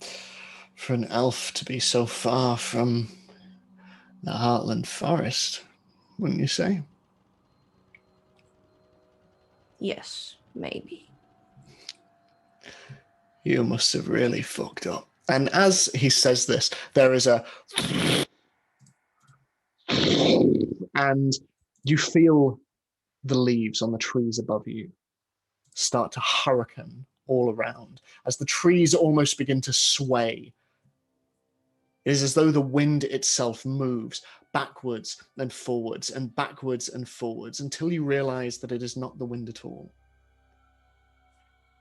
for an elf to be so far from the Heartland Forest, wouldn't you say? Yes, maybe. You must have really fucked up. And as he says this, there is a... and you feel the leaves on the trees above you start to hurricane all around as the trees almost begin to sway. It is as though the wind itself moves backwards and forwards and backwards and forwards until you realize that it is not the wind at all.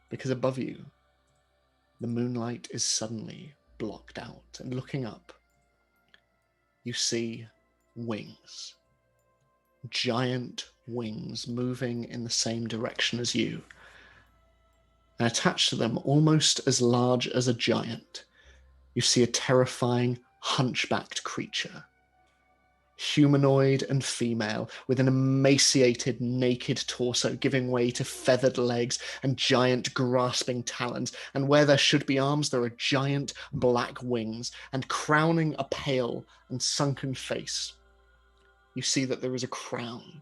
Because above you, the moonlight is suddenly blocked out, and looking up, you see wings. Giant wings moving in the same direction as you. And attached to them, almost as large as a giant, you see a terrifying, hunchbacked creature. Humanoid and female, with an emaciated, naked torso giving way to feathered legs and giant grasping talons, and where there should be arms, there are giant black wings, and crowning a pale and sunken face, you see that there is a crown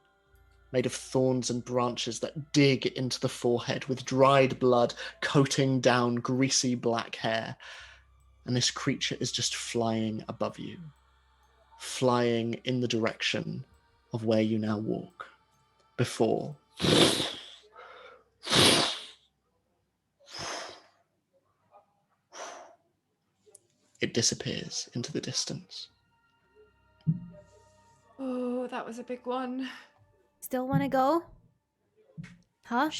made of thorns and branches that dig into the forehead, with dried blood coating down greasy black hair. And this creature is just flying above you, flying in the direction of where you now walk, before it disappears into the distance. Oh, that was a big one. Still want to go? Huh?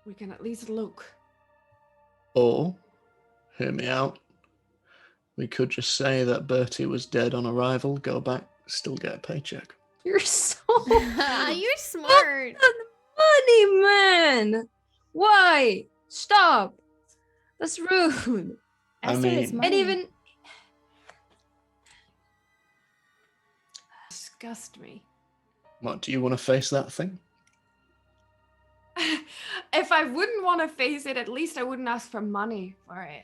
We can at least look. Or, hear me out, we could just say that Bertie was dead on arrival, go back, still get a paycheck. You're so You're smart. funny, man. Why? Stop. That's rude. I Esther is mean- money. And even Disgust me. What, do you want to face that thing? If I wouldn't want to face it, at least I wouldn't ask for money for it.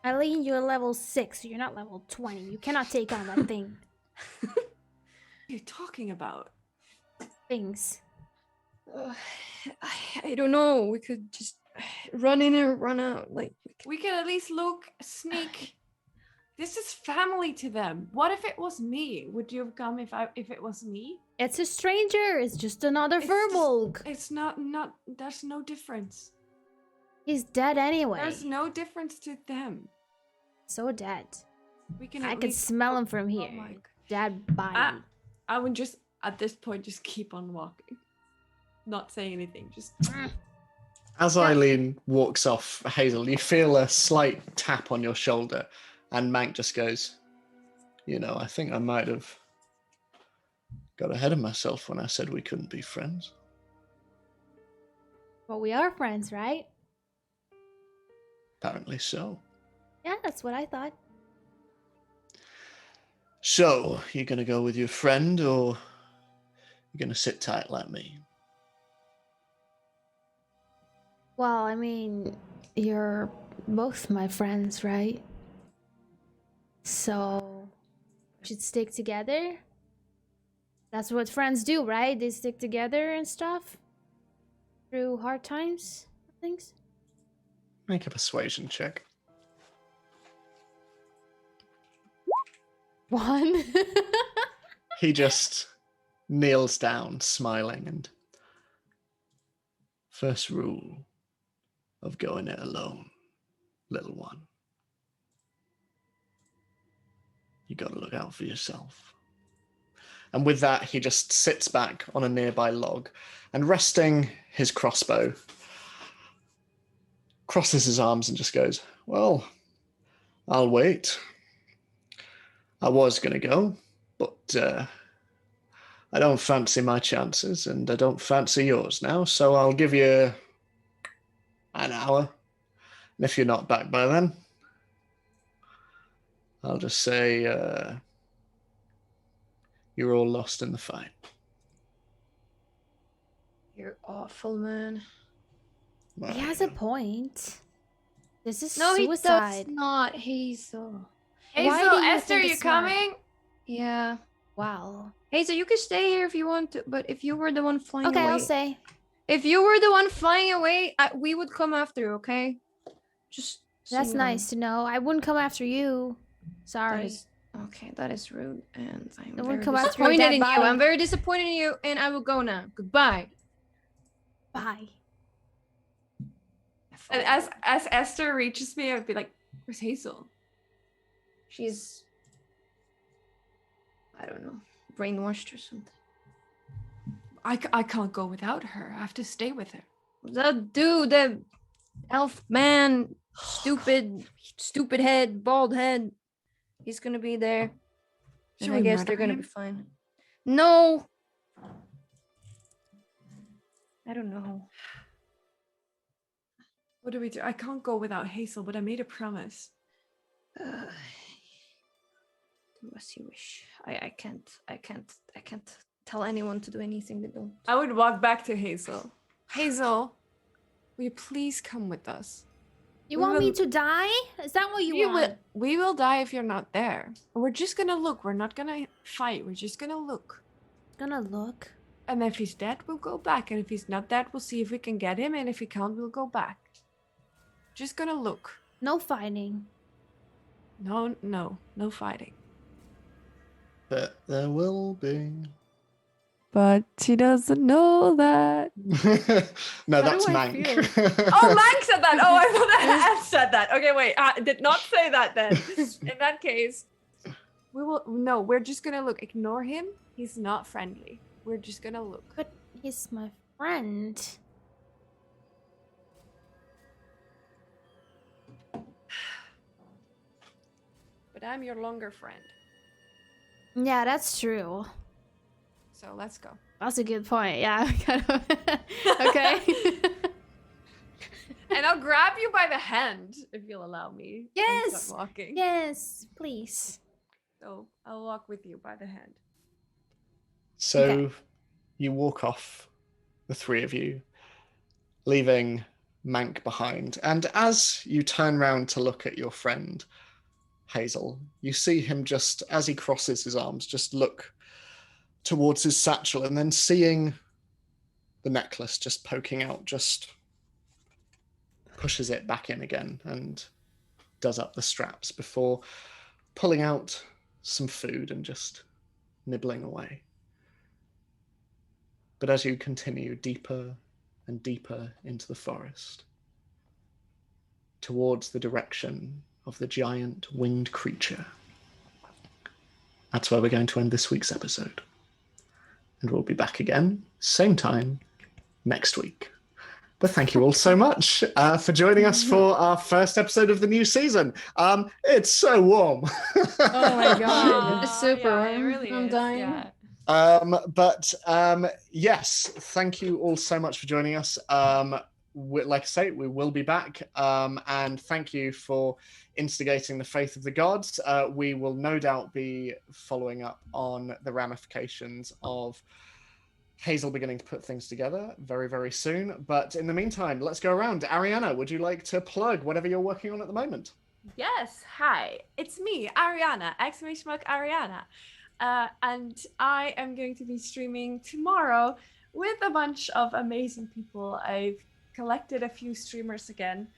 Ayleen, you're level 6. You're not level 20. You cannot take on that thing. What are you talking about? Things. I don't know. We could just run in or run out. Like We can at least look, sneak. This is family to them. What if it was me? Would you have come if it was me? It's a stranger. It's just another It's just- Furbolg. It's not there's no difference. He's dead anyway. There's no difference to them. So dead. We can I at can least smell him from Oh here. my God. Dead body. I would just at this point just keep on walking. Not say anything. Just As Ayleen walks off, Hazel, you feel a slight tap on your shoulder, and Mank just goes, I think I might have got ahead of myself when I said we couldn't be friends. But we are friends, right? Apparently so. Yeah, that's what I thought. So, you gonna go with your friend, or you gonna sit tight like me? Well, I mean, you're both my friends, right? So, we should stick together. That's what friends do, right? They stick together and stuff through hard times, things. Make a persuasion check. 1. He just kneels down, smiling, and first rule of going it alone, little one. You gotta look out for yourself. And with that, he just sits back on a nearby log and, resting his crossbow, crosses his arms and just goes, well, I'll wait. I was going to go, but I don't fancy my chances, and I don't fancy yours now, so I'll give you an hour. And if you're not back by then, I'll just say you're all lost in the fight. you're awful, man. Well, He has a point. This is No, he suicide. does not, Hazel. Why Hazel, do you Esther, think you it's not? coming? Yeah. Wow. Hazel, you can stay here if you want to, but if you were the one flying Okay, away, I'll say. if you were the one flying away, we would come after you. Okay? Just. so That's you know. nice to know. I wouldn't come after you. That Sorry. is okay. That is rude, and I'm I wouldn't very come after your disappointed dead in body. you. I'm very disappointed in you, and I will go now. Goodbye. Bye. And as Esther reaches me, I'd be like, "Where's Hazel?" She's, I don't know, brainwashed or something. I can't go without her. I have to stay with her. That dude, the elf man, stupid head, bald head. He's gonna be there. Should And I we guess murder they're gonna him? be fine. No. I don't know. What do we do? I can't go without Hazel, but I made a promise. Do as you wish. I can't tell anyone to do anything they don't. I would walk back to Hazel. Hazel, will you please come with us? You We want me will- to die? Is that what you want? We will die if you're not there. And we're just gonna look. We're not gonna fight. We're just gonna look. Gonna look. And if he's dead, we'll go back. And if he's not dead, we'll see if we can get him. And if we can't, we'll go back. Just gonna look. No fighting. No fighting. But there will be. but she doesn't know that. No, How that's do I Mank. Oh, Mank said that. Oh, I thought that Ed said that. Okay, wait. I did not say that then. In that case, we're just gonna look. Ignore him. He's not friendly. We're just gonna look. But he's my friend. But I'm your longer friend. Yeah, that's true. So let's go. That's a good point. Yeah, kind of. Okay. And I'll grab you by the hand if you'll allow me. And Yes. start walking. Yes, please. So I'll walk with you by the hand. So Okay. you walk off, the three of you, leaving Mank behind. And as you turn round to look at your friend, Hazel, you see him just, as he crosses his arms, just look towards his satchel, and then seeing the necklace just poking out, just pushes it back in again and does up the straps before pulling out some food and just nibbling away. But as you continue deeper and deeper into the forest, towards the direction of the giant winged creature, that's where we're going to end this week's episode. And we'll be back again, same time, next week. But thank you all so much for joining us for our first episode of the new season. It's so warm. Oh my god. It's super yeah, it warm. really I'm is. dying. Yeah. Yes, thank you all so much for joining us. Like I say, we will be back. And thank you for instigating the faith of the gods. We will no doubt be following up on the ramifications of Hazel beginning to put things together very, very soon. But in the meantime, let's go around. Arianna, would you like to plug whatever you're working on at the moment? Yes, hi, it's me, Arianna, !Arianna. And I am going to be streaming tomorrow with a bunch of amazing people. I've collected a few streamers again,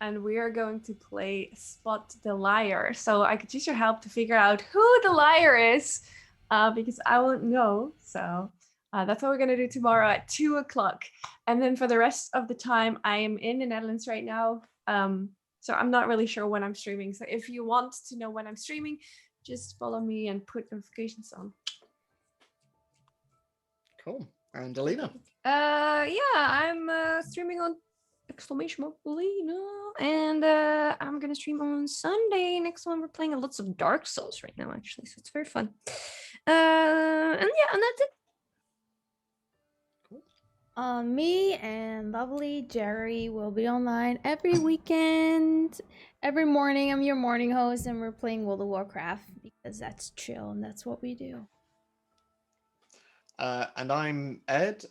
and we are going to play Spot the Liar. So I could use your help to figure out who the liar is, because I won't know. So that's what we're going to do tomorrow at 2 o'clock. And then for the rest of the time, I am in the Netherlands right now. So I'm not really sure when I'm streaming. So if you want to know when I'm streaming, just follow me and put notifications on. Cool. And Elina? Yeah, I'm streaming on !Elina, and I'm gonna stream on Sunday. Next one, we're playing lots of Dark Souls right now, actually, so it's very fun. And that's it. Me and lovely Jerry will be online every weekend. Every morning, I'm your morning host, and we're playing World of Warcraft because that's chill and that's what we do. And I'm Ed.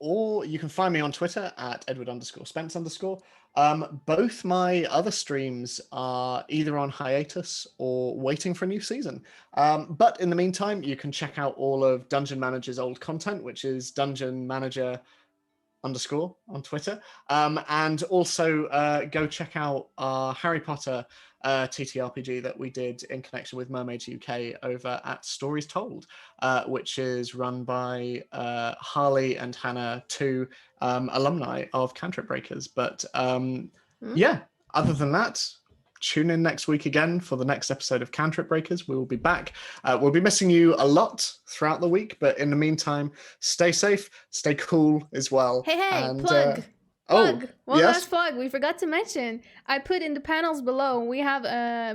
Or you can find me on Twitter at Edward_Spence_. Both my other streams are either on hiatus or waiting for a new season. But in the meantime, you can check out all of Dungeon Manager's old content, which is Dungeon Manager _ on Twitter. And also go check out our Harry Potter TTRPG that we did in connection with Mermaids UK over at Stories Told, which is run by Harley and Hannah, two alumni of Cantrip Breakers. But yeah, other than that, tune in next week again for the next episode of Cantrip Breakers. We will be back. We'll be missing you a lot throughout the week, but in the meantime, stay safe, stay cool as well. Hey, and, plug! One Last plug. We forgot to mention. I put in the panels below. We have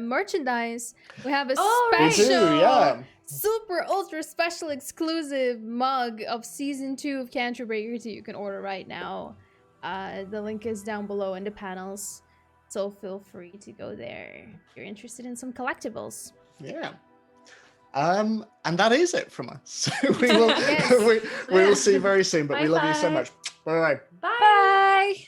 merchandise. We have a special, super ultra special exclusive mug of season 2 of Cantrip Breakers you can order right now. The link is down below in the panels. So feel free to go there if you're interested in some collectibles. Yeah. And that is it from us. So we will Yes. we will see you very soon, but we love you so Bye-bye. much. Bye. Bye.